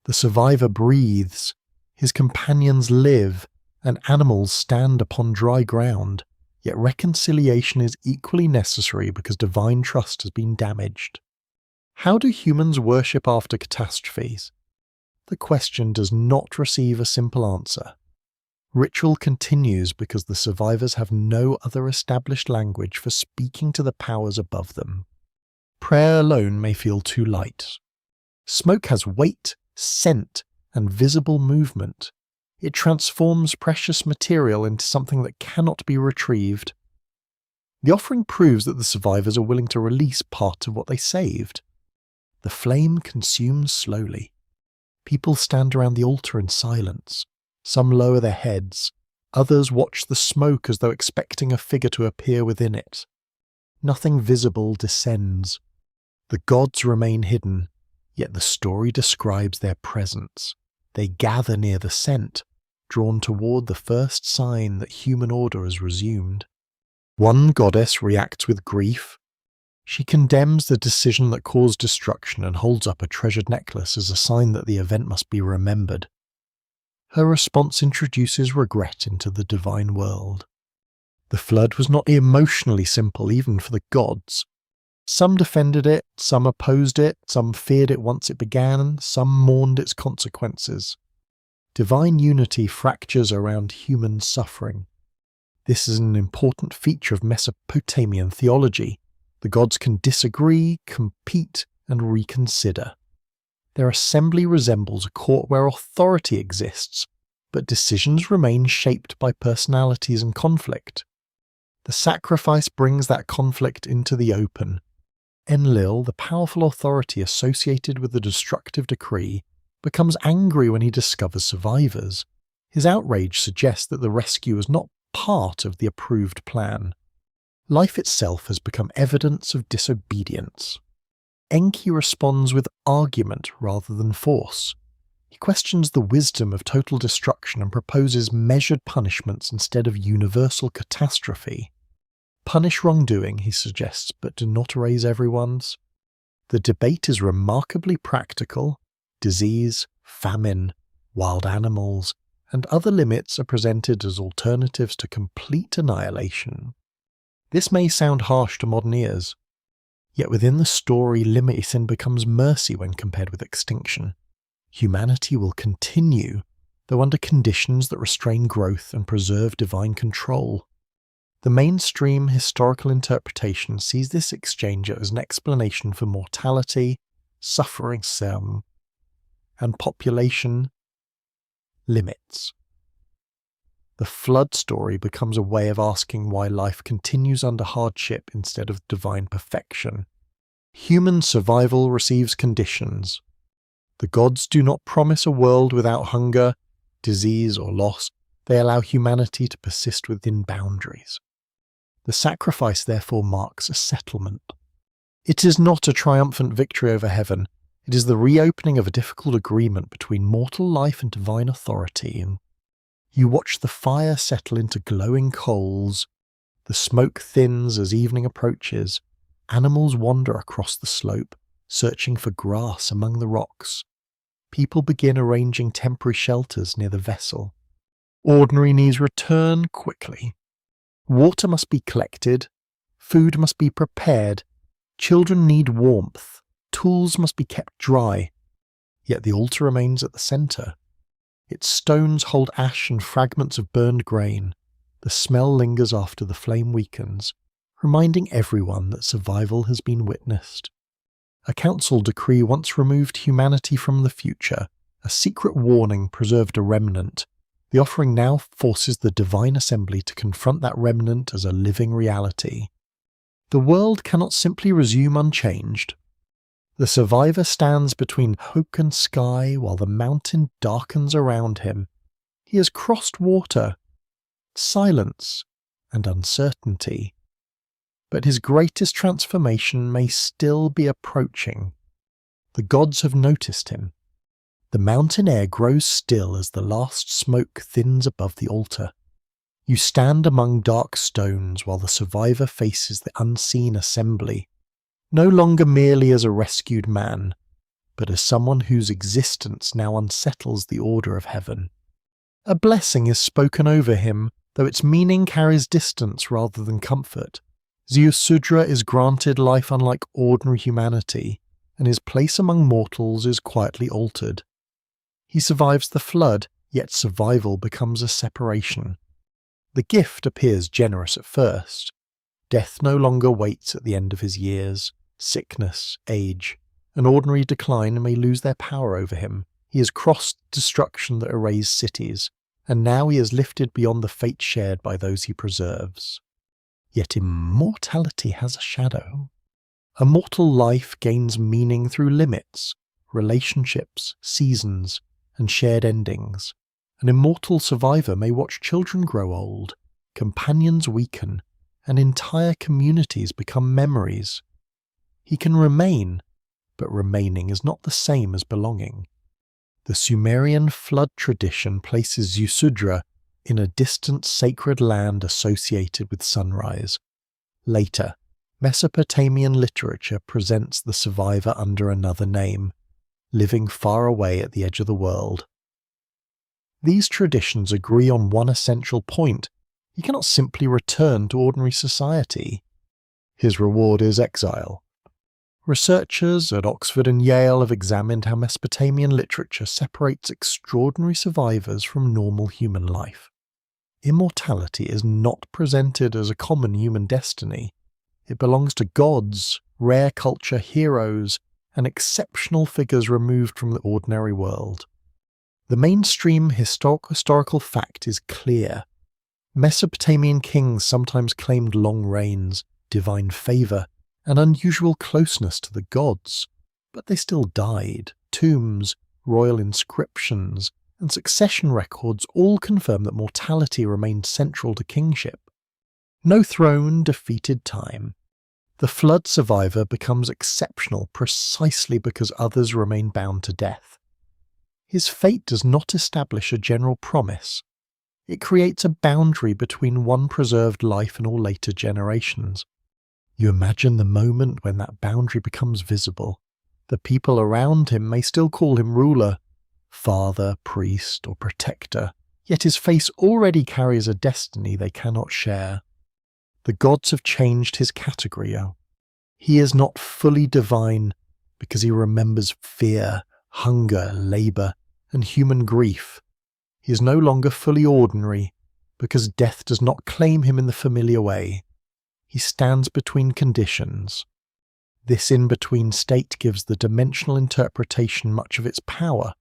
The survivor breathes, his companions live, and animals stand upon dry ground, yet reconciliation is equally necessary because divine trust has been damaged. How do humans worship after catastrophes? The question does not receive a simple answer. Ritual continues because the survivors have no other established language for speaking to the powers above them. Prayer alone may feel too light. Smoke has weight, scent, and visible movement. It transforms precious material into something that cannot be retrieved. The offering proves that the survivors are willing to release part of what they saved. The flame consumes slowly. People stand around the altar in silence. Some lower their heads. Others watch the smoke as though expecting a figure to appear within it. Nothing visible descends. The gods remain hidden, yet the story describes their presence. They gather near the scent, drawn toward the first sign that human order has resumed. One goddess reacts with grief. She condemns the decision that caused destruction and holds up a treasured necklace as a sign that the event must be remembered. Her response introduces regret into the divine world. The flood was not emotionally simple even for the gods. Some defended it, some opposed it, some feared it once it began, some mourned its consequences. Divine unity fractures around human suffering. This is an important feature of Mesopotamian theology. The gods can disagree, compete, and reconsider. Their assembly resembles a court where authority exists, but decisions remain shaped by personalities and conflict. The sacrifice brings that conflict into the open. Enlil, the powerful authority associated with the destructive decree, becomes angry when he discovers survivors. His outrage suggests that the rescue was not part of the approved plan. Life itself has become evidence of disobedience. Enki responds with argument rather than force. He questions the wisdom of total destruction and proposes measured punishments instead of universal catastrophe. Punish wrongdoing, he suggests, but do not erase everyone's. The debate is remarkably practical. Disease, famine, wild animals, and other limits are presented as alternatives to complete annihilation. This may sound harsh to modern ears, yet within the story, limiting becomes mercy when compared with extinction. Humanity will continue, though under conditions that restrain growth and preserve divine control. The mainstream historical interpretation sees this exchange as an explanation for mortality, suffering, and population limits. The flood story becomes a way of asking why life continues under hardship instead of divine perfection. Human survival receives conditions. The gods do not promise a world without hunger, disease, or loss. They allow humanity to persist within boundaries. The sacrifice therefore marks a settlement. It is not a triumphant victory over heaven. It is the reopening of a difficult agreement between mortal life and divine authority. And you watch the fire settle into glowing coals. The smoke thins as evening approaches. Animals wander across the slope, searching for grass among the rocks. People begin arranging temporary shelters near the vessel. Ordinary needs return quickly. Water must be collected. Food must be prepared. Children need warmth. Tools must be kept dry. Yet the altar remains at the centre. Its stones hold ash and fragments of burned grain. The smell lingers after the flame weakens, reminding everyone that survival has been witnessed. A council decree once removed humanity from the future. A secret warning preserved a remnant. The offering now forces the divine assembly to confront that remnant as a living reality. The world cannot simply resume unchanged. The survivor stands between hope and sky while the mountain darkens around him. He has crossed water, silence, and uncertainty. But his greatest transformation may still be approaching. The gods have noticed him. The mountain air grows still as the last smoke thins above the altar. You stand among dark stones while the survivor faces the unseen assembly, no longer merely as a rescued man, but as someone whose existence now unsettles the order of heaven. A blessing is spoken over him, though its meaning carries distance rather than comfort. Ziusudra is granted life unlike ordinary humanity, and his place among mortals is quietly altered. He survives the flood, yet survival becomes a separation. The gift appears generous at first. Death no longer waits at the end of his years. Sickness, age, and ordinary decline may lose their power over him. He has crossed destruction that erased cities, and now he is lifted beyond the fate shared by those he preserves. Yet immortality has a shadow. A mortal life gains meaning through limits, relationships, seasons, and shared endings. An immortal survivor may watch children grow old, companions weaken, and entire communities become memories. He can remain, but remaining is not the same as belonging. The Sumerian flood tradition places Ziusudra in a distant sacred land associated with sunrise. Later, Mesopotamian literature presents the survivor under another name, living far away at the edge of the world. These traditions agree on one essential point: he cannot simply return to ordinary society. His reward is exile. Researchers at Oxford and Yale have examined how Mesopotamian literature separates extraordinary survivors from normal human life. Immortality is not presented as a common human destiny. It belongs to gods, rare culture, heroes, and exceptional figures removed from the ordinary world. The mainstream historical fact is clear. Mesopotamian kings sometimes claimed long reigns, divine favour, and unusual closeness to the gods, but they still died. Tombs, royal inscriptions, and succession records all confirm that mortality remained central to kingship. No throne defeated time. The flood survivor becomes exceptional precisely because others remain bound to death. His fate does not establish a general promise. It creates a boundary between one preserved life and all later generations. You imagine the moment when that boundary becomes visible. The people around him may still call him ruler, father, priest, or protector, yet his face already carries a destiny they cannot share. The gods have changed his category. He is not fully divine because he remembers fear, hunger, labour, and human grief. He is no longer fully ordinary because death does not claim him in the familiar way. He stands between conditions. This in-between state gives the dimensional interpretation much of its power.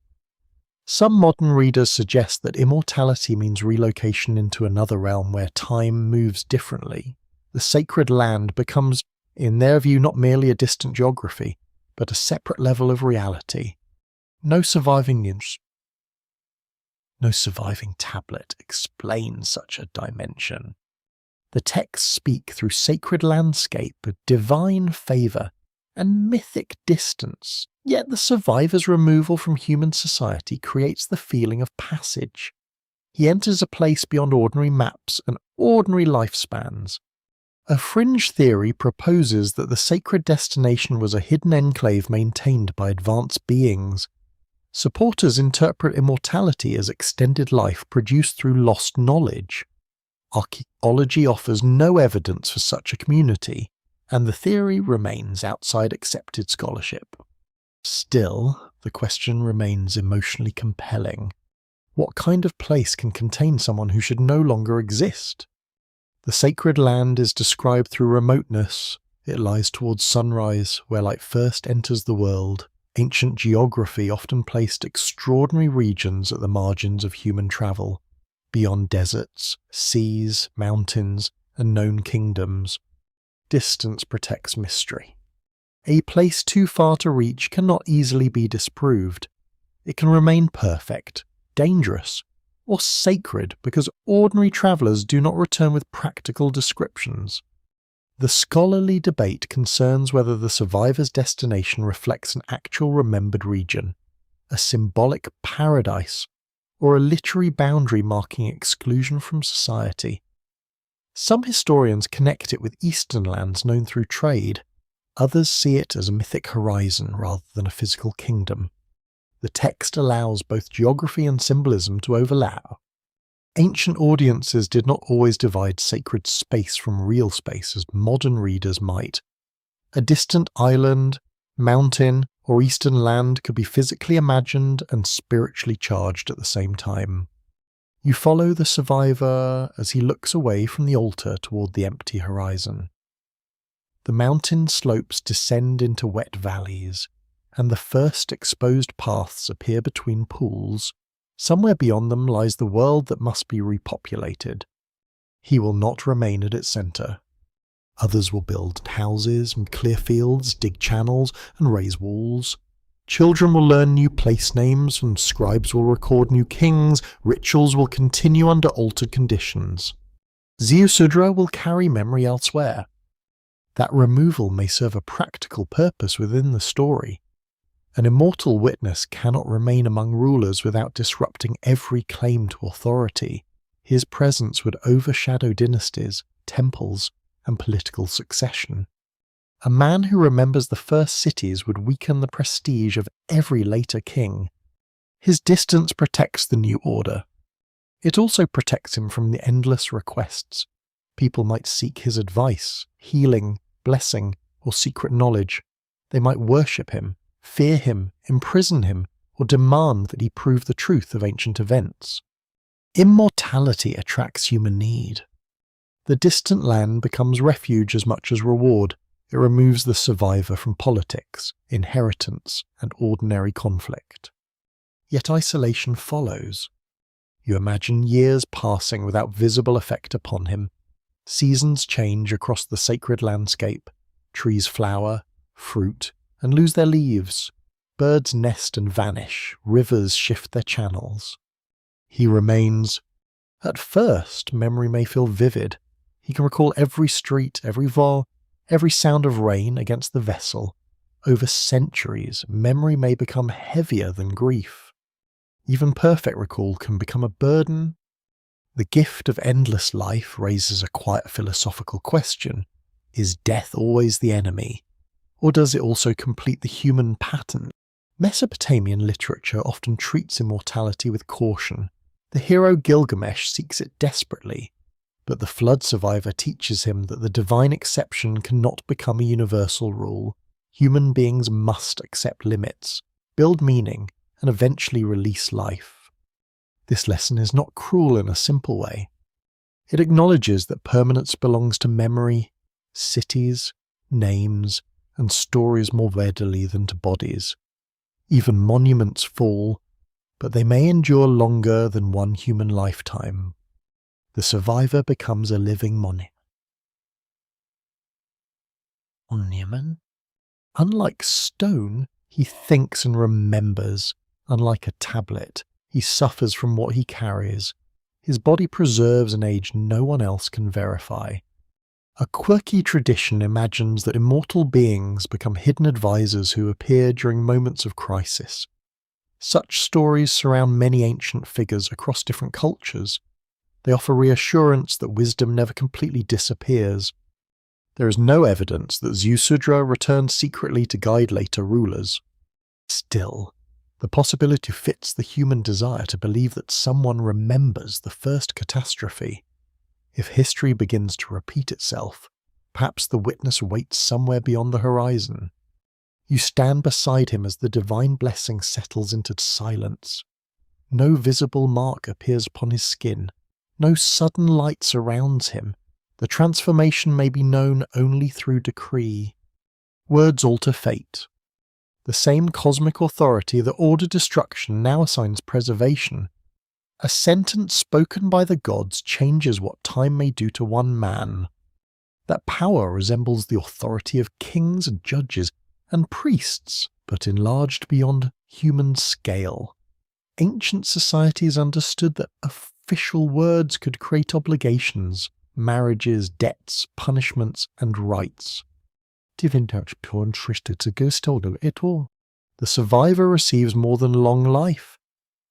Some modern readers suggest that immortality means relocation into another realm where time moves differently. The sacred land becomes, in their view, not merely a distant geography, but a separate level of reality. No surviving tablet explains such a dimension. The texts speak through sacred landscape, divine favour, and mythic distance, yet the survivor's removal from human society creates the feeling of passage. He enters a place beyond ordinary maps and ordinary lifespans. A fringe theory proposes that the sacred destination was a hidden enclave maintained by advanced beings. Supporters interpret immortality as extended life produced through lost knowledge. Archaeology offers no evidence for such a community, and the theory remains outside accepted scholarship. Still, the question remains emotionally compelling. What kind of place can contain someone who should no longer exist? The sacred land is described through remoteness. It lies towards sunrise, where light first enters the world. Ancient geography often placed extraordinary regions at the margins of human travel, beyond deserts, seas, mountains, and known kingdoms. Distance protects mystery. A place too far to reach cannot easily be disproved. It can remain perfect, dangerous, or sacred because ordinary travellers do not return with practical descriptions. The scholarly debate concerns whether the survivor's destination reflects an actual remembered region, a symbolic paradise, or a literary boundary marking exclusion from society. Some historians connect it with eastern lands known through trade. Others see it as a mythic horizon rather than a physical kingdom. The text allows both geography and symbolism to overlap. Ancient audiences did not always divide sacred space from real space as modern readers might. A distant island, mountain, or eastern land could be physically imagined and spiritually charged at the same time. You follow the survivor as he looks away from the altar toward the empty horizon. The mountain slopes descend into wet valleys, and the first exposed paths appear between pools. Somewhere beyond them lies the world that must be repopulated. He will not remain at its centre. Others will build houses and clear fields, dig channels and raise walls. Children will learn new place names and scribes will record new kings. Rituals will continue under altered conditions. Ziusudra will carry memory elsewhere. That removal may serve a practical purpose within the story. An immortal witness cannot remain among rulers without disrupting every claim to authority. His presence would overshadow dynasties, temples, and political succession. A man who remembers the first cities would weaken the prestige of every later king. His distance protects the new order. It also protects him from the endless requests. People might seek his advice, healing, blessing, or secret knowledge. They might worship him, fear him, imprison him, or demand that he prove the truth of ancient events. Immortality attracts human need. The distant land becomes refuge as much as reward, It removes the survivor from politics, inheritance, and ordinary conflict. Yet isolation follows. You imagine years passing without visible effect upon him. Seasons change across the sacred landscape. Trees flower, fruit, and lose their leaves. Birds nest and vanish. Rivers shift their channels. He remains. At first, memory may feel vivid. He can recall every street, every vol, every sound of rain against the vessel. Over centuries, memory may become heavier than grief. Even perfect recall can become a burden. The gift of endless life raises a quiet philosophical question. Is death always the enemy? Or does it also complete the human pattern? Mesopotamian literature often treats immortality with caution. The hero Gilgamesh seeks it desperately, but the flood survivor teaches him that the divine exception cannot become a universal rule. Human beings must accept limits, build meaning, and eventually release life. This lesson is not cruel in a simple way. It acknowledges that permanence belongs to memory, cities, names, and stories more readily than to bodies. Even monuments fall, but they may endure longer than one human lifetime. The survivor becomes a living monument. Unlike stone, he thinks and remembers. Unlike a tablet, he suffers from what he carries. His body preserves an age no one else can verify. A quirky tradition imagines that immortal beings become hidden advisors who appear during moments of crisis. Such stories surround many ancient figures across different cultures. They offer reassurance that wisdom never completely disappears. There is no evidence that Ziusudra returned secretly to guide later rulers. Still, the possibility fits the human desire to believe that someone remembers the first catastrophe. If history begins to repeat itself, perhaps the witness waits somewhere beyond the horizon. You stand beside him as the divine blessing settles into silence. No visible mark appears upon his skin. No sudden light surrounds him. The transformation may be known only through decree. Words alter fate. The same cosmic authority that ordered destruction now assigns preservation. A sentence spoken by the gods changes what time may do to one man. That power resembles the authority of kings and judges and priests, but enlarged beyond human scale. Ancient societies understood that official words could create obligations, marriages, debts, punishments, and rights. The survivor receives more than long life.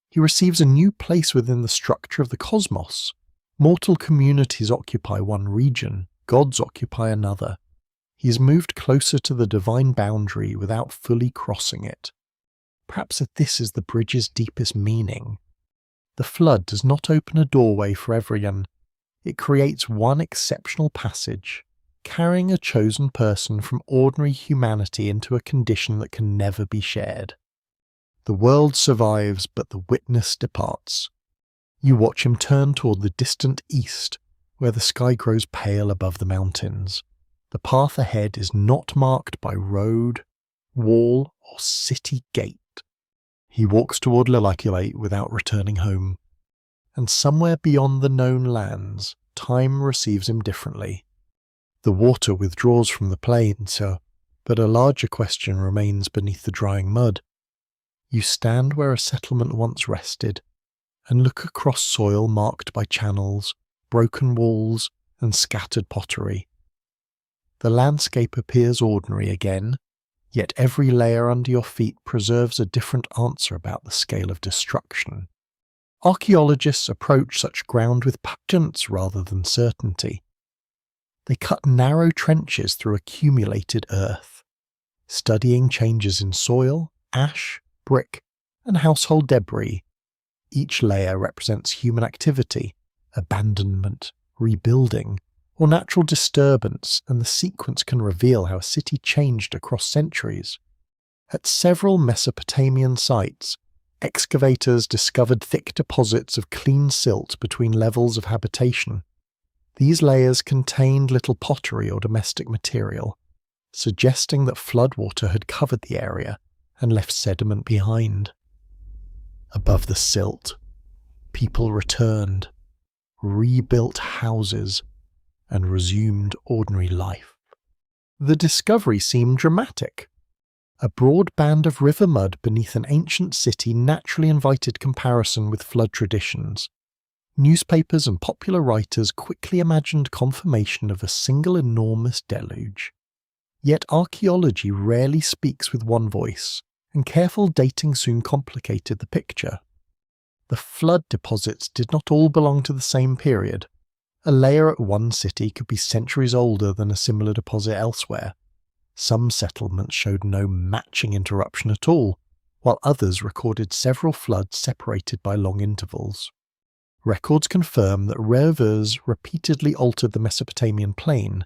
He receives a new place within the structure of the cosmos. Mortal communities occupy one region, gods occupy another. He is moved closer to the divine boundary without fully crossing it. Perhaps this is the bridge's deepest meaning. The flood does not open a doorway for everyone. It creates one exceptional passage, carrying a chosen person from ordinary humanity into a condition that can never be shared. The world survives, but the witness departs. You watch him turn toward the distant east, where the sky grows pale above the mountains. The path ahead is not marked by road, wall, or city gate. He walks toward Lalakulate without returning home. And somewhere beyond the known lands, time receives him differently. The water withdraws from the plains, but a larger question remains beneath the drying mud. You stand where a settlement once rested, and look across soil marked by channels, broken walls, and scattered pottery. The landscape appears ordinary again, yet every layer under your feet preserves a different answer about the scale of destruction. Archaeologists approach such ground with patience rather than certainty. They cut narrow trenches through accumulated earth, studying changes in soil, ash, brick, and household debris. Each layer represents human activity, abandonment, rebuilding, or natural disturbance, and the sequence can reveal how a city changed across centuries. At several Mesopotamian sites, excavators discovered thick deposits of clean silt between levels of habitation. These layers contained little pottery or domestic material. suggesting that floodwater had covered the area and left sediment behind. Above the silt, people returned, rebuilt houses, and resumed ordinary life. The discovery seemed dramatic. A broad band of river mud beneath an ancient city naturally invited comparison with flood traditions. Newspapers and popular writers quickly imagined confirmation of a single enormous deluge. Yet archaeology rarely speaks with one voice, and careful dating soon complicated the picture. The flood deposits did not all belong to the same period. A layer at one city could be centuries older than a similar deposit elsewhere. Some settlements showed no matching interruption at all, while others recorded several floods separated by long intervals. Records confirm that rivers repeatedly altered the Mesopotamian plain.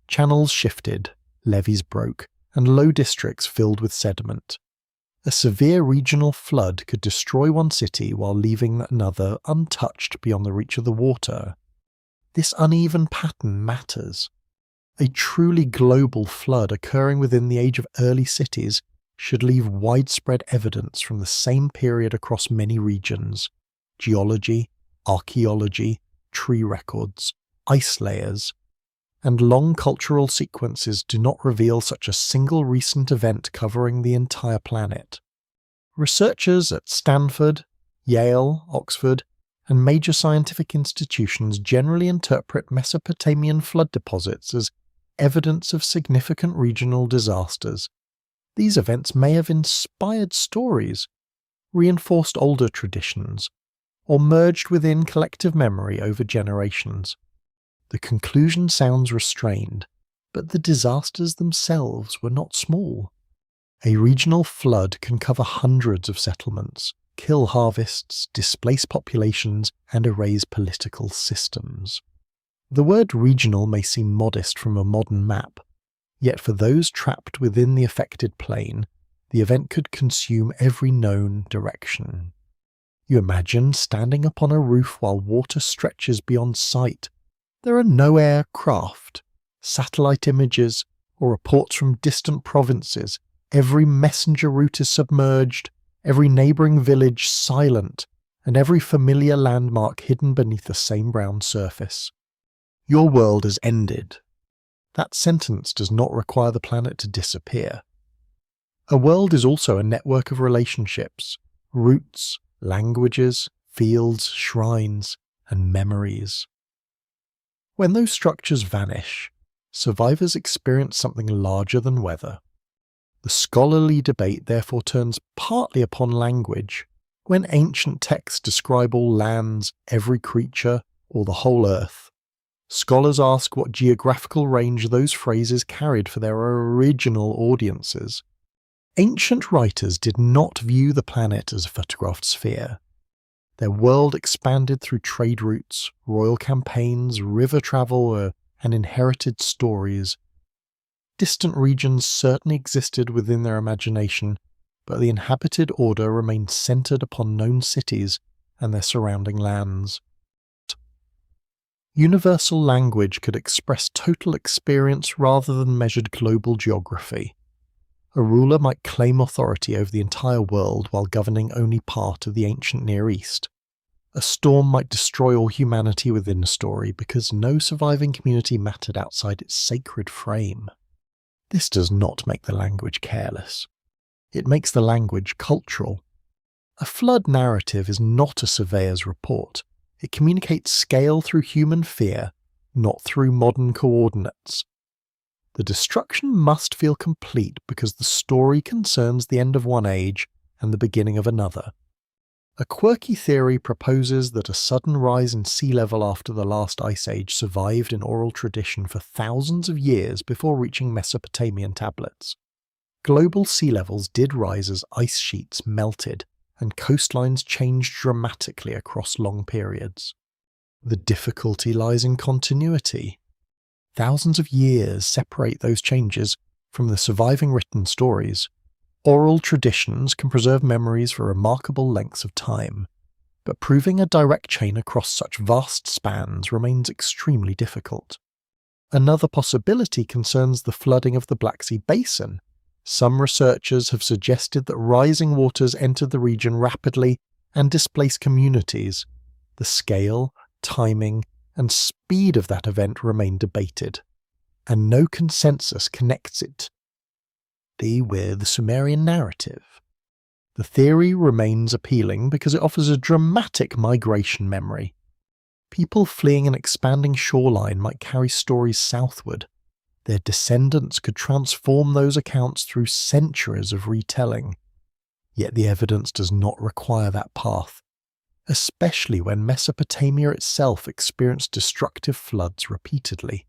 Channels shifted, levees broke, and low districts filled with sediment. A severe regional flood could destroy one city while leaving another untouched beyond the reach of the water. This uneven pattern matters. A truly global flood occurring within the age of early cities should leave widespread evidence from the same period across many regions: geology, archaeology, tree records, ice layers, and long cultural sequences do not reveal such a single recent event covering the entire planet. Researchers at Stanford, Yale, Oxford, and major scientific institutions generally interpret Mesopotamian flood deposits as evidence of significant regional disasters. These events may have inspired stories, reinforced older traditions, or merged within collective memory over generations. The conclusion sounds restrained, but the disasters themselves were not small. A regional flood can cover hundreds of settlements, kill harvests, displace populations, and erase political systems. The word regional may seem modest from a modern map, yet for those trapped within the affected plain, the event could consume every known direction. You imagine standing upon a roof while water stretches beyond sight. There are no aircraft, satellite images, or reports from distant provinces. Every messenger route is submerged, every neighbouring village silent, and every familiar landmark hidden beneath the same brown surface. Your world has ended. That sentence does not require the planet to disappear. A world is also a network of relationships, roots, languages, fields, shrines, and memories. When those structures vanish, survivors experience something larger than weather. The scholarly debate therefore turns partly upon language. When ancient texts describe all lands, every creature, or the whole earth, scholars ask what geographical range those phrases carried for their original audiences. Ancient writers did not view the planet as a photographed sphere. Their world expanded through trade routes, royal campaigns, river travel, and inherited stories. Distant regions certainly existed within their imagination, but the inhabited order remained centered upon known cities and their surrounding lands. Universal language could express total experience rather than measured global geography. A ruler might claim authority over the entire world while governing only part of the ancient Near East. A storm might destroy all humanity within a story because no surviving community mattered outside its sacred frame. This does not make the language careless. It makes the language cultural. A flood narrative is not a surveyor's report. It communicates scale through human fear, not through modern coordinates. The destruction must feel complete because the story concerns the end of one age and the beginning of another. A quirky theory proposes that a sudden rise in sea level after the last ice age survived in oral tradition for thousands of years before reaching Mesopotamian tablets. Global sea levels did rise as ice sheets melted and coastlines changed dramatically across long periods. The difficulty lies in continuity. Thousands of years separate those changes from the surviving written stories. Oral traditions can preserve memories for remarkable lengths of time, but proving a direct chain across such vast spans remains extremely difficult. Another possibility concerns the flooding of the Black Sea Basin. Some researchers have suggested that rising waters entered the region rapidly and displaced communities. The scale, timing, and speed of that event remain debated, and no consensus connects it with the Sumerian narrative. The theory remains appealing because it offers a dramatic migration memory. People fleeing an expanding shoreline might carry stories southward. Their descendants could transform those accounts through centuries of retelling. Yet the evidence does not require that path, especially when Mesopotamia itself experienced destructive floods repeatedly.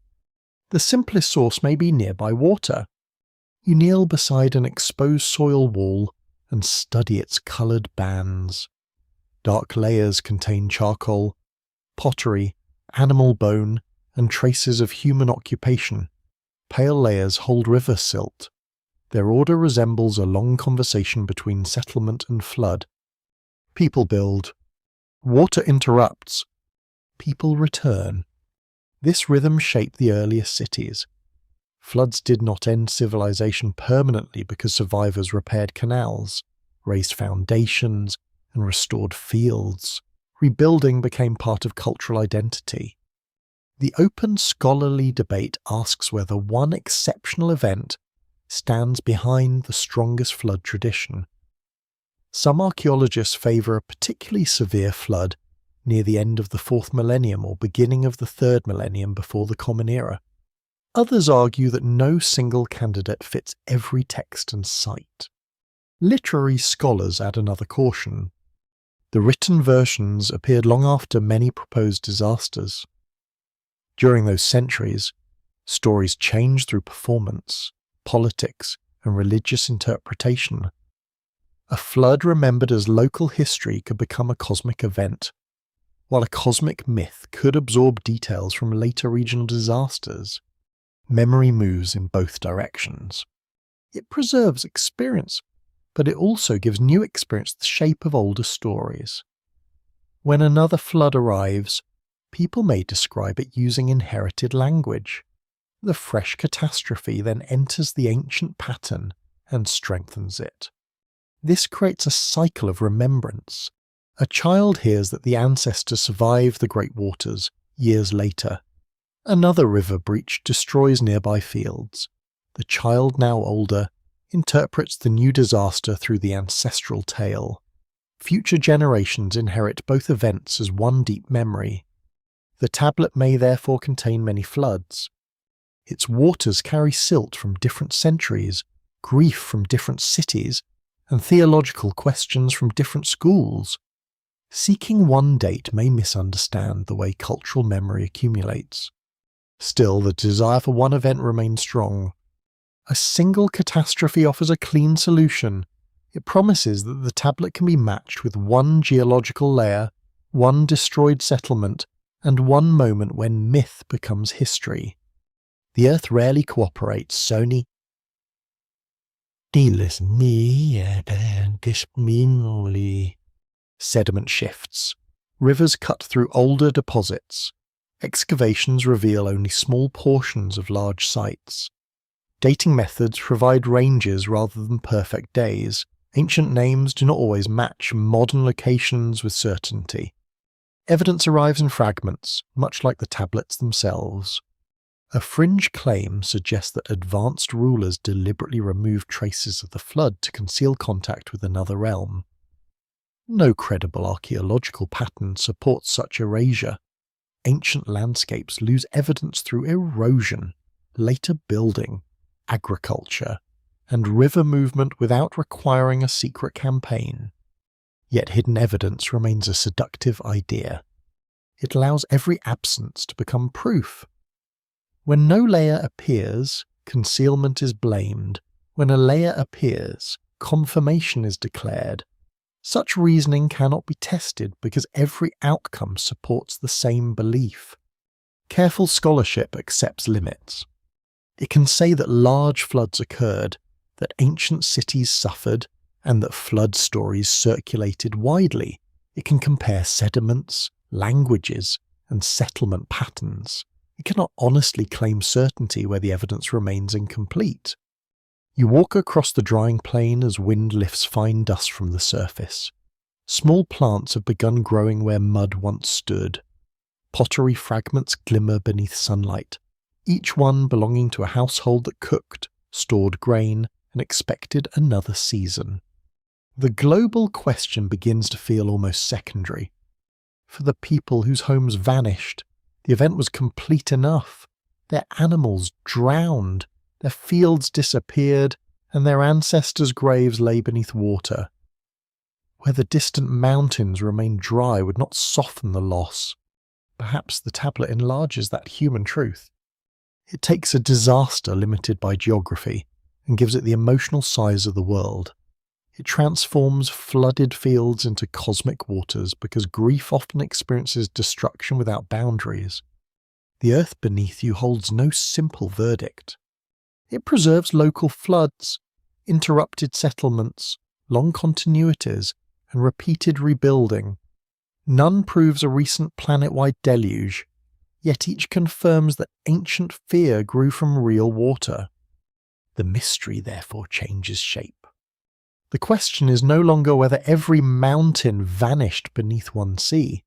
The simplest source may be nearby water. You kneel beside an exposed soil wall and study its coloured bands. Dark layers contain charcoal, pottery, animal bone, and traces of human occupation. Pale layers hold river silt. Their order resembles a long conversation between settlement and flood. People build. Water interrupts. People return. This rhythm shaped the earliest cities. Floods did not end civilization permanently because survivors repaired canals, raised foundations, and restored fields. Rebuilding became part of cultural identity. The open scholarly debate asks whether one exceptional event stands behind the strongest flood tradition. Some archaeologists favour a particularly severe flood near the end of the 4th millennium or beginning of the 3rd millennium before the Common Era. Others argue that no single candidate fits every text and site. Literary scholars add another caution. The written versions appeared long after many proposed disasters. During those centuries, stories changed through performance, politics, and religious interpretation. A flood remembered as local history could become a cosmic event, while a cosmic myth could absorb details from later regional disasters. Memory moves in both directions. It preserves experience, but it also gives new experience the shape of older stories. When another flood arrives, people may describe it using inherited language. The fresh catastrophe then enters the ancient pattern and strengthens it. This creates a cycle of remembrance. A child hears that the ancestors survived the great waters years later. Another river breach destroys nearby fields. The child, now older, interprets the new disaster through the ancestral tale. Future generations inherit both events as one deep memory. The tablet may therefore contain many floods. Its waters carry silt from different centuries, grief from different cities, and theological questions from different schools. Seeking one date may misunderstand the way cultural memory accumulates. Still, the desire for one event remains strong. A single catastrophe offers a clean solution. It promises that the tablet can be matched with one geological layer, one destroyed settlement, and one moment when myth becomes history. The Earth rarely cooperates, Sony. Sediment shifts. Rivers cut through older deposits. Excavations reveal only small portions of large sites. Dating methods provide ranges rather than perfect days. Ancient names do not always match modern locations with certainty. Evidence arrives in fragments, much like the tablets themselves. A fringe claim suggests that advanced rulers deliberately removed traces of the flood to conceal contact with another realm. No credible archaeological pattern supports such erasure. Ancient landscapes lose evidence through erosion, later building, agriculture, and river movement without requiring a secret campaign. Yet hidden evidence remains a seductive idea. It allows every absence to become proof. When no layer appears, concealment is blamed. When a layer appears, confirmation is declared. Such reasoning cannot be tested because every outcome supports the same belief. Careful scholarship accepts limits. It can say that large floods occurred, that ancient cities suffered, and that flood stories circulated widely. It can compare sediments, languages, and settlement patterns. It cannot honestly claim certainty where the evidence remains incomplete. You walk across the drying plain as wind lifts fine dust from the surface. Small plants have begun growing where mud once stood. Pottery fragments glimmer beneath sunlight, each one belonging to a household that cooked, stored grain, and expected another season. The global question begins to feel almost secondary. For the people whose homes vanished, the event was complete enough. Their animals drowned, their fields disappeared, and their ancestors' graves lay beneath water. Where the distant mountains remained dry would not soften the loss. Perhaps the tablet enlarges that human truth. It takes a disaster limited by geography and gives it the emotional size of the world. It transforms flooded fields into cosmic waters because grief often experiences destruction without boundaries. The earth beneath you holds no simple verdict. It preserves local floods, interrupted settlements, long continuities, and repeated rebuilding. None proves a recent planet-wide deluge, yet each confirms that ancient fear grew from real water. The mystery therefore changes shape. The question is no longer whether every mountain vanished beneath one sea.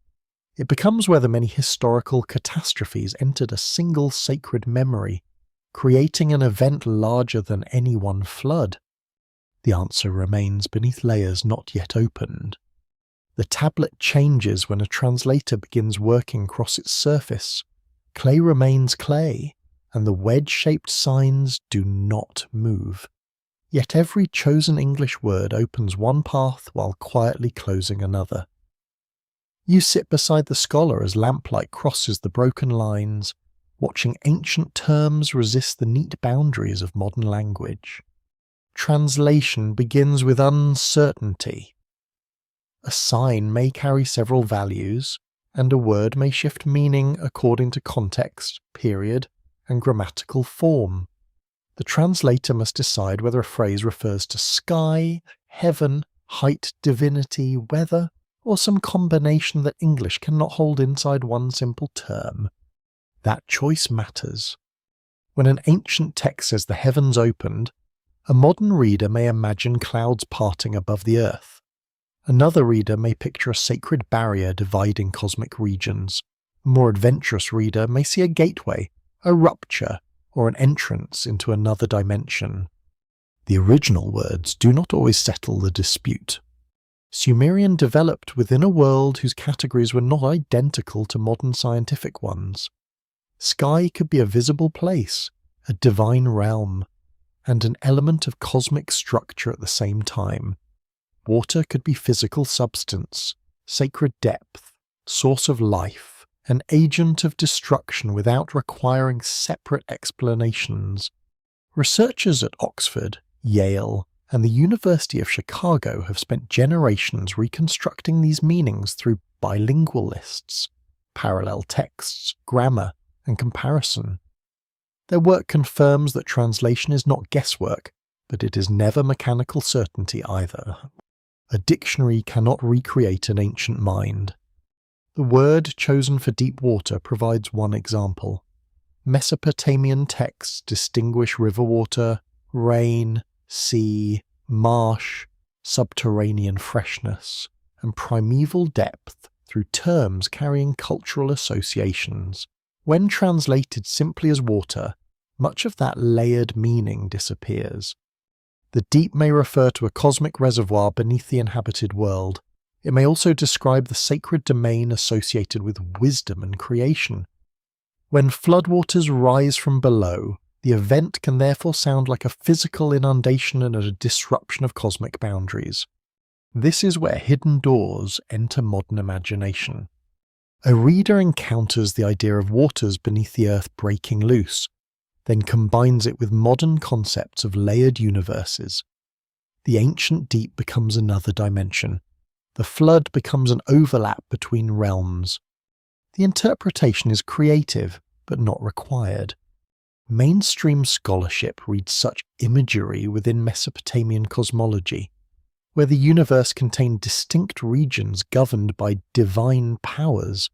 It becomes whether many historical catastrophes entered a single sacred memory, creating an event larger than any one flood. The answer remains beneath layers not yet opened. The tablet changes when a translator begins working across its surface. Clay remains clay, and the wedge-shaped signs do not move. Yet every chosen English word opens one path while quietly closing another. You sit beside the scholar as lamplight crosses the broken lines, watching ancient terms resist the neat boundaries of modern language. Translation begins with uncertainty. A sign may carry several values, and a word may shift meaning according to context, period, and grammatical form. The translator must decide whether a phrase refers to sky, heaven, height, divinity, weather, or some combination that English cannot hold inside one simple term. That choice matters. When an ancient text says the heavens opened, a modern reader may imagine clouds parting above the earth. Another reader may picture a sacred barrier dividing cosmic regions. A more adventurous reader may see a gateway, a rupture, or an entrance into another dimension. The original words do not always settle the dispute. Sumerian developed within a world whose categories were not identical to modern scientific ones. Sky could be a visible place, a divine realm, and an element of cosmic structure at the same time. Water could be physical substance, sacred depth, source of life, an agent of destruction without requiring separate explanations. Researchers at Oxford, Yale, and the University of Chicago have spent generations reconstructing these meanings through bilingual lists, parallel texts, grammar, and comparison. Their work confirms that translation is not guesswork, but it is never mechanical certainty either. A dictionary cannot recreate an ancient mind. The word chosen for deep water provides one example. Mesopotamian texts distinguish river water, rain, sea, marsh, subterranean freshness, and primeval depth through terms carrying cultural associations. When translated simply as water, much of that layered meaning disappears. The deep may refer to a cosmic reservoir beneath the inhabited world. It may also describe the sacred domain associated with wisdom and creation. When floodwaters rise from below, the event can therefore sound like a physical inundation and a disruption of cosmic boundaries. This is where hidden doors enter modern imagination. A reader encounters the idea of waters beneath the earth breaking loose, then combines it with modern concepts of layered universes. The ancient deep becomes another dimension. The flood becomes an overlap between realms. The interpretation is creative, but not required. Mainstream scholarship reads such imagery within Mesopotamian cosmology, where the universe contained distinct regions governed by divine powers.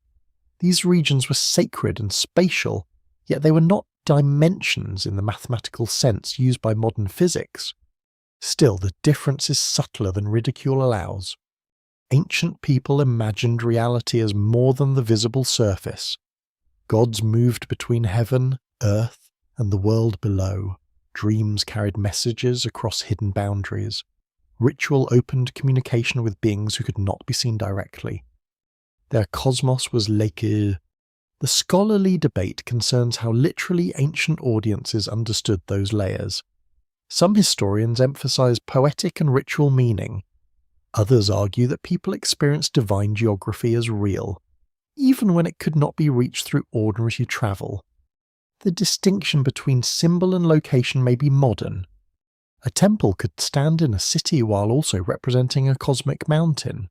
These regions were sacred and spatial, Yet they were not dimensions in the mathematical sense used by modern physics. Still, the difference is subtler than ridicule allows. Ancient people imagined reality as more than the visible surface. Gods moved between heaven, earth, and the world below. Dreams carried messages across hidden boundaries. Ritual opened communication with beings who could not be seen directly. Their cosmos was laqué. The scholarly debate concerns how literally ancient audiences understood those layers. Some historians emphasize poetic and ritual meaning. Others argue that people experienced divine geography as real, even when it could not be reached through ordinary travel. The distinction between symbol and location may be modern. A temple could stand in a city while also representing a cosmic mountain.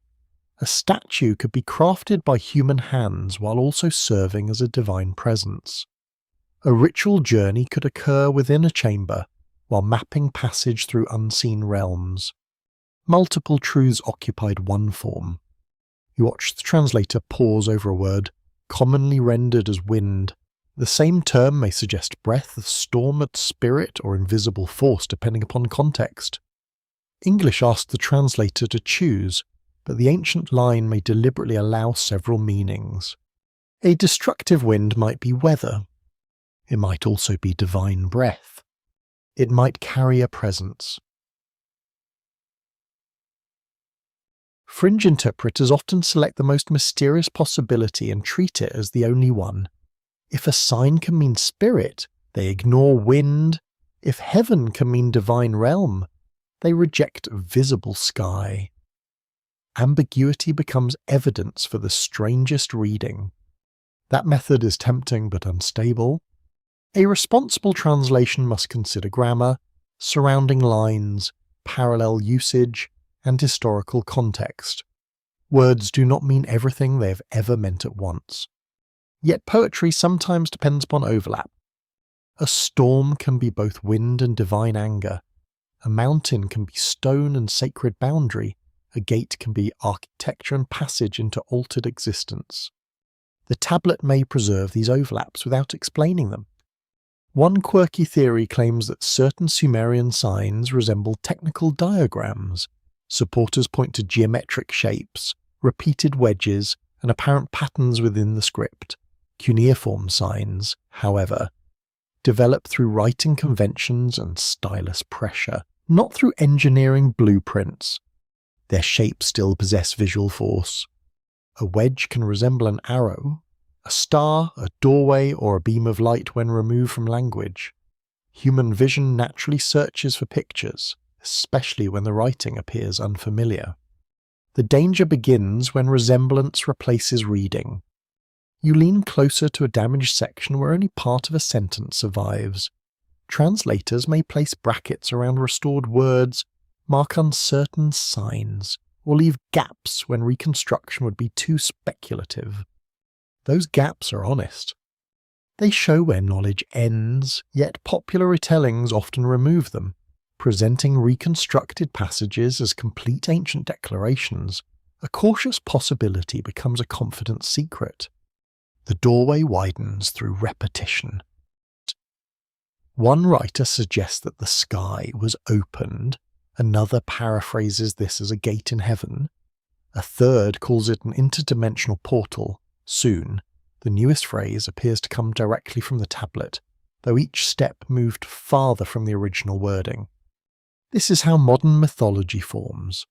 A statue could be crafted by human hands while also serving as a divine presence. A ritual journey could occur within a chamber while mapping passage through unseen realms. Multiple truths occupied one form. You watch the translator pause over a word, commonly rendered as wind. The same term may suggest breath, storm, spirit, or invisible force depending upon context. English asked the translator to choose, but the ancient line may deliberately allow several meanings. A destructive wind might be weather. It might also be divine breath. It might carry a presence. Fringe interpreters often select the most mysterious possibility and treat it as the only one. If a sign can mean spirit, they ignore wind. If heaven can mean divine realm, they reject visible sky. Ambiguity becomes evidence for the strangest reading. That method is tempting but unstable. A responsible translation must consider grammar, surrounding lines, parallel usage, and historical context. Words do not mean everything they have ever meant at once. Yet poetry sometimes depends upon overlap. A storm can be both wind and divine anger. A mountain can be stone and sacred boundary. A gate can be architecture and passage into altered existence. The tablet may preserve these overlaps without explaining them. One quirky theory claims that certain Sumerian signs resemble technical diagrams. Supporters point to geometric shapes, repeated wedges, and apparent patterns within the script. Cuneiform signs, however, develop through writing conventions and stylus pressure, not through engineering blueprints. Their shapes still possess visual force. A wedge can resemble an arrow, a star, a doorway, or a beam of light when removed from language. Human vision naturally searches for pictures, especially when the writing appears unfamiliar. The danger begins when resemblance replaces reading. You lean closer to a damaged section where only part of a sentence survives. Translators may place brackets around restored words, mark uncertain signs, or leave gaps when reconstruction would be too speculative. Those gaps are honest. They show where knowledge ends, yet popular retellings often remove them, presenting reconstructed passages as complete ancient declarations. A cautious possibility becomes a confident secret. The doorway widens through repetition. One writer suggests that the sky was opened, another paraphrases this as a gate in heaven, a third calls it an interdimensional portal. Soon, the newest phrase appears to come directly from the tablet, though each step moved farther from the original wording. This is how modern mythology forms.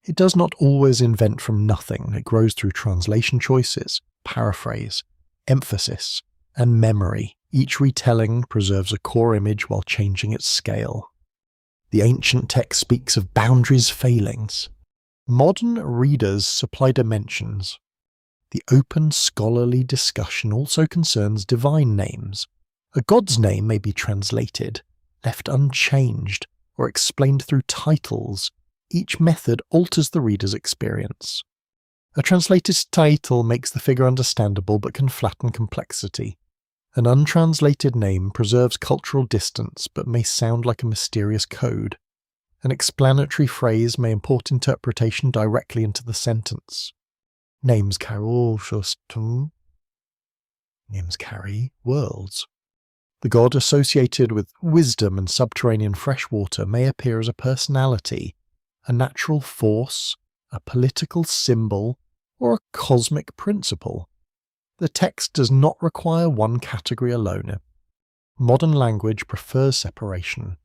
It does not always invent from nothing, it grows through translation choices, paraphrase, emphasis, and memory. Each retelling preserves a core image while changing its scale. The ancient text speaks of boundaries failings. Modern readers supply dimensions. The open scholarly discussion also concerns divine names. A god's name may be translated, left unchanged, or explained through titles. Each method alters the reader's experience. A translated title makes the figure understandable but can flatten complexity. An untranslated name preserves cultural distance but may sound like a mysterious code. An explanatory phrase may import interpretation directly into the sentence. Names carry worlds. The god associated with wisdom and subterranean freshwater may appear as a personality, a natural force, a political symbol, or a cosmic principle. The text does not require one category alone. Modern language prefers separation.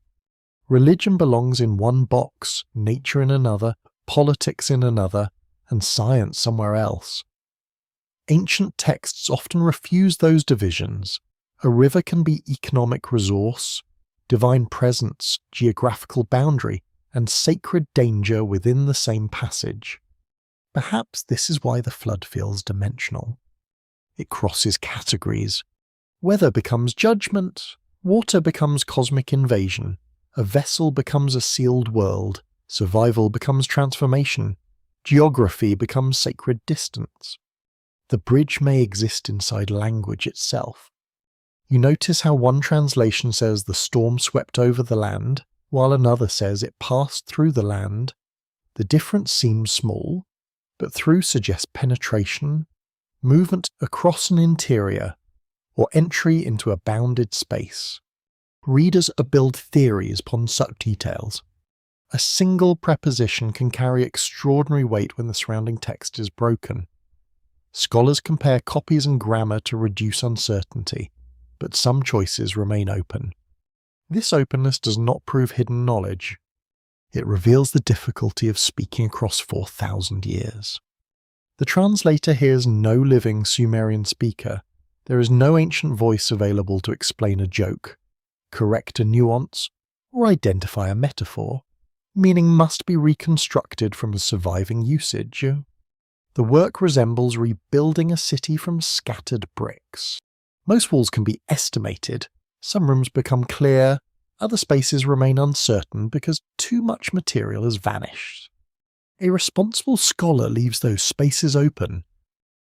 Religion belongs in one box, nature in another, politics in another, and science somewhere else. Ancient texts often refuse those divisions. A river can be economic resource, divine presence, geographical boundary, and sacred danger within the same passage. Perhaps this is why the flood feels dimensional. It crosses categories. Weather becomes judgment, water becomes cosmic invasion, a vessel becomes a sealed world, survival becomes transformation, geography becomes sacred distance. The bridge may exist inside language itself. You notice how one translation says the storm swept over the land, while another says it passed through the land. The difference seems small, but through suggests penetration, movement across an interior, or entry into a bounded space. Readers build theories upon such details. A single preposition can carry extraordinary weight when the surrounding text is broken. Scholars compare copies and grammar to reduce uncertainty, but some choices remain open. This openness does not prove hidden knowledge. It reveals the difficulty of speaking across 4,000 years. The translator hears no living Sumerian speaker. There is no ancient voice available to explain a joke, correct a nuance, or identify a metaphor. Meaning must be reconstructed from the surviving usage. The work resembles rebuilding a city from scattered bricks. Most walls can be estimated. Some rooms become clear, other spaces remain uncertain because too much material has vanished. A responsible scholar leaves those spaces open.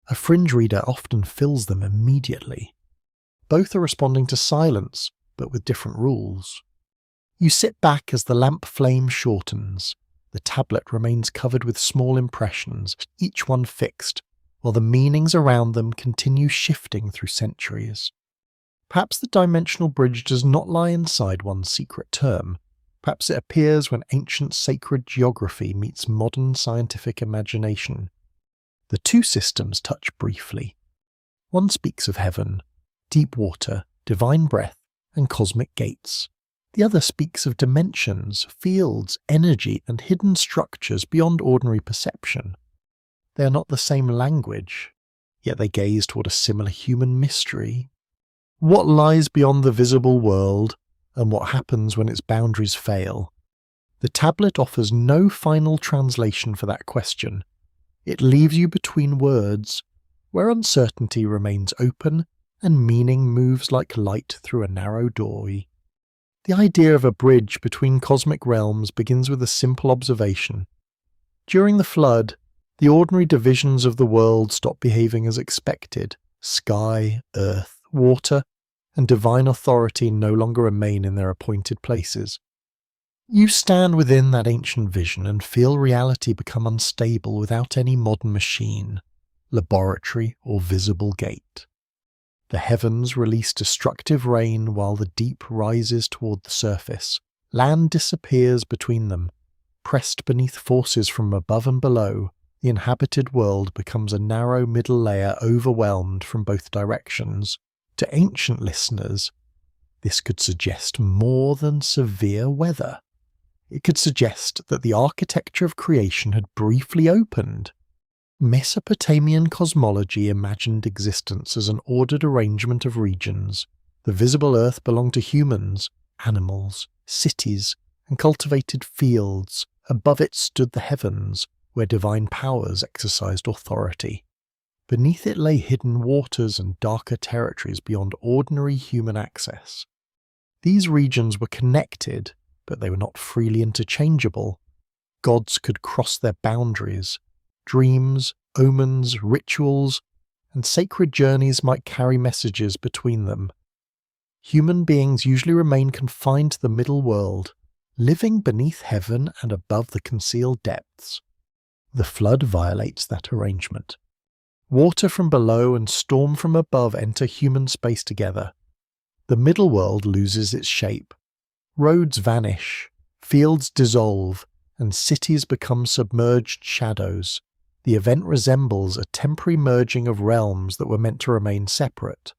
A fringe reader often fills them immediately. Both are responding to silence, but with different rules. You sit back as the lamp flame shortens. The tablet remains covered with small impressions, each one fixed, while the meanings around them continue shifting through centuries. Perhaps the dimensional bridge does not lie inside one secret term. Perhaps it appears when ancient sacred geography meets modern scientific imagination. The two systems touch briefly. One speaks of heaven, deep water, divine breath, and cosmic gates. The other speaks of dimensions, fields, energy, and hidden structures beyond ordinary perception. They are not the same language, yet they gaze toward a similar human mystery. What lies beyond the visible world, and what happens when its boundaries fail? The tablet offers no final translation for that question. It leaves you between words, where uncertainty remains open and meaning moves like light through a narrow doorway. The idea of a bridge between cosmic realms begins with a simple observation. During the flood, the ordinary divisions of the world stop behaving as expected. Sky, earth, water, and divine authority no longer remain in their appointed places. You stand within that ancient vision and feel reality become unstable without any modern machine, laboratory, or visible gate. The heavens release destructive rain while the deep rises toward the surface. Land disappears between them. Pressed beneath forces from above and below, the inhabited world becomes a narrow middle layer overwhelmed from both directions. To ancient listeners, this could suggest more than severe weather. It could suggest that the architecture of creation had briefly opened. Mesopotamian cosmology imagined existence as an ordered arrangement of regions. The visible earth belonged to humans, animals, cities, and cultivated fields. Above it stood the heavens, where divine powers exercised authority. Beneath it lay hidden waters and darker territories beyond ordinary human access. These regions were connected, but they were not freely interchangeable. Gods could cross their boundaries. Dreams, omens, rituals, and sacred journeys might carry messages between them. Human beings usually remain confined to the middle world, living beneath heaven and above the concealed depths. The flood violates that arrangement. Water from below and storm from above enter human space together. The middle world loses its shape. Roads vanish, fields dissolve, and cities become submerged shadows. The event resembles a temporary merging of realms that were meant to remain separate.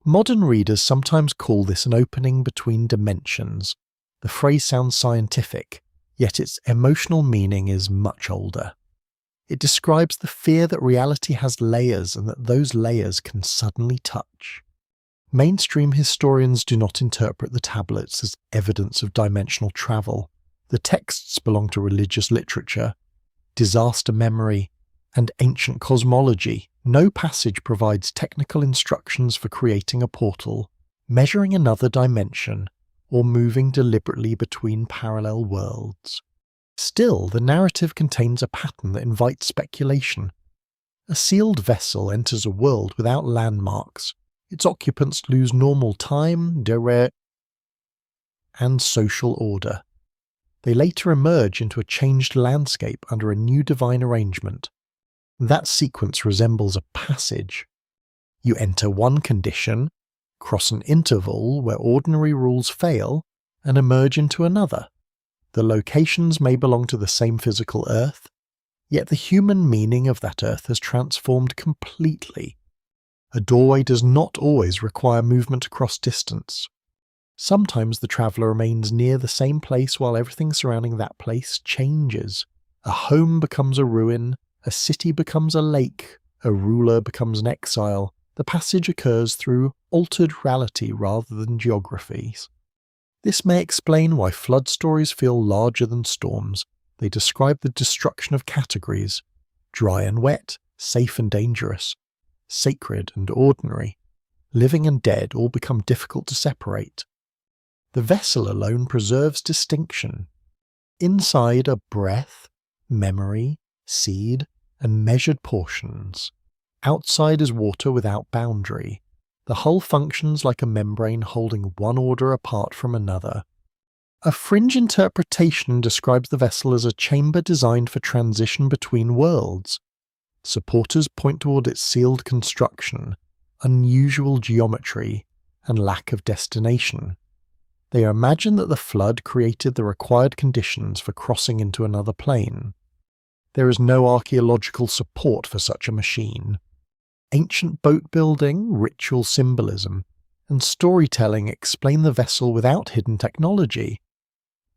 Modern readers sometimes call this an opening between dimensions. The phrase sounds scientific, yet its emotional meaning is much older. It describes the fear that reality has layers and that those layers can suddenly touch. Mainstream historians do not interpret the tablets as evidence of dimensional travel. The texts belong to religious literature, disaster memory, and ancient cosmology. No passage provides technical instructions for creating a portal, measuring another dimension, or moving deliberately between parallel worlds. Still, the narrative contains a pattern that invites speculation. A sealed vessel enters a world without landmarks. Its occupants lose normal time, and social order. They later emerge into a changed landscape under a new divine arrangement. That sequence resembles a passage. You enter one condition, cross an interval where ordinary rules fail, and emerge into another. The locations may belong to the same physical Earth, yet the human meaning of that Earth has transformed completely. A doorway does not always require movement across distance. Sometimes the traveller remains near the same place while everything surrounding that place changes. A home becomes a ruin, a city becomes a lake, a ruler becomes an exile. The passage occurs through altered reality rather than geographies. This may explain why flood stories feel larger than storms. They describe the destruction of categories: dry and wet, safe and dangerous, sacred and ordinary. Living and dead all become difficult to separate. The vessel alone preserves distinction. Inside are breath, memory, seed, and measured portions. Outside is water without boundary. The hull functions like a membrane holding one order apart from another. A fringe interpretation describes the vessel as a chamber designed for transition between worlds. Supporters point toward its sealed construction, unusual geometry, and lack of destination. They imagine that the flood created the required conditions for crossing into another plane. There is no archaeological support for such a machine. Ancient boat building, ritual symbolism, and storytelling explain the vessel without hidden technology.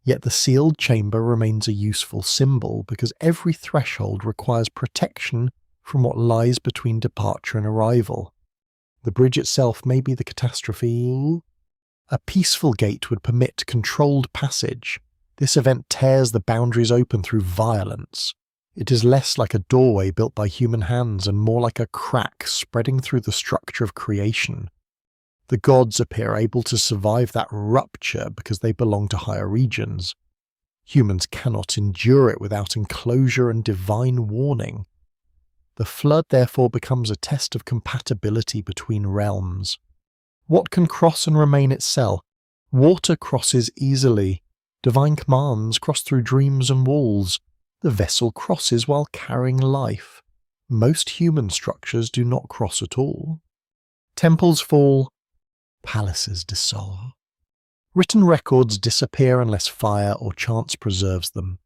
Yet the sealed chamber remains a useful symbol because every threshold requires protection from what lies between departure and arrival. The bridge itself may be the catastrophe. A peaceful gate would permit controlled passage. This event tears the boundaries open through violence. It is less like a doorway built by human hands and more like a crack spreading through the structure of creation. The gods appear able to survive that rupture because they belong to higher regions. Humans cannot endure it without enclosure and divine warning. The flood therefore becomes a test of compatibility between realms. What can cross and remain itself? Water crosses easily. Divine commands cross through dreams and walls. The vessel crosses while carrying life. Most human structures do not cross at all. Temples fall. Palaces dissolve. Written records disappear unless fire or chance preserves them.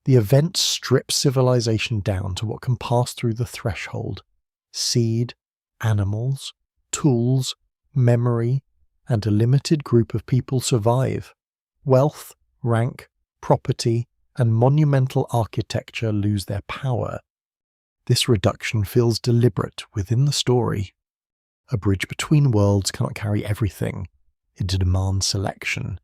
The event strips civilization down to what can pass through the threshold: seed, animals, tools, memory, and a limited group of people survive. Wealth, rank, property, and monumental architecture lose their power. This reduction feels deliberate within the story. A bridge between worlds cannot carry everything. It demands selection.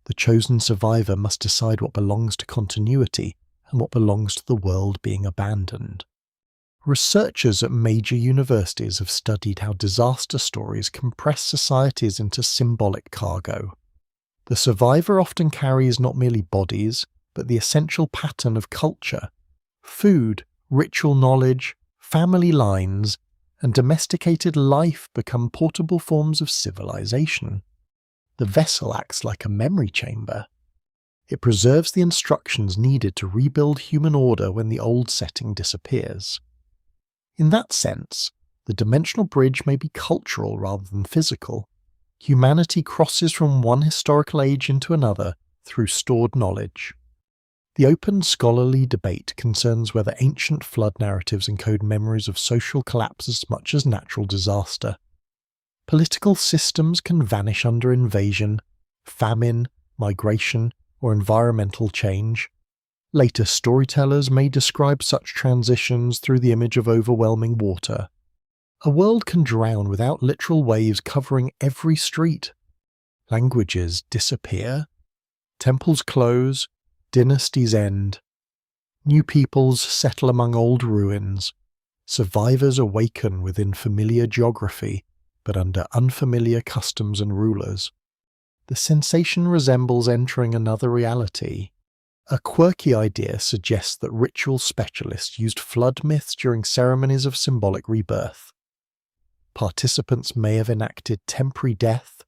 The chosen survivor must decide what belongs to continuity and what belongs to the world being abandoned. Researchers at major universities have studied how disaster stories compress societies into symbolic cargo. The survivor often carries not merely bodies, but the essential pattern of culture. Food, ritual knowledge, family lines, and domesticated life become portable forms of civilization. The vessel acts like a memory chamber. It preserves the instructions needed to rebuild human order when the old setting disappears. In that sense, the dimensional bridge may be cultural rather than physical. Humanity crosses from one historical age into another through stored knowledge. The open scholarly debate concerns whether ancient flood narratives encode memories of social collapse as much as natural disaster. Political systems can vanish under invasion, famine, migration, or environmental change. Later storytellers may describe such transitions through the image of overwhelming water. A world can drown without literal waves covering every street. Languages disappear. Temples close. Dynasties end. New peoples settle among old ruins. Survivors awaken within familiar geography, but under unfamiliar customs and rulers. The sensation resembles entering another reality. A quirky idea suggests that ritual specialists used flood myths during ceremonies of symbolic rebirth. Participants may have enacted temporary death,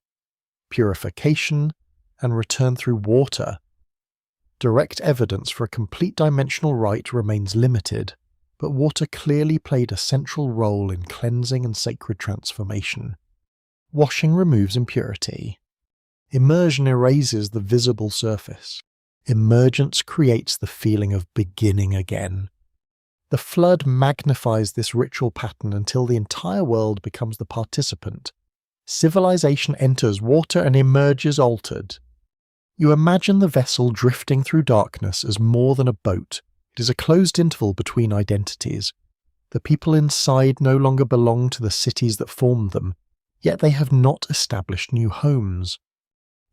purification, and return through water. Direct evidence for a complete dimensional rite remains limited, but water clearly played a central role in cleansing and sacred transformation. Washing removes impurity. Immersion erases the visible surface. Emergence creates the feeling of beginning again. The flood magnifies this ritual pattern until the entire world becomes the participant. Civilization enters water and emerges altered. You imagine the vessel drifting through darkness as more than a boat. It is a closed interval between identities. The people inside no longer belong to the cities that formed them, yet they have not established new homes.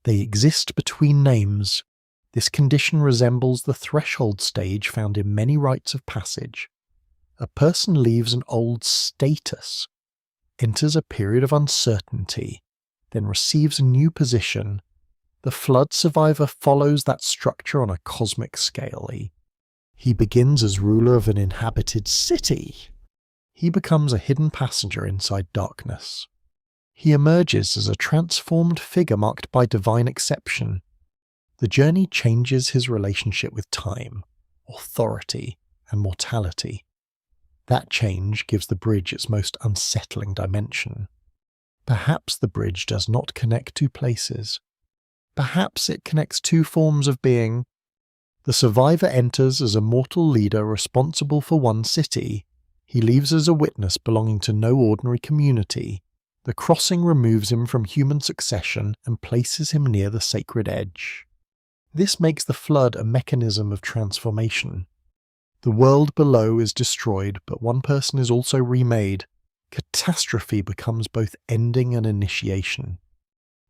They exist between names. This condition resembles the threshold stage found in many rites of passage. A person leaves an old status, enters a period of uncertainty, then receives a new position. The flood survivor follows that structure on a cosmic scale. He begins as ruler of an inhabited city. He becomes a hidden passenger inside darkness. He emerges as a transformed figure marked by divine exception. The journey changes his relationship with time, authority, and mortality. That change gives the bridge its most unsettling dimension. Perhaps the bridge does not connect two places. Perhaps it connects two forms of being. The survivor enters as a mortal leader responsible for one city. He leaves as a witness belonging to no ordinary community. The crossing removes him from human succession and places him near the sacred edge. This makes the flood a mechanism of transformation. The world below is destroyed, but one person is also remade. Catastrophe becomes both ending and initiation.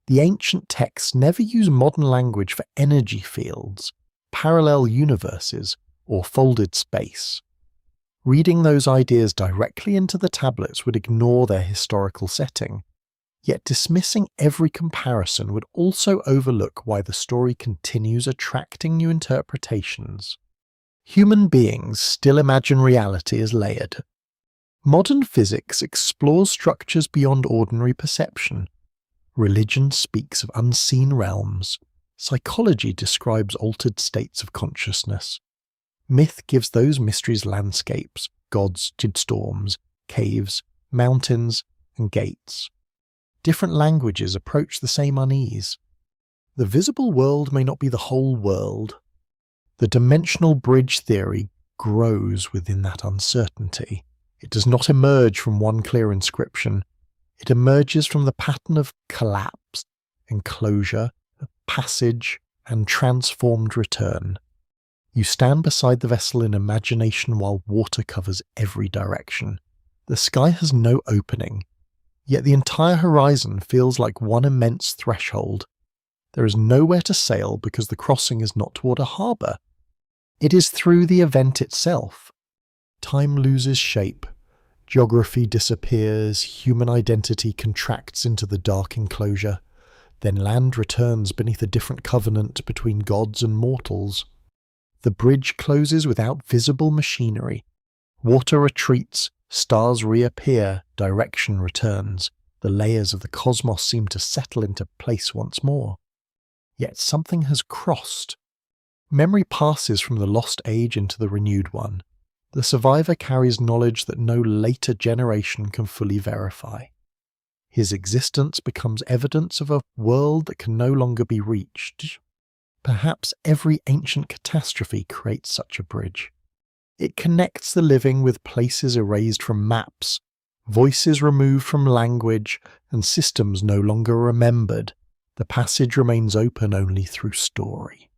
The ancient texts never use modern language for energy fields, parallel universes, or folded space. Reading those ideas directly into the tablets would ignore their historical setting, yet dismissing every comparison would also overlook why the story continues attracting new interpretations. Human beings still imagine reality as layered. Modern physics explores structures beyond ordinary perception. Religion speaks of unseen realms. Psychology describes altered states of consciousness. Myth gives those mysteries landscapes, gods did storms, caves, mountains, and gates. Different languages approach the same unease. The visible world may not be the whole world. The dimensional bridge theory grows within that uncertainty. It does not emerge from one clear inscription. It emerges from the pattern of collapse, enclosure, passage, and transformed return. You stand beside the vessel in imagination while water covers every direction. The sky has no opening, yet the entire horizon feels like one immense threshold. There is nowhere to sail because the crossing is not toward a harbour. It is through the event itself. Time loses shape. Geography disappears, human identity contracts into the dark enclosure, then land returns beneath a different covenant between gods and mortals. The bridge closes without visible machinery. Water retreats, stars reappear, direction returns. The layers of the cosmos seem to settle into place once more. Yet something has crossed. Memory passes from the lost age into the renewed one. The survivor carries knowledge that no later generation can fully verify. His existence becomes evidence of a world that can no longer be reached. Perhaps every ancient catastrophe creates such a bridge. It connects the living with places erased from maps, voices removed from language, and systems no longer remembered. The passage remains open only through story.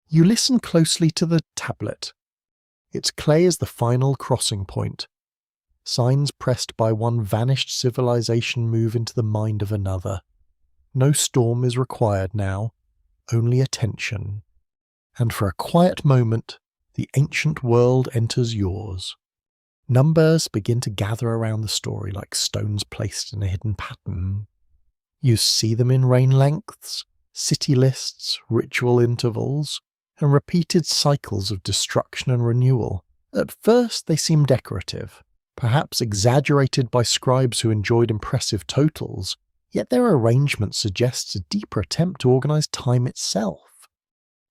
You listen closely to the tablet. Its clay is the final crossing point. Signs pressed by one vanished civilization move into the mind of another. No storm is required now, only attention. And for a quiet moment, the ancient world enters yours. Numbers begin to gather around the story like stones placed in a hidden pattern. You see them in reign lengths, city lists, ritual intervals, and repeated cycles of destruction and renewal. At first they seem decorative, perhaps exaggerated by scribes who enjoyed impressive totals, yet their arrangement suggests a deeper attempt to organize time itself.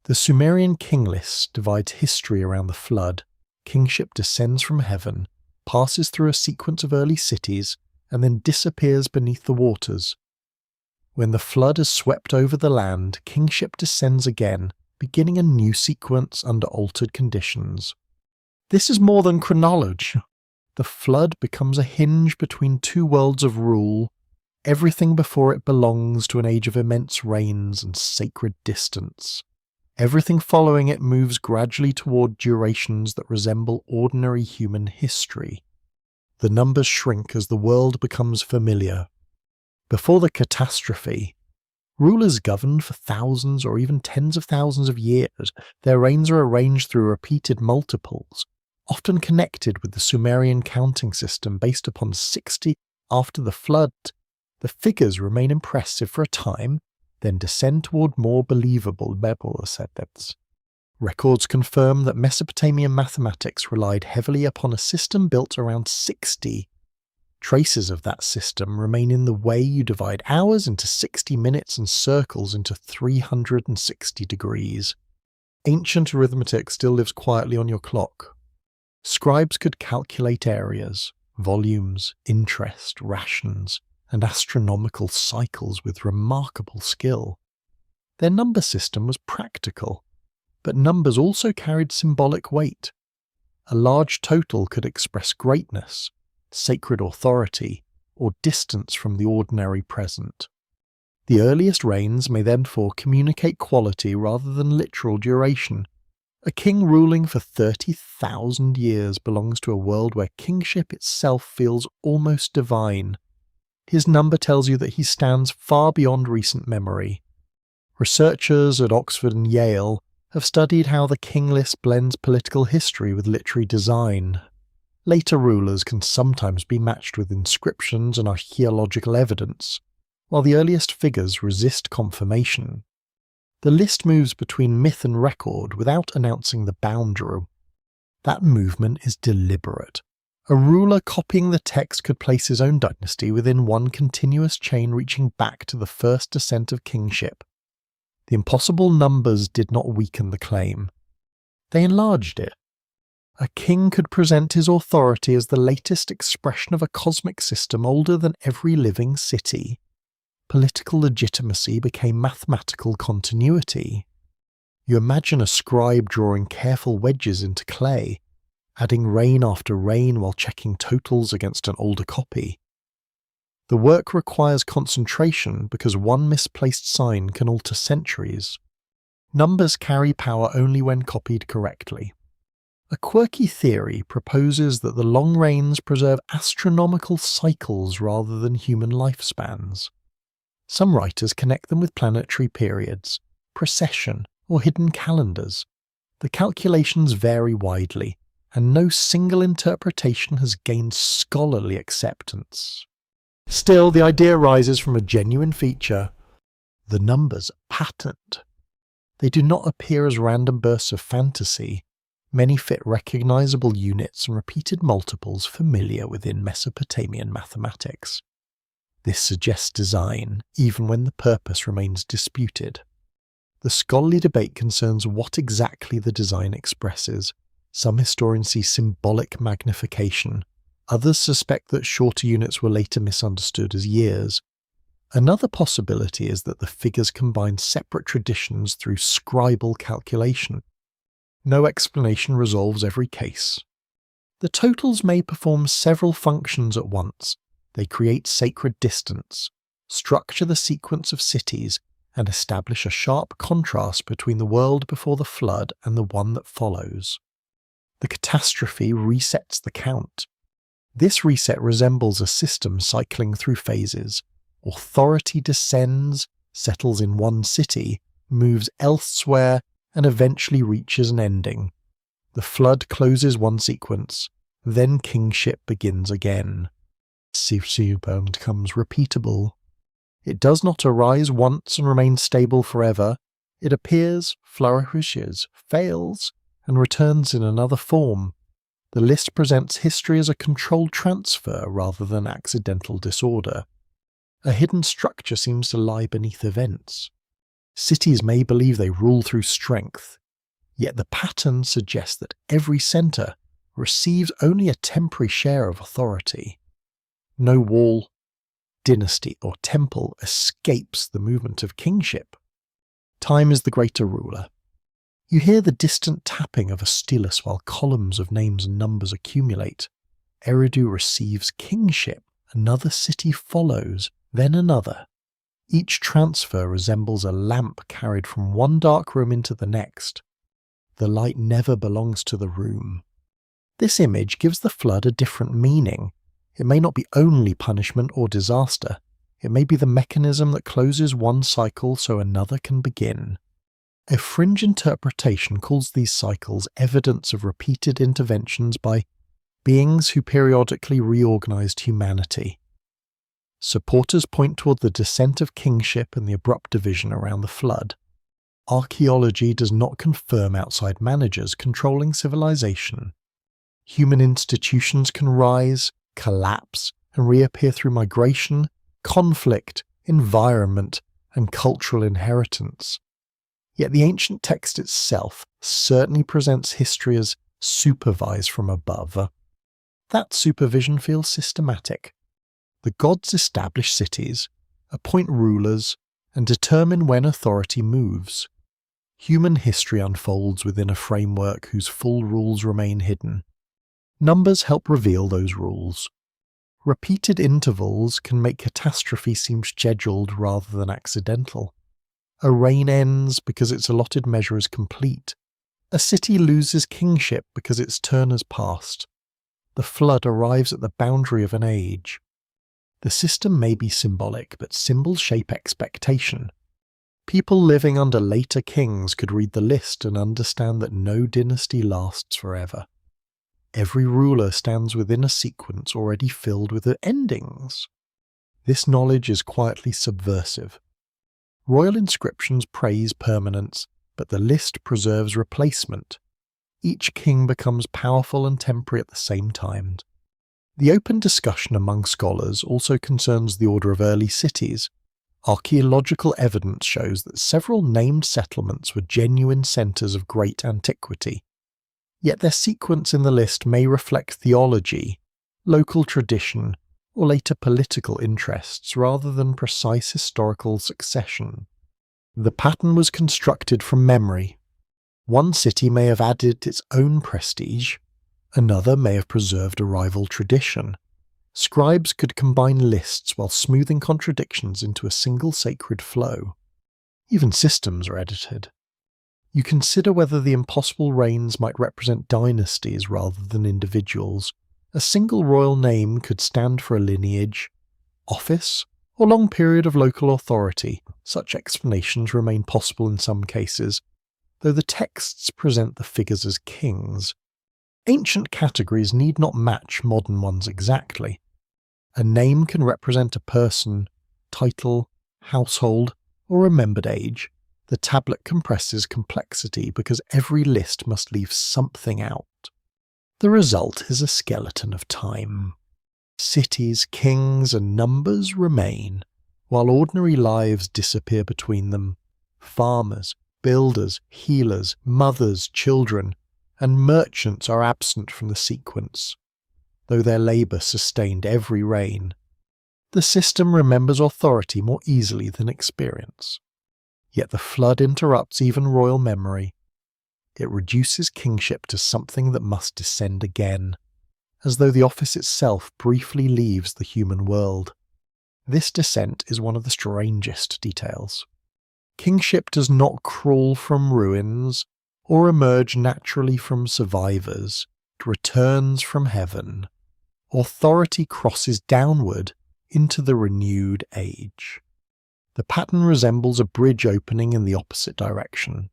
The Sumerian king list divides history around the flood. Kingship descends from heaven, passes through a sequence of early cities, and then disappears beneath the waters. When the flood has swept over the land, kingship descends again, beginning a new sequence under altered conditions. This is more than chronology. The flood becomes a hinge between two worlds of rule. Everything before it belongs to an age of immense rains and sacred distance. Everything following it moves gradually toward durations that resemble ordinary human history. The numbers shrink as the world becomes familiar. Before the catastrophe, rulers governed for thousands or even tens of thousands of years. Their reigns are arranged through repeated multiples, often connected with the Sumerian counting system based upon 60 after the flood. The figures remain impressive for a time, then descend toward more believable methods. Records confirm that Mesopotamian mathematics relied heavily upon a system built around 60. Traces of that system remain in the way you divide hours into 60 minutes and circles into 360 degrees. Ancient arithmetic still lives quietly on your clock. Scribes could calculate areas, volumes, interest, rations, and astronomical cycles with remarkable skill. Their number system was practical, but numbers also carried symbolic weight. A large total could express greatness, sacred authority, or distance from the ordinary present. The earliest reigns may therefore communicate quality rather than literal duration. A king ruling for 30,000 years belongs to a world where kingship itself feels almost divine. His number tells you that he stands far beyond recent memory. Researchers at Oxford and Yale have studied how the king list blends political history with literary design. Later rulers can sometimes be matched with inscriptions and archaeological evidence, while the earliest figures resist confirmation. The list moves between myth and record without announcing the boundary. That movement is deliberate. A ruler copying the text could place his own dynasty within one continuous chain reaching back to the first descent of kingship. The impossible numbers did not weaken the claim. They enlarged it. A king could present his authority as the latest expression of a cosmic system older than every living city. Political legitimacy became mathematical continuity. You imagine a scribe drawing careful wedges into clay, adding reign after reign while checking totals against an older copy. The work requires concentration because one misplaced sign can alter centuries. Numbers carry power only when copied correctly. A quirky theory proposes that the long reigns preserve astronomical cycles rather than human lifespans. Some writers connect them with planetary periods, precession, or hidden calendars. The calculations vary widely, and no single interpretation has gained scholarly acceptance. Still, the idea rises from a genuine feature. The numbers are patterned. They do not appear as random bursts of fantasy. Many fit recognizable units and repeated multiples familiar within Mesopotamian mathematics. This suggests design, even when the purpose remains disputed. The scholarly debate concerns what exactly the design expresses. Some historians see symbolic magnification, Others suspect that shorter units were later misunderstood as years. Another possibility is that the figures combine separate traditions through scribal calculation. No explanation resolves every case. The totals may perform several functions at once. They create sacred distance, structure the sequence of cities, and establish a sharp contrast between the world before the flood and the one that follows. The catastrophe resets the count. This reset resembles a system cycling through phases. Authority descends, settles in one city, moves elsewhere, and eventually reaches an ending. The flood closes one sequence, then kingship begins again. Super becomes repeatable. It does not arise once and remain stable forever. It appears, flourishes, fails, and returns in another form. The list presents history as a controlled transfer rather than accidental disorder. A hidden structure seems to lie beneath events. Cities may believe they rule through strength, yet the pattern suggests that every centre receives only a temporary share of authority. No wall, dynasty, or temple escapes the movement of kingship. Time is the greater ruler. You hear the distant tapping of a stylus while columns of names and numbers accumulate. Eridu receives kingship. Another city follows, then another. Each transfer resembles a lamp carried from one dark room into the next. The light never belongs to the room. This image gives the flood a different meaning. It may not be only punishment or disaster. It may be the mechanism that closes one cycle so another can begin. A fringe interpretation calls these cycles evidence of repeated interventions by beings who periodically reorganized humanity. Supporters point toward the descent of kingship and the abrupt division around the flood. Archaeology does not confirm outside managers controlling civilization. Human institutions can rise, collapse, and reappear through migration, conflict, environment, and cultural inheritance. Yet the ancient text itself certainly presents history as supervised from above. That supervision feels systematic. The gods establish cities, appoint rulers, and determine when authority moves. Human history unfolds within a framework whose full rules remain hidden. Numbers help reveal those rules. Repeated intervals can make catastrophe seem scheduled rather than accidental. A reign ends because its allotted measure is complete. A city loses kingship because its turn has passed. The flood arrives at the boundary of an age. The system may be symbolic, but symbols shape expectation. People living under later kings could read the list and understand that no dynasty lasts forever. Every ruler stands within a sequence already filled with endings. This knowledge is quietly subversive. Royal inscriptions praise permanence, but the list preserves replacement. Each king becomes powerful and temporary at the same time. The open discussion among scholars also concerns the order of early cities. Archaeological evidence shows that several named settlements were genuine centres of great antiquity. Yet their sequence in the list may reflect theology, local tradition, or later political interests rather than precise historical succession. The pattern was constructed from memory. One city may have added its own prestige, another may have preserved a rival tradition. Scribes could combine lists while smoothing contradictions into a single sacred flow. Even systems are edited. You consider whether the impossible reigns might represent dynasties rather than individuals. A single royal name could stand for a lineage, office, or long period of local authority. Such explanations remain possible in some cases, though the texts present the figures as kings. Ancient categories need not match modern ones exactly. A name can represent a person, title, household, or remembered age. The tablet compresses complexity because every list must leave something out. The result is a skeleton of time. Cities, kings, and numbers remain, while ordinary lives disappear between them. Farmers, builders, healers, mothers, children, and merchants are absent from the sequence. though their labour sustained every reign. The system remembers authority more easily than experience. Yet the flood interrupts even royal memory. It reduces kingship to something that must descend again, as though the office itself briefly leaves the human world. This descent is one of the strangest details. Kingship does not crawl from ruins or emerge naturally from survivors. It returns from heaven. Authority crosses downward into the renewed age. The pattern resembles a bridge opening in the opposite direction.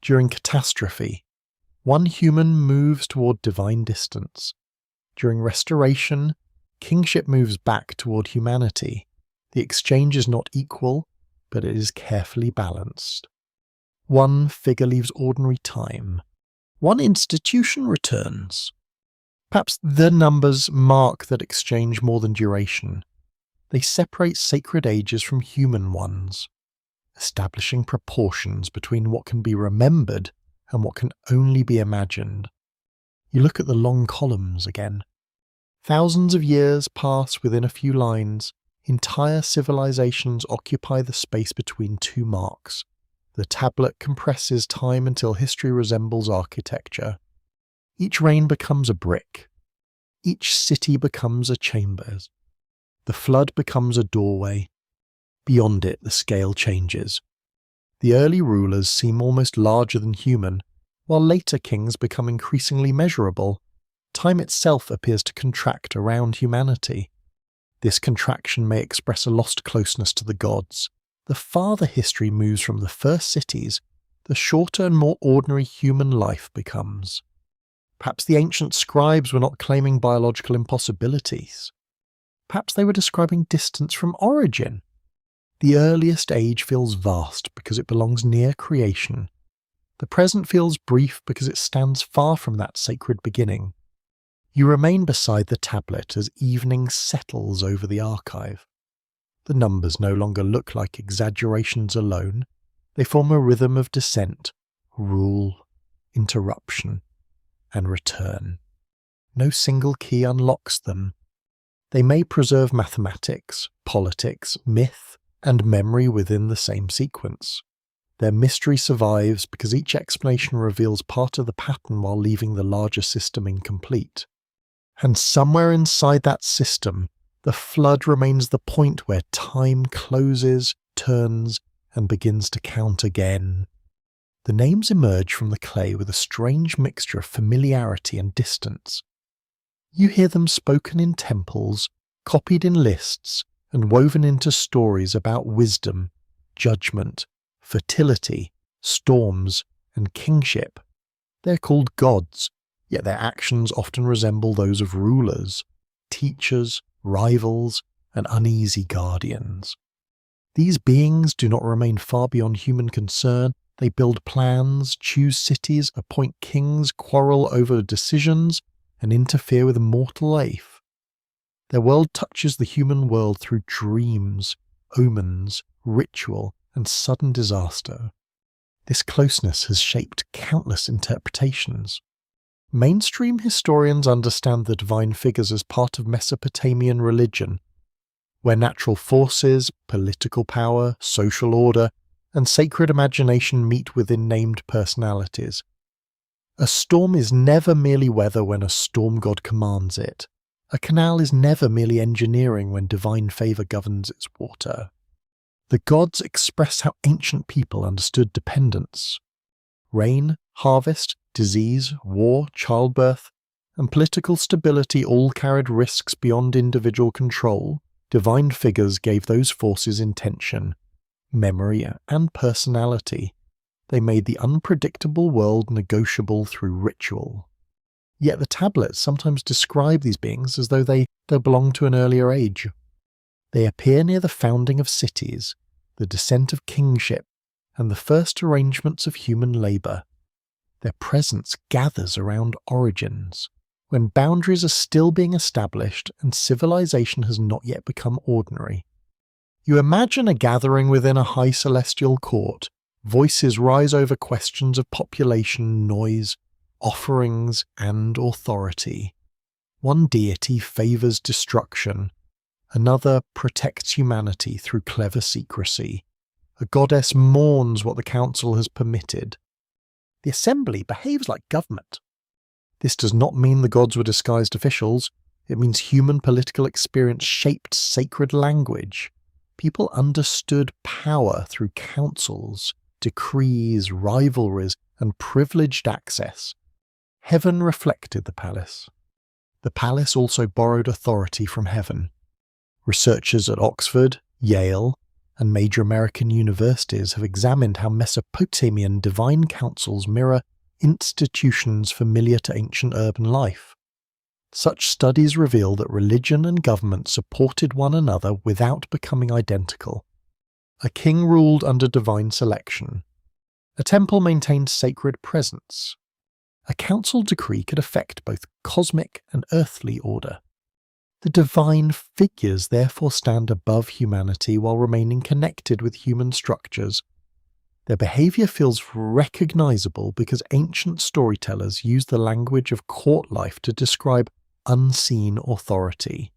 During catastrophe, one human moves toward divine distance. During restoration, kingship moves back toward humanity. The exchange is not equal, but it is carefully balanced. One figure leaves ordinary time. One institution returns. Perhaps the numbers mark that exchange more than duration. They separate sacred ages from human ones, establishing proportions between what can be remembered and what can only be imagined. You look at the long columns again. Thousands of years pass within a few lines. Entire civilizations occupy the space between two marks. The tablet compresses time until history resembles architecture. Each reign becomes a brick. Each city becomes a chamber. The flood becomes a doorway. Beyond it, the scale changes. The early rulers seem almost larger than human, while later kings become increasingly measurable. Time itself appears to contract around humanity. This contraction may express a lost closeness to the gods. The farther history moves from the first cities, the shorter and more ordinary human life becomes. Perhaps the ancient scribes were not claiming biological impossibilities. Perhaps they were describing distance from origin. The earliest age feels vast because it belongs near creation. The present feels brief because it stands far from that sacred beginning. You remain beside the tablet as evening settles over the archive. The numbers no longer look like exaggerations alone. They form a rhythm of descent, rule, interruption, and return. No single key unlocks them. They may preserve mathematics, politics, myth, and memory within the same sequence. Their mystery survives because each explanation reveals part of the pattern while leaving the larger system incomplete. And somewhere inside that system, the flood remains the point where time closes, turns, and begins to count again. The names emerge from the clay with a strange mixture of familiarity and distance. You hear them spoken in temples, copied in lists, and woven into stories about wisdom, judgment, fertility, storms, and kingship. They're called gods, yet their actions often resemble those of rulers, teachers, rivals, and uneasy guardians. These beings do not remain far beyond human concern. They build plans, choose cities, appoint kings, quarrel over decisions, and interfere with mortal life. Their world touches the human world through dreams, omens, ritual, and sudden disaster. This closeness has shaped countless interpretations. Mainstream historians understand the divine figures as part of Mesopotamian religion, where natural forces, political power, social order, and sacred imagination meet within named personalities. A storm is never merely weather when a storm god commands it. A canal is never merely engineering when divine favour governs its water. The gods express how ancient people understood dependence. Rain, harvest, disease, war, childbirth, and political stability all carried risks beyond individual control. Divine figures gave those forces intention, memory, and personality. They made the unpredictable world negotiable through ritual. Yet the tablets sometimes describe these beings as though they belong to an earlier age. They appear near the founding of cities, the descent of kingship, and the first arrangements of human labour. Their presence gathers around origins, when boundaries are still being established and civilization has not yet become ordinary. You imagine a gathering within a high celestial court. Voices rise over questions of population, noise, offerings, and authority. One deity favours destruction, another protects humanity through clever secrecy. A goddess mourns what the council has permitted. The assembly behaves like government. This does not mean the gods were disguised officials. It means human political experience shaped sacred language. People understood power through councils, decrees, rivalries, and privileged access. Heaven reflected the palace. The palace also borrowed authority from heaven. Researchers at Oxford, Yale, and major American universities have examined how Mesopotamian divine councils mirror institutions familiar to ancient urban life. Such studies reveal that religion and government supported one another without becoming identical. A king ruled under divine selection. A temple maintained sacred presence. A council decree could affect both cosmic and earthly order. The divine figures therefore stand above humanity while remaining connected with human structures. Their behaviour feels recognisable because ancient storytellers used the language of court life to describe unseen authority.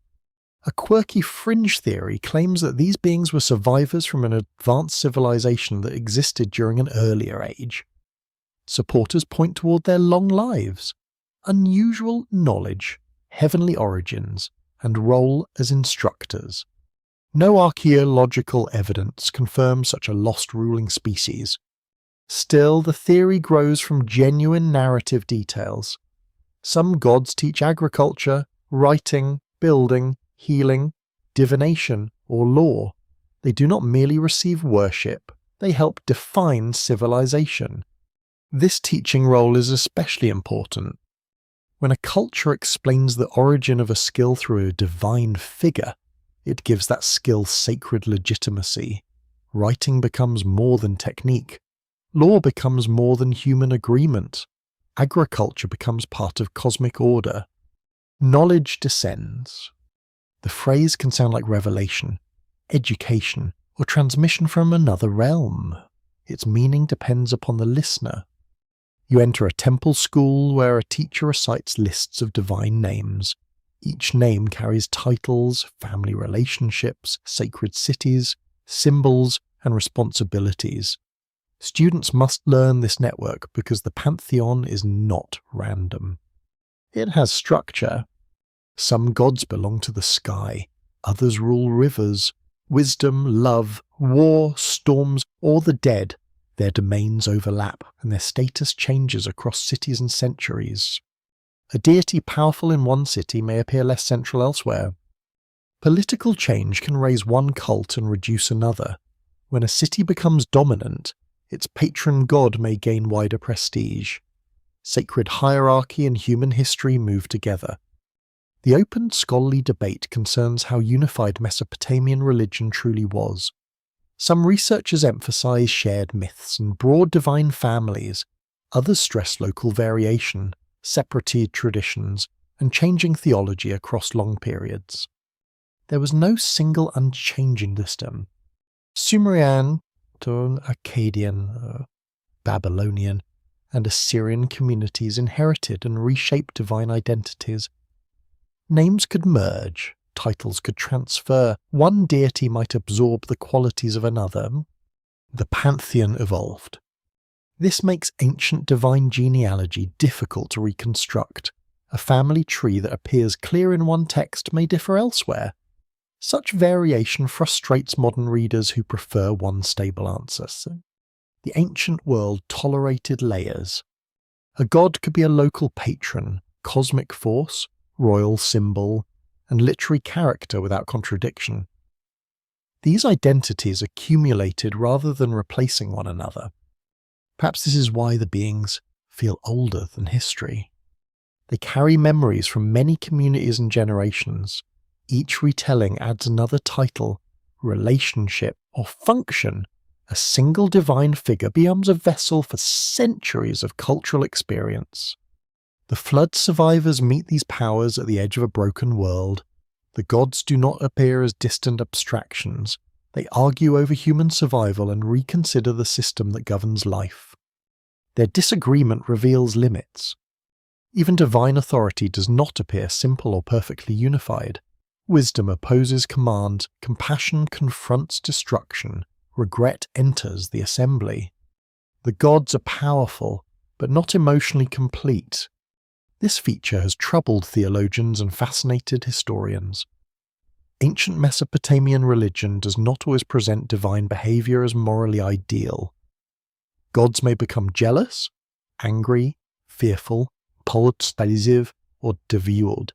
A quirky fringe theory claims that these beings were survivors from an advanced civilization that existed during an earlier age. Supporters point toward their long lives, unusual knowledge, heavenly origins, and role as instructors. No archaeological evidence confirms such a lost ruling species. Still, the theory grows from genuine narrative details. Some gods teach agriculture, writing, building, healing, divination, or law. They do not merely receive worship, they help define civilization. This teaching role is especially important. When a culture explains the origin of a skill through a divine figure, it gives that skill sacred legitimacy. Writing becomes more than technique. Law becomes more than human agreement. Agriculture becomes part of cosmic order. Knowledge descends. The phrase can sound like revelation, education, or transmission from another realm. Its meaning depends upon the listener. You enter a temple school where a teacher recites lists of divine names. Each name carries titles, family relationships, sacred cities, symbols, and responsibilities. Students must learn this network because the pantheon is not random. It has structure. Some gods belong to the sky, others rule rivers, wisdom, love, war, storms, or the dead. Their domains overlap, and their status changes across cities and centuries. A deity powerful in one city may appear less central elsewhere. Political change can raise one cult and reduce another. When a city becomes dominant, its patron god may gain wider prestige. Sacred hierarchy and human history move together. The open scholarly debate concerns how unified Mesopotamian religion truly was. Some researchers emphasize shared myths and broad divine families. Others stress local variation, separate traditions, and changing theology across long periods. There was no single unchanging system. Sumerian, Akkadian, Babylonian, and Assyrian communities inherited and reshaped divine identities. Names could merge. Titles could transfer. One deity might absorb the qualities of another. The pantheon evolved. This makes ancient divine genealogy difficult to reconstruct. A family tree that appears clear in one text may differ elsewhere. Such variation frustrates modern readers who prefer one stable answer. So, the ancient world tolerated layers. A god could be a local patron, cosmic force, royal symbol, and literary character without contradiction. These identities accumulated rather than replacing one another. Perhaps this is why the beings feel older than history. They carry memories from many communities and generations. Each retelling adds another title, relationship, or function. A single divine figure becomes a vessel for centuries of cultural experience. The flood survivors meet these powers at the edge of a broken world. The gods do not appear as distant abstractions. They argue over human survival and reconsider the system that governs life. Their disagreement reveals limits. Even divine authority does not appear simple or perfectly unified. Wisdom opposes command, compassion confronts destruction, regret enters the assembly. The gods are powerful, but not emotionally complete. This feature has troubled theologians and fascinated historians. Ancient Mesopotamian religion does not always present divine behavior as morally ideal. Gods may become jealous, angry, fearful, possessive, or devoured.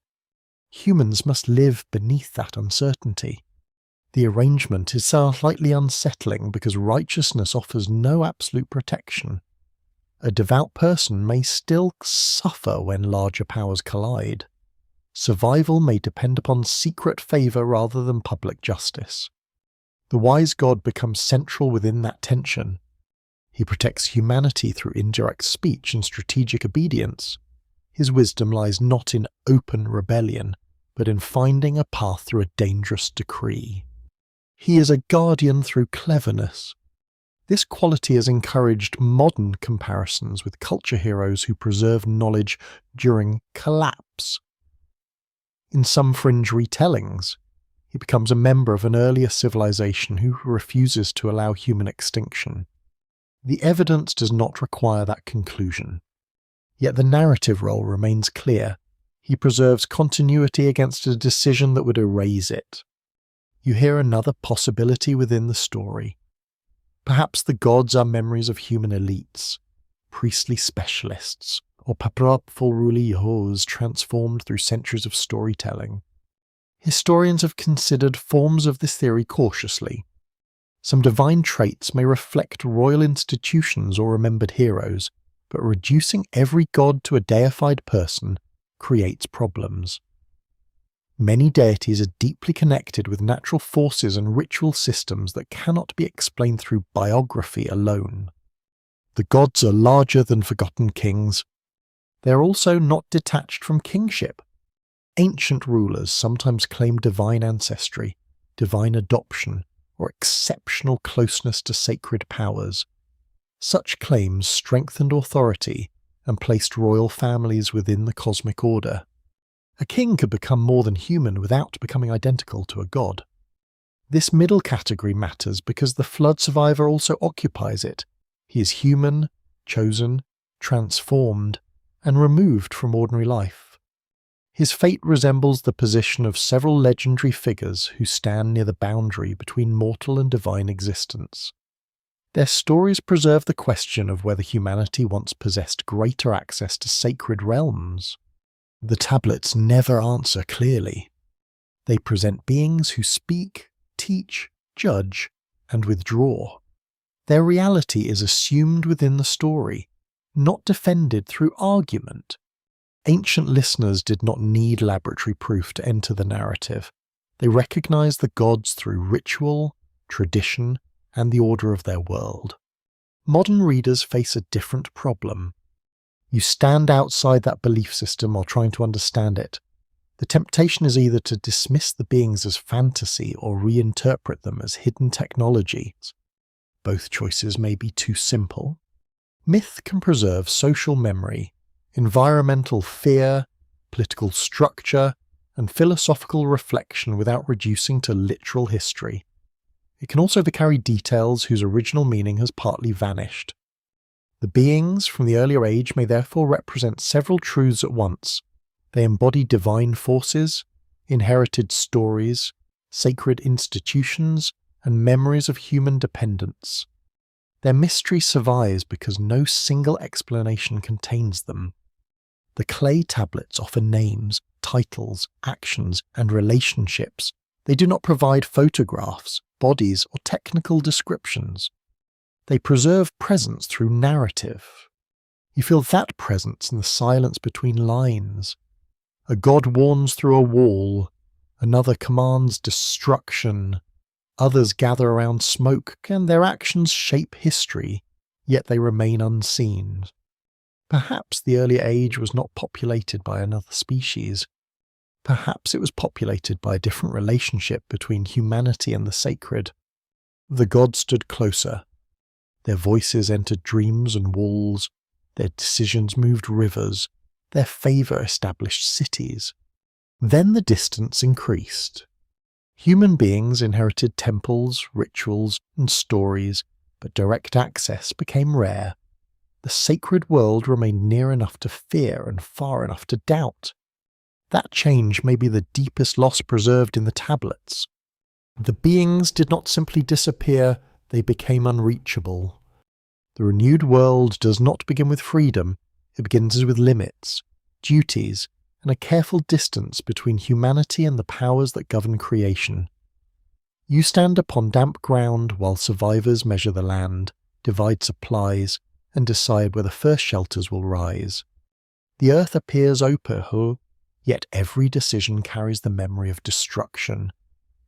Humans must live beneath that uncertainty. The arrangement is slightly unsettling because righteousness offers no absolute protection. A devout person may still suffer when larger powers collide. Survival may depend upon secret favour rather than public justice. The wise God becomes central within that tension. He protects humanity through indirect speech and strategic obedience. His wisdom lies not in open rebellion, but in finding a path through a dangerous decree. He is a guardian through cleverness. This quality has encouraged modern comparisons with culture heroes who preserve knowledge during collapse. In some fringe retellings, he becomes a member of an earlier civilization who refuses to allow human extinction. The evidence does not require that conclusion. Yet the narrative role remains clear. He preserves continuity against a decision that would erase it. You hear another possibility within the story. Perhaps the gods are memories of human elites, priestly specialists, or powerful ruliers transformed through centuries of storytelling. Historians have considered forms of this theory cautiously. Some divine traits may reflect royal institutions or remembered heroes, but reducing every god to a deified person creates problems. Many deities are deeply connected with natural forces and ritual systems that cannot be explained through biography alone. The gods are larger than forgotten kings. They are also not detached from kingship. Ancient rulers sometimes claim divine ancestry, divine adoption, or exceptional closeness to sacred powers. Such claims strengthened authority and placed royal families within the cosmic order. A king could become more than human without becoming identical to a god. This middle category matters because the flood survivor also occupies it. He is human, chosen, transformed, and removed from ordinary life. His fate resembles the position of several legendary figures who stand near the boundary between mortal and divine existence. Their stories preserve the question of whether humanity once possessed greater access to sacred realms. The tablets never answer clearly. They present beings who speak, teach, judge, and withdraw. Their reality is assumed within the story, not defended through argument. Ancient listeners did not need laboratory proof to enter the narrative. They recognized the gods through ritual, tradition, and the order of their world. Modern readers face a different problem. You stand outside that belief system while trying to understand it. The temptation is either to dismiss the beings as fantasy or reinterpret them as hidden technologies. Both choices may be too simple. Myth can preserve social memory, environmental fear, political structure, and philosophical reflection without reducing to literal history. It can also carry details whose original meaning has partly vanished. The beings from the earlier age may therefore represent several truths at once. They embody divine forces, inherited stories, sacred institutions, and memories of human dependence. Their mystery survives because no single explanation contains them. The clay tablets offer names, titles, actions, and relationships. They do not provide photographs, bodies, or technical descriptions. They preserve presence through narrative. You feel that presence in the silence between lines. A god warns through a wall, another commands destruction, others gather around smoke, and their actions shape history, yet they remain unseen. Perhaps the earlier age was not populated by another species. Perhaps it was populated by a different relationship between humanity and the sacred. The gods stood closer. Their voices entered dreams and walls, their decisions moved rivers, their favour established cities. Then the distance increased. Human beings inherited temples, rituals, and stories, but direct access became rare. The sacred world remained near enough to fear and far enough to doubt. That change may be the deepest loss preserved in the tablets. The beings did not simply disappear, they became unreachable. The renewed world does not begin with freedom, it begins with limits, duties, and a careful distance between humanity and the powers that govern creation. You stand upon damp ground while survivors measure the land, divide supplies, and decide where the first shelters will rise. The earth appears open, yet every decision carries the memory of destruction.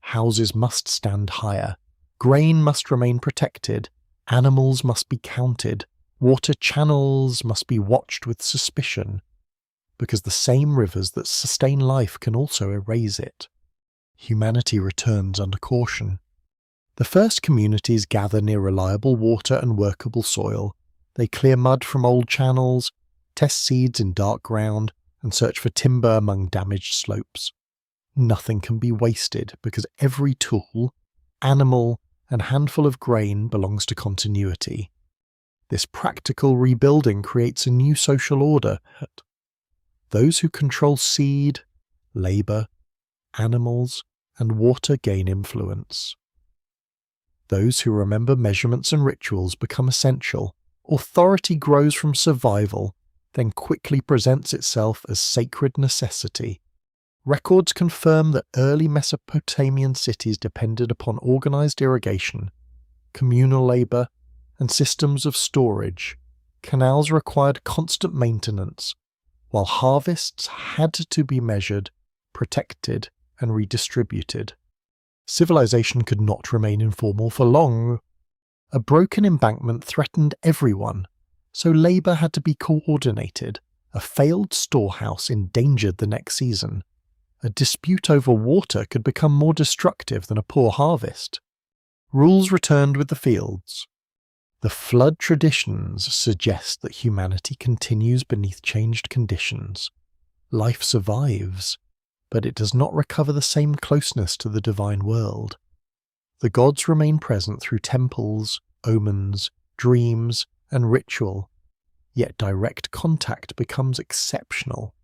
Houses must stand higher, grain must remain protected, animals must be counted, water channels must be watched with suspicion, because the same rivers that sustain life can also erase it. Humanity returns under caution. The first communities gather near reliable water and workable soil. They clear mud from old channels, test seeds in dark ground, and search for timber among damaged slopes. Nothing can be wasted because every tool, animal, and handful of grain belongs to continuity. This practical rebuilding creates a new social order. Those who control seed, labour, animals, and water gain influence. Those who remember measurements and rituals become essential. Authority grows from survival, then quickly presents itself as sacred necessity. Records confirm that early Mesopotamian cities depended upon organised irrigation, communal labour, and systems of storage. Canals required constant maintenance, while harvests had to be measured, protected, and redistributed. Civilization could not remain informal for long. A broken embankment threatened everyone, so labour had to be coordinated. A failed storehouse endangered the next season. A dispute over water could become more destructive than a poor harvest. Rules returned with the fields. The flood traditions suggest that humanity continues beneath changed conditions. Life survives, but it does not recover the same closeness to the divine world. The gods remain present through temples, omens, dreams, and ritual, yet direct contact becomes exceptional.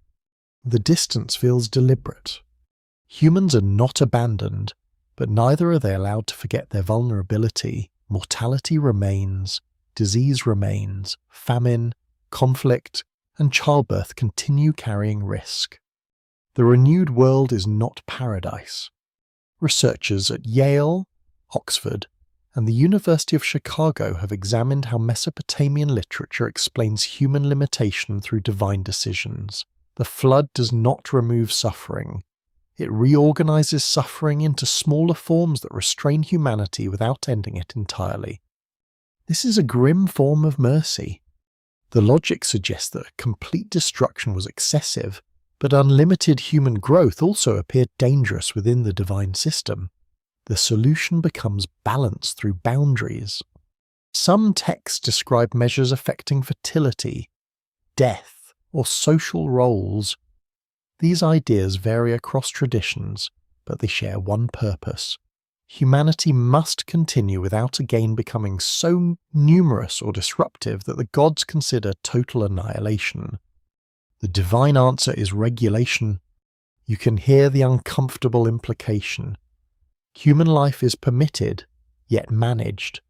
The distance feels deliberate. Humans are not abandoned, but neither are they allowed to forget their vulnerability. Mortality remains, disease remains, famine, conflict, and childbirth continue carrying risk. The renewed world is not paradise. Researchers at Yale, Oxford, and the University of Chicago have examined how Mesopotamian literature explains human limitation through divine decisions. The flood does not remove suffering. It reorganizes suffering into smaller forms that restrain humanity without ending it entirely. This is a grim form of mercy. The logic suggests that complete destruction was excessive, but unlimited human growth also appeared dangerous within the divine system. The solution becomes balance through boundaries. Some texts describe measures affecting fertility, death, or social roles. These ideas vary across traditions, but they share one purpose. Humanity must continue without again becoming so numerous or disruptive that the gods consider total annihilation. The divine answer is regulation. You can hear the uncomfortable implication. Human life is permitted, yet managed.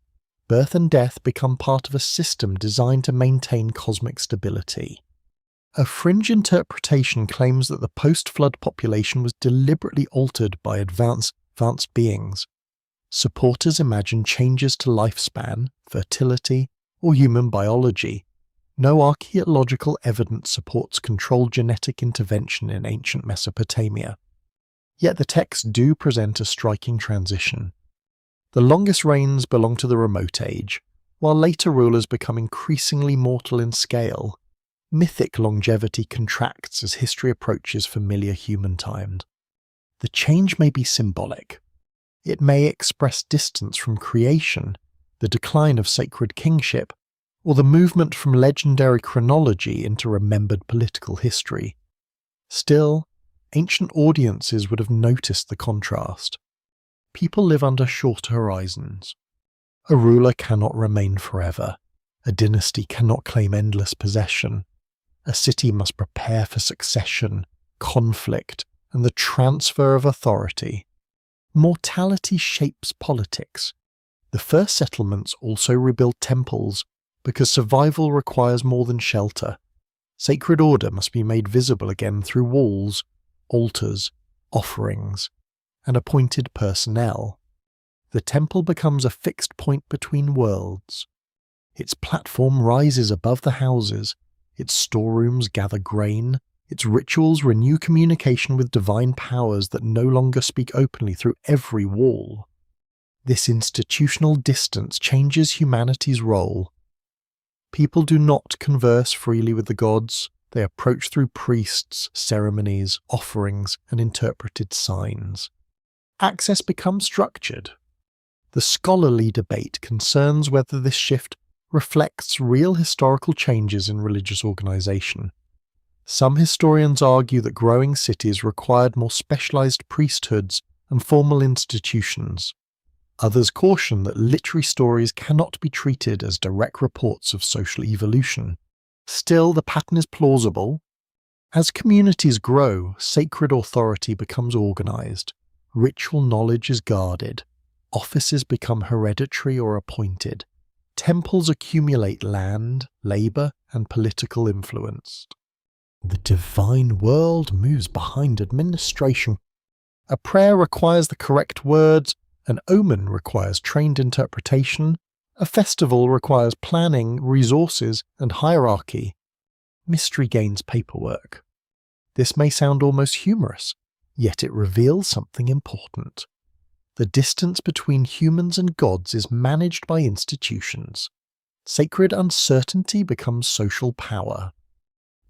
Birth and death become part of a system designed to maintain cosmic stability. A fringe interpretation claims that the post-flood population was deliberately altered by advanced beings. Supporters imagine changes to lifespan, fertility, or human biology. No archaeological evidence supports controlled genetic intervention in ancient Mesopotamia. Yet the texts do present a striking transition. The longest reigns belong to the remote age, while later rulers become increasingly mortal in scale. Mythic longevity contracts as history approaches familiar human time. The change may be symbolic. It may express distance from creation, the decline of sacred kingship, or the movement from legendary chronology into remembered political history. Still, ancient audiences would have noticed the contrast. People live under shorter horizons. A ruler cannot remain forever. A dynasty cannot claim endless possession. A city must prepare for succession, conflict, and the transfer of authority. Mortality shapes politics. The first settlements also rebuild temples because survival requires more than shelter. Sacred order must be made visible again through walls, altars, offerings, and appointed personnel. The temple becomes a fixed point between worlds. Its platform rises above the houses, its storerooms gather grain, its rituals renew communication with divine powers that no longer speak openly through every wall. This institutional distance changes humanity's role. People do not converse freely with the gods. They approach through priests, ceremonies, offerings, and interpreted signs. Access becomes structured. The scholarly debate concerns whether this shift reflects real historical changes in religious organization. Some historians argue that growing cities required more specialized priesthoods and formal institutions. Others caution that literary stories cannot be treated as direct reports of social evolution. Still, the pattern is plausible. As communities grow, sacred authority becomes organized. Ritual knowledge is guarded. Offices become hereditary or appointed. Temples accumulate land, labor, and political influence. The divine world moves behind administration. A prayer requires the correct words, an omen requires trained interpretation, a festival requires planning, resources, and hierarchy. Mystery gains paperwork. This may sound almost humorous, yet it reveals something important. The distance between humans and gods is managed by institutions. Sacred uncertainty becomes social power.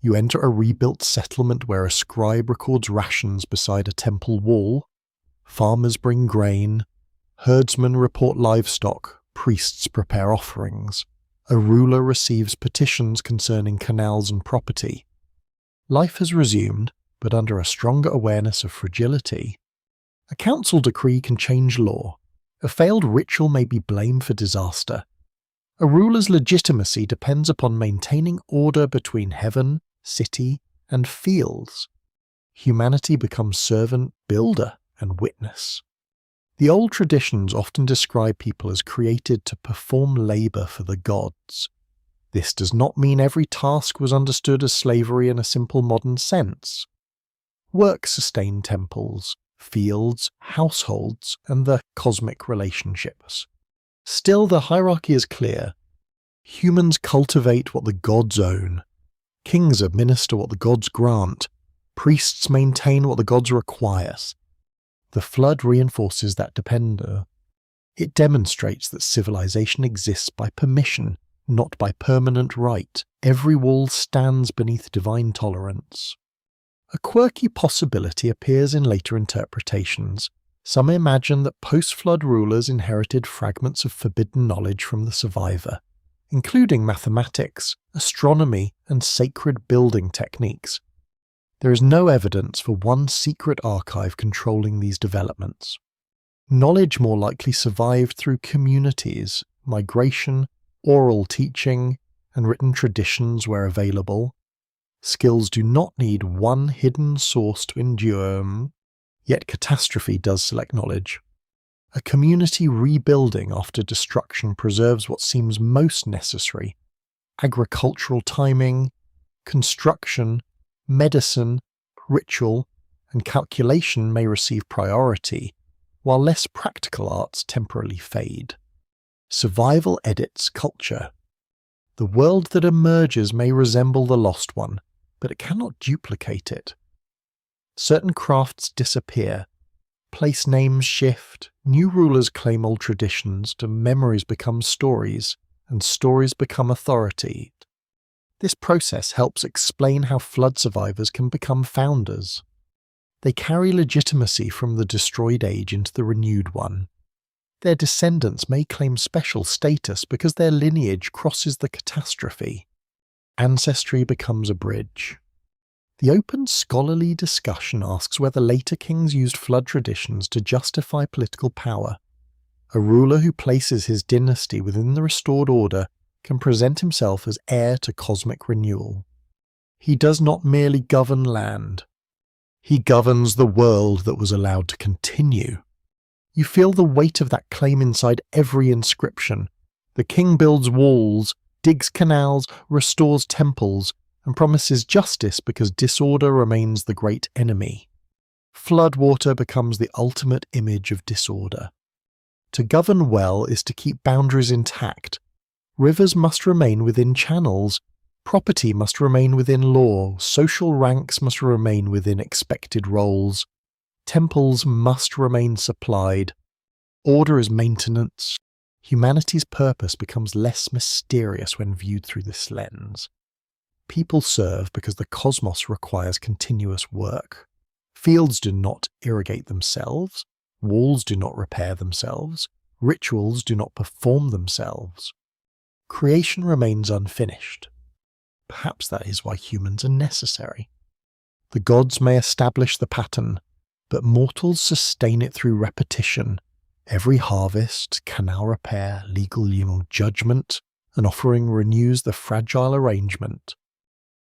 You enter a rebuilt settlement where a scribe records rations beside a temple wall. Farmers bring grain. Herdsmen report livestock. Priests prepare offerings. A ruler receives petitions concerning canals and property. Life has resumed, but under a stronger awareness of fragility. A council decree can change law. A failed ritual may be blamed for disaster. A ruler's legitimacy depends upon maintaining order between heaven, city, and fields. Humanity becomes servant, builder, and witness. The old traditions often describe people as created to perform labor for the gods. This does not mean every task was understood as slavery in a simple modern sense. Work sustained temples, fields, households, and the cosmic relationships. Still, the hierarchy is clear. Humans cultivate what the gods own. Kings administer what the gods grant. Priests maintain what the gods require. The flood reinforces that depender. It demonstrates that civilization exists by permission, not by permanent right. Every wall stands beneath divine tolerance. A quirky possibility appears in later interpretations. Some imagine that post-flood rulers inherited fragments of forbidden knowledge from the survivor, including mathematics, astronomy, and sacred building techniques. There is no evidence for one secret archive controlling these developments. Knowledge more likely survived through communities, migration, oral teaching, and written traditions where available. Skills do not need one hidden source to endure, yet catastrophe does select knowledge. A community rebuilding after destruction preserves what seems most necessary. Agricultural timing, construction, medicine, ritual, and calculation may receive priority, while less practical arts temporarily fade. Survival edits culture. The world that emerges may resemble the lost one, but it cannot duplicate it. Certain crafts disappear, place names shift, new rulers claim old traditions, and memories become stories, and stories become authority. This process helps explain how flood survivors can become founders. They carry legitimacy from the destroyed age into the renewed one. Their descendants may claim special status because their lineage crosses the catastrophe. Ancestry becomes a bridge. The open scholarly discussion asks whether later kings used flood traditions to justify political power. A ruler who places his dynasty within the restored order can present himself as heir to cosmic renewal. He does not merely govern land. He governs the world that was allowed to continue. You feel the weight of that claim inside every inscription. The king builds walls, digs canals, restores temples, and promises justice because disorder remains the great enemy. Floodwater becomes the ultimate image of disorder. To govern well is to keep boundaries intact. Rivers must remain within channels. Property must remain within law. Social ranks must remain within expected roles. Temples must remain supplied. Order is maintenance. Humanity's purpose becomes less mysterious when viewed through this lens. People serve because the cosmos requires continuous work. Fields do not irrigate themselves. Walls do not repair themselves. Rituals do not perform themselves. Creation remains unfinished. Perhaps that is why humans are necessary. The gods may establish the pattern, but mortals sustain it through repetition. Every harvest, canal repair, legal judgment, an offering renews the fragile arrangement.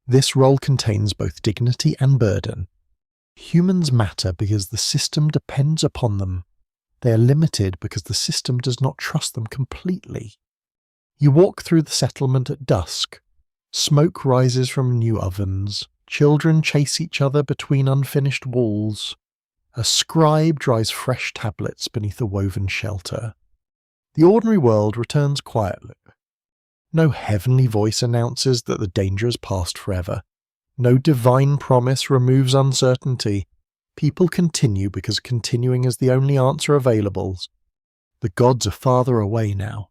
This role contains both dignity and burden. Humans matter because the system depends upon them. They are limited because the system does not trust them completely. You walk through the settlement at dusk. Smoke rises from new ovens. Children chase each other between unfinished walls. A scribe dries fresh tablets beneath a woven shelter. The ordinary world returns quietly. No heavenly voice announces that the danger has passed forever. No divine promise removes uncertainty. People continue because continuing is the only answer available. The gods are farther away now.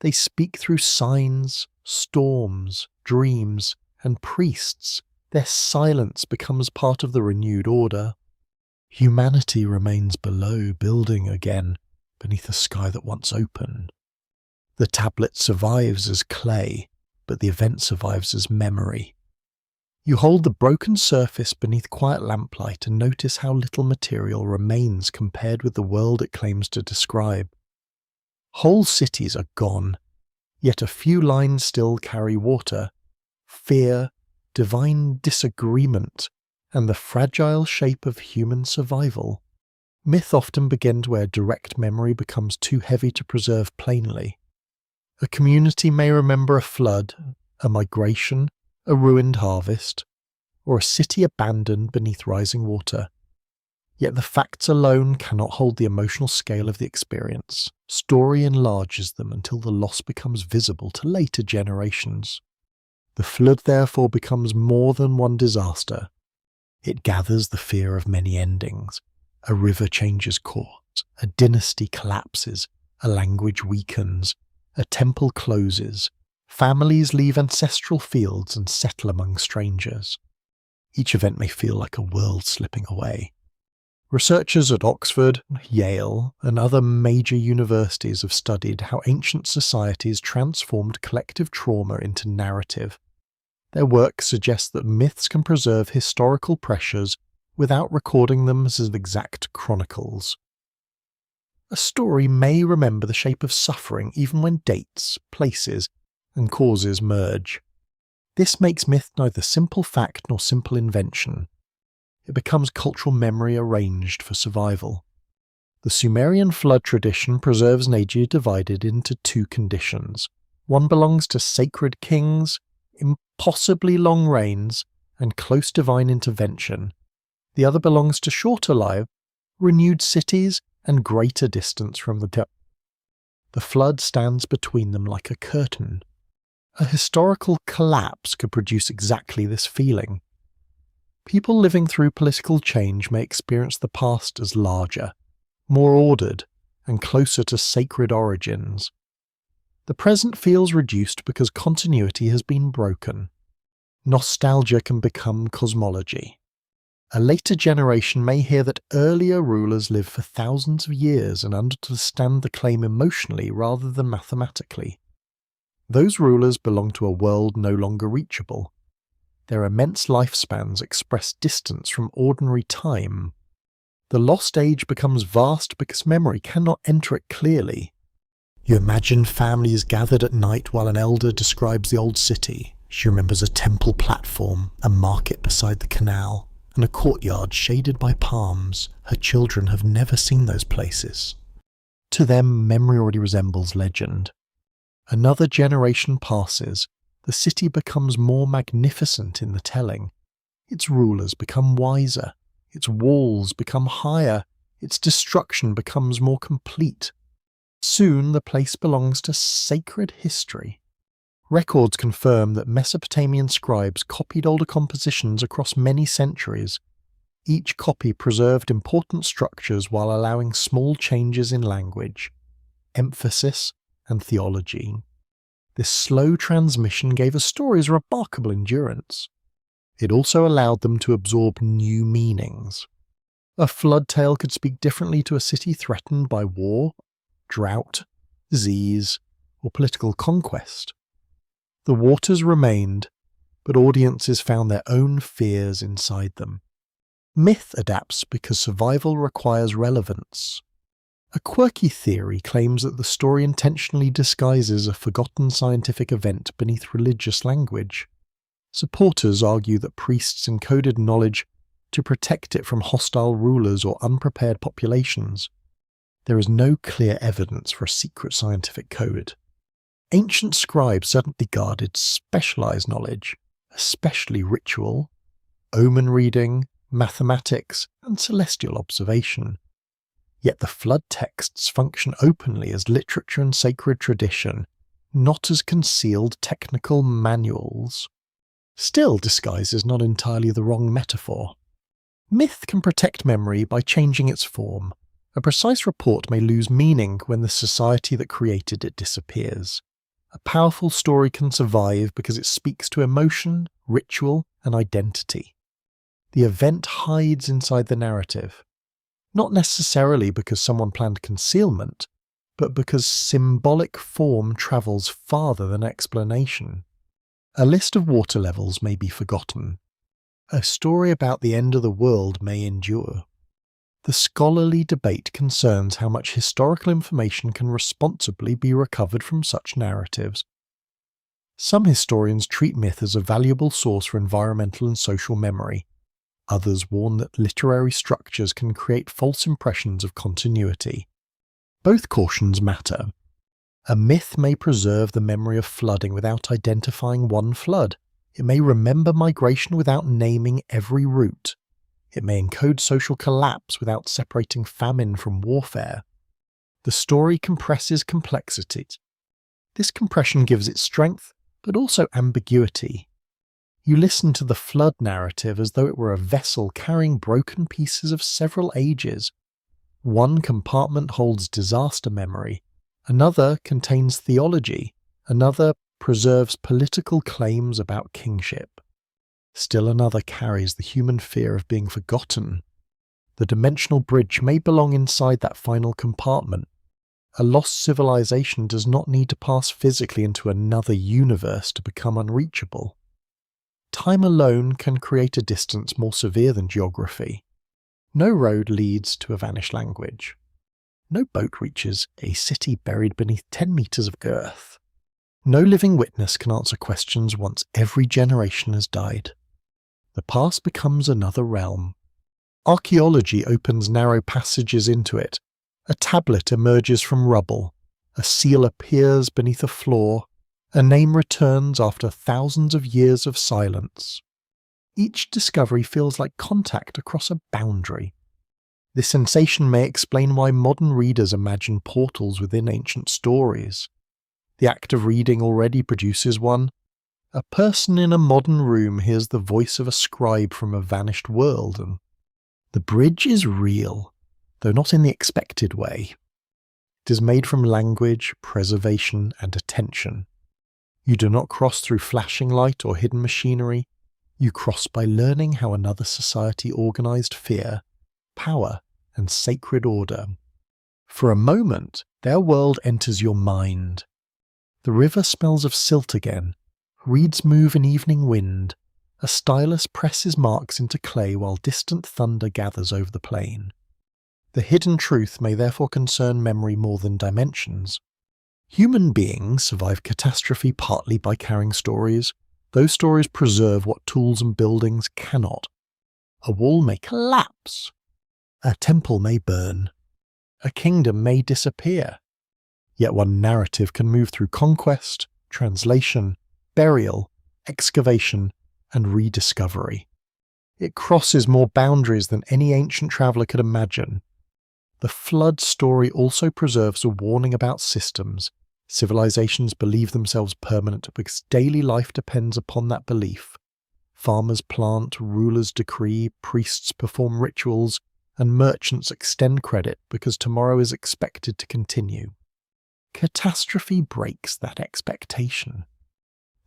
They speak through signs, storms, dreams, and priests. Their silence becomes part of the renewed order. Humanity remains below, building again, beneath a sky that once opened. The tablet survives as clay, but the event survives as memory. You hold the broken surface beneath quiet lamplight and notice how little material remains compared with the world it claims to describe. Whole cities are gone, yet a few lines still carry water, fear, divine disagreement, and the fragile shape of human survival. Myth often begins where direct memory becomes too heavy to preserve plainly. A community may remember a flood, a migration, a ruined harvest, or a city abandoned beneath rising water. Yet the facts alone cannot hold the emotional scale of the experience. Story enlarges them until the loss becomes visible to later generations. The flood therefore becomes more than one disaster. It gathers the fear of many endings. A river changes course, a dynasty collapses, a language weakens, a temple closes, families leave ancestral fields and settle among strangers. Each event may feel like a world slipping away. Researchers at Oxford, Yale, and other major universities have studied how ancient societies transformed collective trauma into narrative. Their work suggests that myths can preserve historical pressures without recording them as exact chronicles. A story may remember the shape of suffering even when dates, places, and causes merge. This makes myth neither simple fact nor simple invention. It becomes cultural memory arranged for survival. The Sumerian flood tradition preserves nature divided into two conditions. One belongs to sacred kings, impossibly long reigns, and close divine intervention. The other belongs to shorter life, renewed cities, and greater distance from the depth. The flood stands between them like a curtain. A historical collapse could produce exactly this feeling. People living through political change may experience the past as larger, more ordered, and closer to sacred origins. The present feels reduced because continuity has been broken. Nostalgia can become cosmology. A later generation may hear that earlier rulers lived for thousands of years and understand the claim emotionally rather than mathematically. Those rulers belong to a world no longer reachable. Their immense lifespans express distance from ordinary time. The lost age becomes vast because memory cannot enter it clearly. You imagine families gathered at night while an elder describes the old city. She remembers a temple platform, a market beside the canal, and a courtyard shaded by palms. Her children have never seen those places. To them, memory already resembles legend. Another generation passes. The city becomes more magnificent in the telling. Its rulers become wiser. Its walls become higher. Its destruction becomes more complete. Soon the place belongs to sacred history. Records confirm that Mesopotamian scribes copied older compositions across many centuries. Each copy preserved important structures while allowing small changes in language, emphasis, and theology. This slow transmission gave a story's remarkable endurance. It also allowed them to absorb new meanings. A flood tale could speak differently to a city threatened by war, drought, disease, or political conquest. The waters remained, but audiences found their own fears inside them. Myth adapts because survival requires relevance. A quirky theory claims that the story intentionally disguises a forgotten scientific event beneath religious language. Supporters argue that priests encoded knowledge to protect it from hostile rulers or unprepared populations. There is no clear evidence for a secret scientific code. Ancient scribes certainly guarded specialized knowledge, especially ritual, omen reading, mathematics, and celestial observation. Yet the flood texts function openly as literature and sacred tradition, not as concealed technical manuals. Still, disguise is not entirely the wrong metaphor. Myth can protect memory by changing its form. A precise report may lose meaning when the society that created it disappears. A powerful story can survive because it speaks to emotion, ritual, and identity. The event hides inside the narrative, not necessarily because someone planned concealment, but because symbolic form travels farther than explanation. A list of water levels may be forgotten. A story about the end of the world may endure. The scholarly debate concerns how much historical information can responsibly be recovered from such narratives. Some historians treat myth as a valuable source for environmental and social memory. Others warn that literary structures can create false impressions of continuity. Both cautions matter. A myth may preserve the memory of flooding without identifying one flood. It may remember migration without naming every route. It may encode social collapse without separating famine from warfare. The story compresses complexity. This compression gives it strength, but also ambiguity. You listen to the flood narrative as though it were a vessel carrying broken pieces of several ages. One compartment holds disaster memory, another contains theology, another preserves political claims about kingship. Still another carries the human fear of being forgotten. The dimensional bridge may belong inside that final compartment. A lost civilization does not need to pass physically into another universe to become unreachable. Time alone can create a distance more severe than geography. No road leads to a vanished language. No boat reaches a city buried beneath 10 meters of earth. No living witness can answer questions once every generation has died. The past becomes another realm. Archaeology opens narrow passages into it. A tablet emerges from rubble. A seal appears beneath a floor. A name returns after thousands of years of silence. Each discovery feels like contact across a boundary. This sensation may explain why modern readers imagine portals within ancient stories. The act of reading already produces one. A person in a modern room hears the voice of a scribe from a vanished world, and the bridge is real, though not in the expected way. It is made from language, preservation, and attention. You do not cross through flashing light or hidden machinery. You cross by learning how another society organized fear, power, and sacred order. For a moment, their world enters your mind. The river smells of silt again, reeds move in evening wind, a stylus presses marks into clay while distant thunder gathers over the plain. The hidden truth may therefore concern memory more than dimensions. Human beings survive catastrophe partly by carrying stories. Those stories preserve what tools and buildings cannot. A wall may collapse. A temple may burn. A kingdom may disappear. Yet one narrative can move through conquest, translation, burial, excavation, and rediscovery. It crosses more boundaries than any ancient traveller could imagine. The flood story also preserves a warning about systems. Civilizations believe themselves permanent because daily life depends upon that belief. Farmers plant, rulers decree, priests perform rituals, and merchants extend credit because tomorrow is expected to continue. Catastrophe breaks that expectation.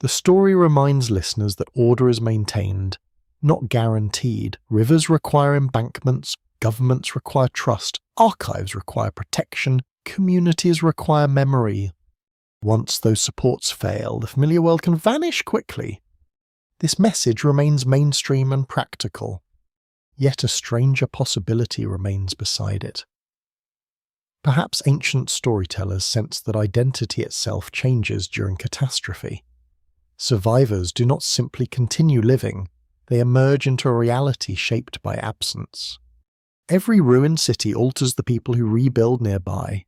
The story reminds listeners that order is maintained, not guaranteed. Rivers require embankments, governments require trust, archives require protection, communities require memory. Once those supports fail, the familiar world can vanish quickly. This message remains mainstream and practical, yet a stranger possibility remains beside it. Perhaps ancient storytellers sensed that identity itself changes during catastrophe. Survivors do not simply continue living, they emerge into a reality shaped by absence. Every ruined city alters the people who rebuild nearby.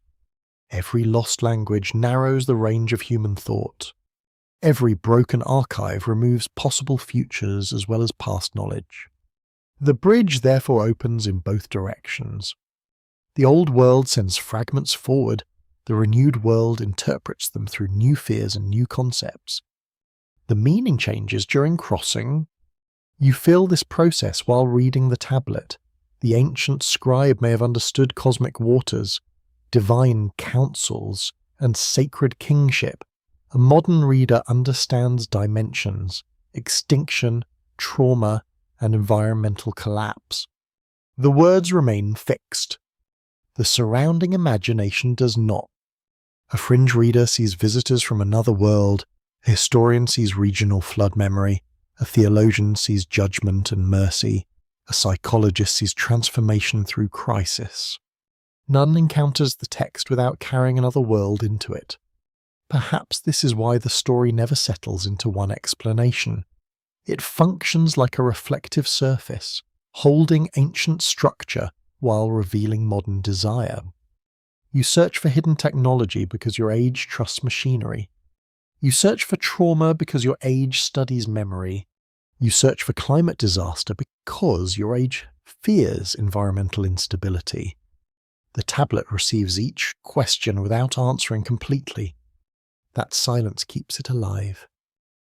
Every lost language narrows the range of human thought. Every broken archive removes possible futures as well as past knowledge. The bridge therefore opens in both directions. The old world sends fragments forward, the renewed world interprets them through new fears and new concepts. The meaning changes during crossing. You feel this process while reading the tablet. The ancient scribe may have understood cosmic waters, divine councils, and sacred kingship. A modern reader understands dimensions, extinction, trauma, and environmental collapse. The words remain fixed. The surrounding imagination does not. A fringe reader sees visitors from another world, a historian sees regional flood memory, a theologian sees judgment and mercy, a psychologist sees transformation through crisis. None encounters the text without carrying another world into it. Perhaps this is why the story never settles into one explanation. It functions like a reflective surface, holding ancient structure while revealing modern desire. You search for hidden technology because your age trusts machinery. You search for trauma because your age studies memory. You search for climate disaster because your age fears environmental instability. The tablet receives each question without answering completely. That silence keeps it alive.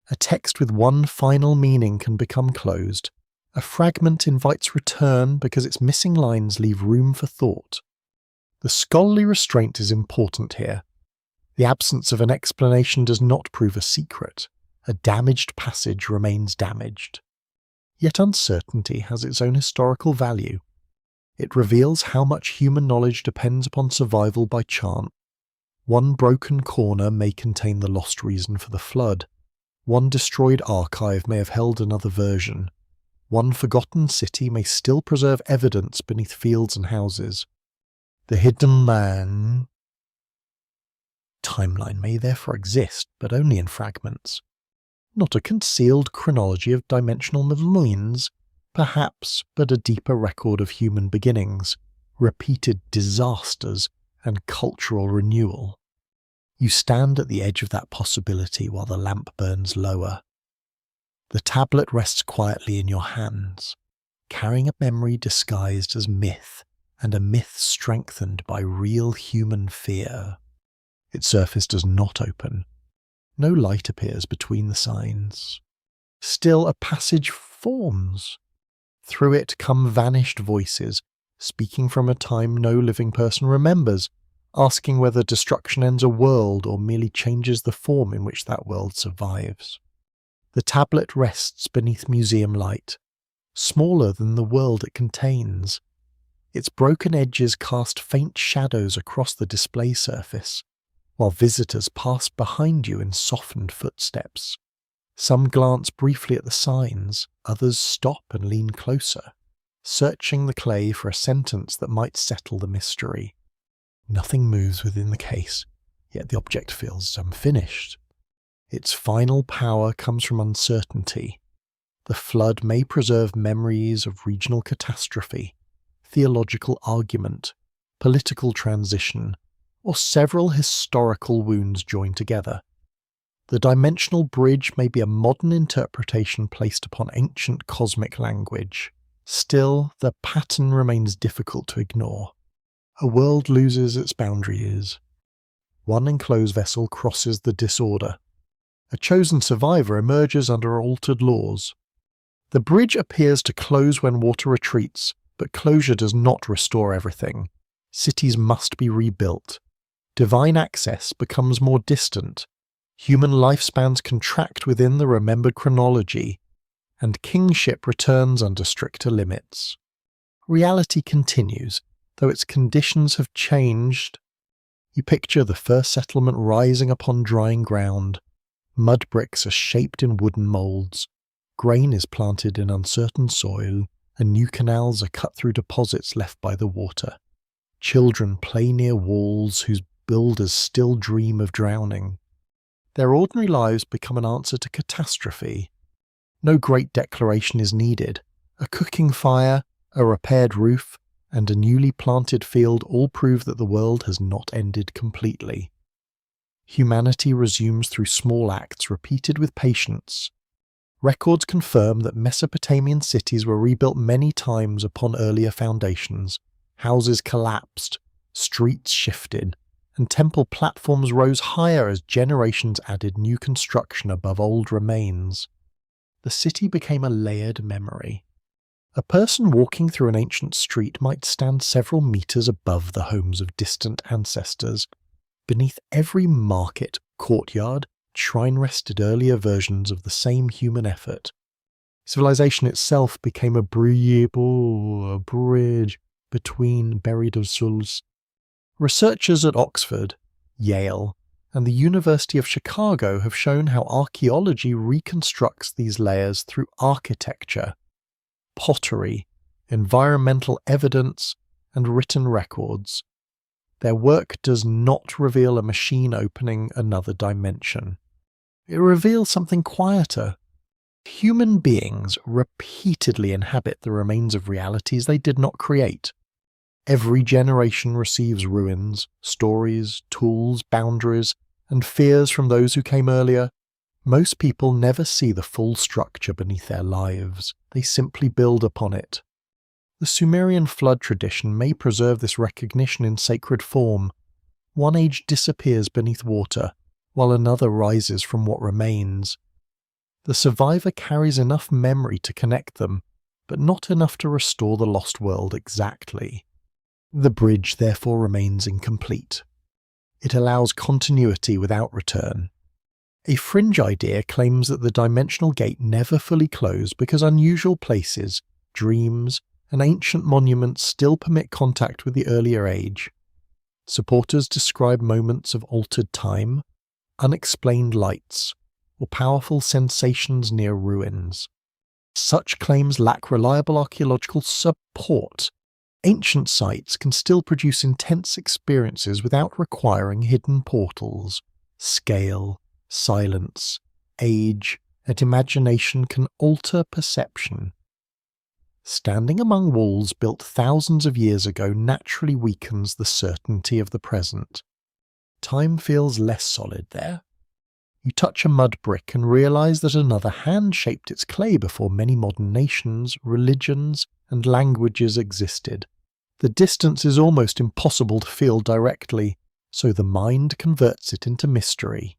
A text with one final meaning can become closed. A fragment invites return because its missing lines leave room for thought. The scholarly restraint is important here. The absence of an explanation does not prove a secret. A damaged passage remains damaged. Yet uncertainty has its own historical value. It reveals how much human knowledge depends upon survival by chance. One broken corner may contain the lost reason for the flood. One destroyed archive may have held another version. One forgotten city may still preserve evidence beneath fields and houses. The hidden timeline may therefore exist, but only in fragments. Not a concealed chronology of dimensional millions, perhaps, but a deeper record of human beginnings, repeated disasters, and cultural renewal. You stand at the edge of that possibility while the lamp burns lower. The tablet rests quietly in your hands, carrying a memory disguised as myth, and a myth strengthened by real human fear. Its surface does not open. No light appears between the signs. Still a passage forms. Through it come vanished voices, speaking from a time no living person remembers, asking whether destruction ends a world or merely changes the form in which that world survives. The tablet rests beneath museum light, smaller than the world it contains. Its broken edges cast faint shadows across the display surface, while visitors pass behind you in softened footsteps. Some glance briefly at the signs, others stop and lean closer, searching the clay for a sentence that might settle the mystery. Nothing moves within the case, yet the object feels unfinished. Its final power comes from uncertainty. The flood may preserve memories of regional catastrophe, theological argument, political transition, or several historical wounds joined together. The dimensional bridge may be a modern interpretation placed upon ancient cosmic language. Still, the pattern remains difficult to ignore. A world loses its boundaries. One enclosed vessel crosses the disorder. A chosen survivor emerges under altered laws. The bridge appears to close when water retreats, but closure does not restore everything. Cities must be rebuilt. Divine access becomes more distant. Human lifespans contract within the remembered chronology, and kingship returns under stricter limits. Reality continues, though its conditions have changed. You picture the first settlement rising upon drying ground. Mud bricks are shaped in wooden moulds. Grain is planted in uncertain soil, and new canals are cut through deposits left by the water. Children play near walls whose builders still dream of drowning. Their ordinary lives become an answer to catastrophe. No great declaration is needed. A cooking fire, a repaired roof, and a newly planted field all prove that the world has not ended completely. Humanity resumes through small acts repeated with patience. Records confirm that Mesopotamian cities were rebuilt many times upon earlier foundations. Houses collapsed, streets shifted, and temple platforms rose higher as generations added new construction above old remains. The city became a layered memory. A person walking through an ancient street might stand several meters above the homes of distant ancestors. Beneath every market, courtyard, shrine rested earlier versions of the same human effort. Civilization itself became a bridge between buried souls. Researchers at Oxford, Yale, and the University of Chicago have shown how archaeology reconstructs these layers through architecture, pottery, environmental evidence, and written records. Their work does not reveal a machine opening another dimension. It reveals something quieter. Human beings repeatedly inhabit the remains of realities they did not create. Every generation receives ruins, stories, tools, boundaries, and fears from those who came earlier. Most people never see the full structure beneath their lives. They simply build upon it. The Sumerian flood tradition may preserve this recognition in sacred form. One age disappears beneath water, while another rises from what remains. The survivor carries enough memory to connect them, but not enough to restore the lost world exactly. The bridge therefore remains incomplete. It allows continuity without return. A fringe idea claims that the dimensional gate never fully closed because unusual places, dreams, and ancient monuments still permit contact with the earlier age. Supporters describe moments of altered time, unexplained lights, or powerful sensations near ruins. Such claims lack reliable archaeological support. Ancient sites can still produce intense experiences without requiring hidden portals. Scale, silence, age, and imagination can alter perception. Standing among walls built thousands of years ago naturally weakens the certainty of the present. Time feels less solid there. You touch a mud brick and realize that another hand shaped its clay before many modern nations, religions, and languages existed. The distance is almost impossible to feel directly, so the mind converts it into mystery.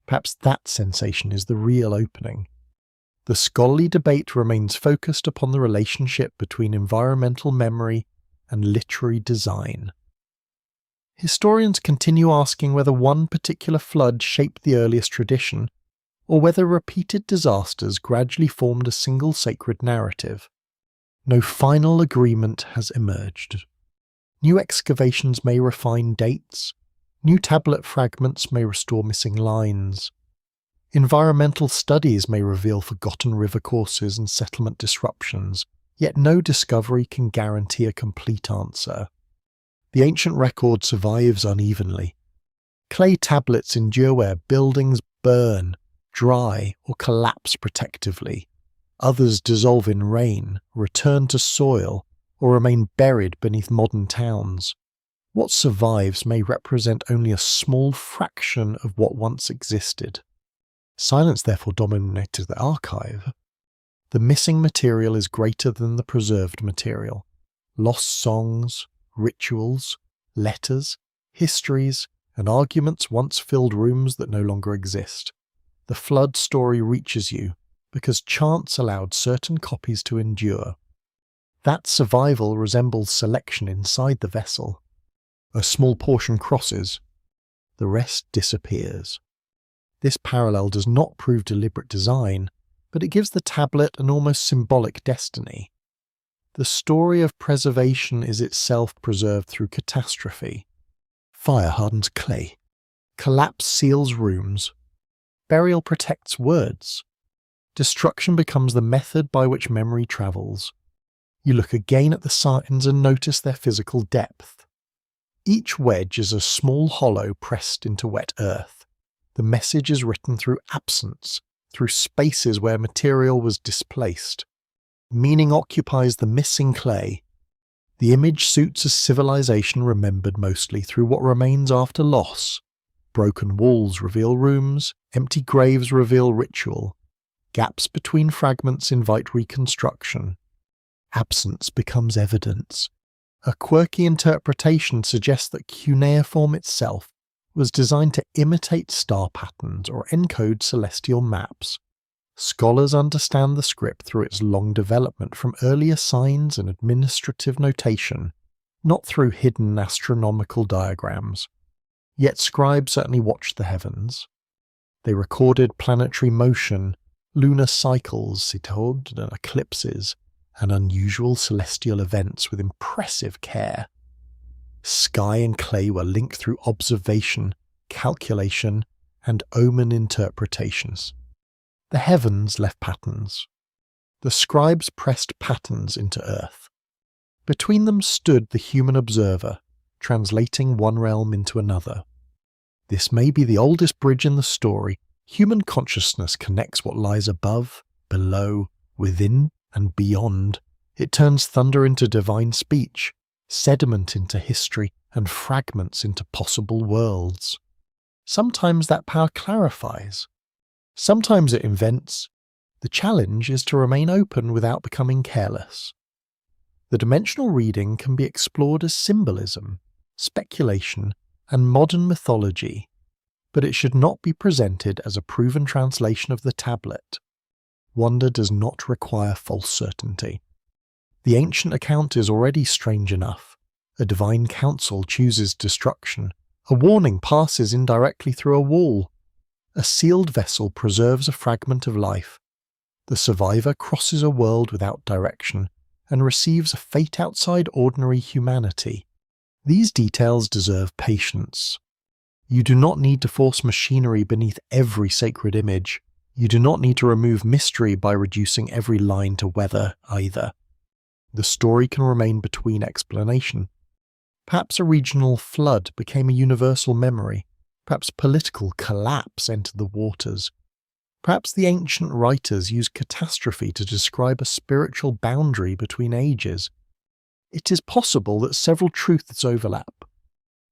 Perhaps that sensation is the real opening. The scholarly debate remains focused upon the relationship between environmental memory and literary design. Historians continue asking whether one particular flood shaped the earliest tradition, or whether repeated disasters gradually formed a single sacred narrative. No final agreement has emerged. New excavations may refine dates, new tablet fragments may restore missing lines. Environmental studies may reveal forgotten river courses and settlement disruptions, yet no discovery can guarantee a complete answer. The ancient record survives unevenly. Clay tablets endure where buildings burn, dry, or collapse protectively. Others dissolve in rain, return to soil, or remain buried beneath modern towns. What survives may represent only a small fraction of what once existed. Silence therefore dominated the archive. The missing material is greater than the preserved material. Lost songs, rituals, letters, histories, and arguments once filled rooms that no longer exist. The flood story reaches you because chance allowed certain copies to endure. That survival resembles selection inside the vessel. A small portion crosses, the rest disappears. This parallel does not prove deliberate design, but it gives the tablet an almost symbolic destiny. The story of preservation is itself preserved through catastrophe. Fire hardens clay. Collapse seals rooms. Burial protects words. Destruction becomes the method by which memory travels. You look again at the signs and notice their physical depth. Each wedge is a small hollow pressed into wet earth. The message is written through absence, through spaces where material was displaced. Meaning occupies the missing clay. The image suits a civilization remembered mostly through what remains after loss. Broken walls reveal rooms, empty graves reveal ritual. Gaps between fragments invite reconstruction. Absence becomes evidence. A quirky interpretation suggests that cuneiform itself was designed to imitate star patterns or encode celestial maps. Scholars understand the script through its long development from earlier signs and administrative notation, not through hidden astronomical diagrams. Yet scribes certainly watched the heavens. They recorded planetary motion, lunar cycles, sitod, and eclipses, and unusual celestial events with impressive care. Sky and clay were linked through observation, calculation, and omen interpretations. The heavens left patterns. The scribes pressed patterns into earth. Between them stood the human observer, translating one realm into another. This may be the oldest bridge in the story. Human consciousness connects what lies above, below, within, and beyond. It turns thunder into divine speech, sediment into history, and fragments into possible worlds. Sometimes that power clarifies. Sometimes it invents. The challenge is to remain open without becoming careless. The dimensional reading can be explored as symbolism, speculation, and modern mythology, but it should not be presented as a proven translation of the tablet. Wonder does not require false certainty. The ancient account is already strange enough. A divine council chooses destruction. A warning passes indirectly through a wall. A sealed vessel preserves a fragment of life. The survivor crosses a world without direction and receives a fate outside ordinary humanity. These details deserve patience. You do not need to force machinery beneath every sacred image. You do not need to remove mystery by reducing every line to weather either. The story can remain between explanation. Perhaps a regional flood became a universal memory. Perhaps political collapse entered the waters. Perhaps the ancient writers used catastrophe to describe a spiritual boundary between ages. It is possible that several truths overlap.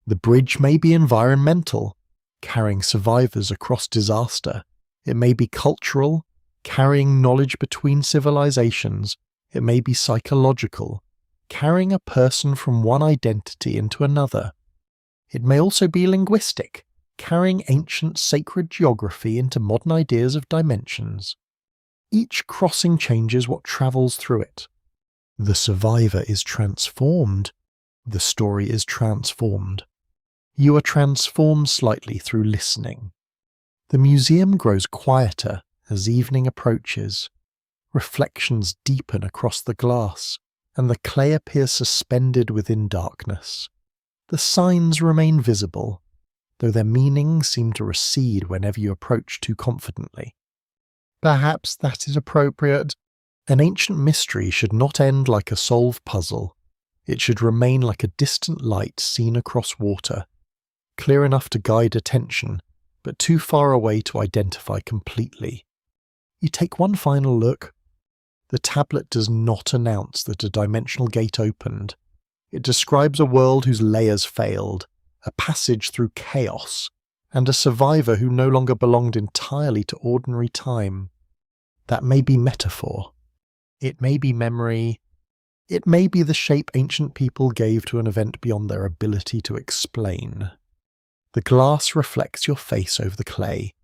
The bridge may be environmental, carrying survivors across disaster. It may be cultural, carrying knowledge between civilizations. It may be psychological, carrying a person from one identity into another. It may also be linguistic, carrying ancient sacred geography into modern ideas of dimensions. Each crossing changes what travels through it. The survivor is transformed. The story is transformed. You are transformed slightly through listening. The museum grows quieter as evening approaches. Reflections deepen across the glass, and the clay appears suspended within darkness. The signs remain visible, though their meanings seem to recede whenever you approach too confidently. Perhaps that is appropriate. An ancient mystery should not end like a solved puzzle. It should remain like a distant light seen across water, clear enough to guide attention, but too far away to identify completely. You take one final look. The tablet does not announce that a dimensional gate opened. It describes a world whose layers failed, a passage through chaos, and a survivor who no longer belonged entirely to ordinary time. That may be metaphor. It may be memory. It may be the shape ancient people gave to an event beyond their ability to explain. The glass reflects your face over the clay,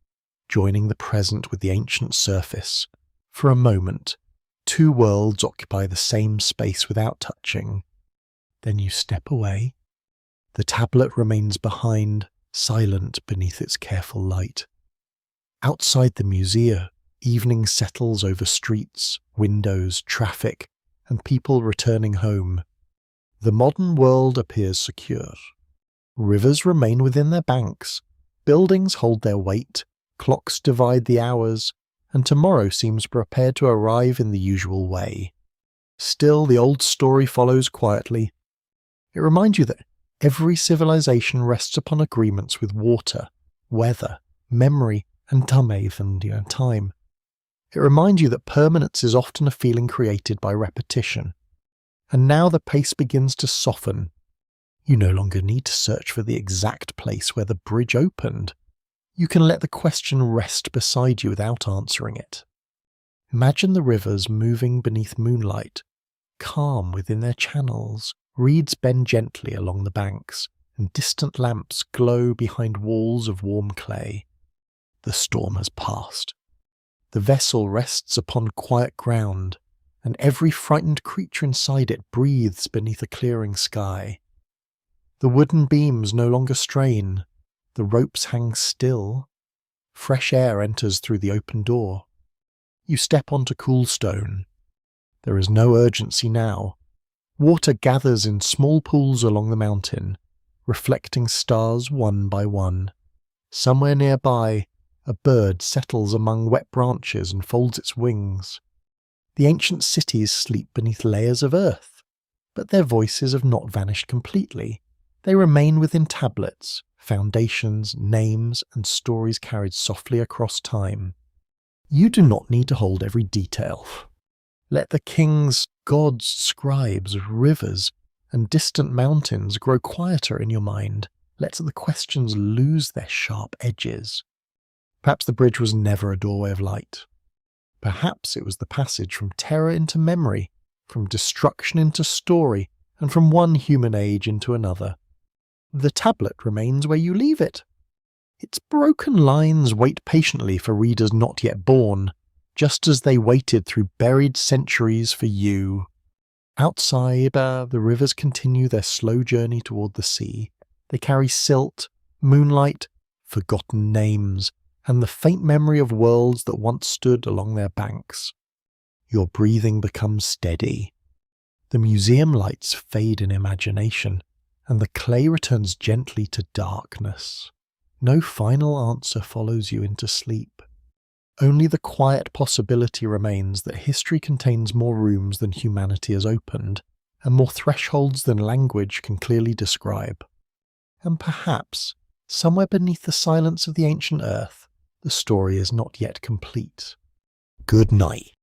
joining the present with the ancient surface. For a moment, two worlds occupy the same space without touching. Then you step away. The tablet remains behind, silent beneath its careful light. Outside the museum, evening settles over streets, windows, traffic, and people returning home. The modern world appears secure. Rivers remain within their banks, buildings hold their weight, clocks divide the hours, and tomorrow seems prepared to arrive in the usual way. Still, the old story follows quietly. It reminds you that every civilization rests upon agreements with water, weather, memory, and time. It reminds you that permanence is often a feeling created by repetition. And now the pace begins to soften. You no longer need to search for the exact place where the bridge opened. You can let the question rest beside you without answering it. Imagine the rivers moving beneath moonlight, calm within their channels. Reeds bend gently along the banks, and distant lamps glow behind walls of warm clay. The storm has passed. The vessel rests upon quiet ground, and every frightened creature inside it breathes beneath a clearing sky. The wooden beams no longer strain. The ropes hang still. Fresh air enters through the open door. You step onto cool stone. There is no urgency now. Water gathers in small pools along the mountain, reflecting stars one by one. Somewhere nearby, a bird settles among wet branches and folds its wings. The ancient cities sleep beneath layers of earth, but their voices have not vanished completely. They remain within tablets, foundations, names, and stories carried softly across time. You do not need to hold every detail. Let the kings, gods, scribes, rivers, and distant mountains grow quieter in your mind. Let the questions lose their sharp edges. Perhaps the bridge was never a doorway of light. Perhaps it was the passage from terror into memory, from destruction into story, and from one human age into another. The tablet remains where you leave it. Its broken lines wait patiently for readers not yet born, just as they waited through buried centuries for you. Outside, the rivers continue their slow journey toward the sea. They carry silt, moonlight, forgotten names, and the faint memory of worlds that once stood along their banks. Your breathing becomes steady. The museum lights fade in imagination, and the clay returns gently to darkness. No final answer follows you into sleep. Only the quiet possibility remains that history contains more rooms than humanity has opened, and more thresholds than language can clearly describe. And perhaps, somewhere beneath the silence of the ancient earth, the story is not yet complete. Good night.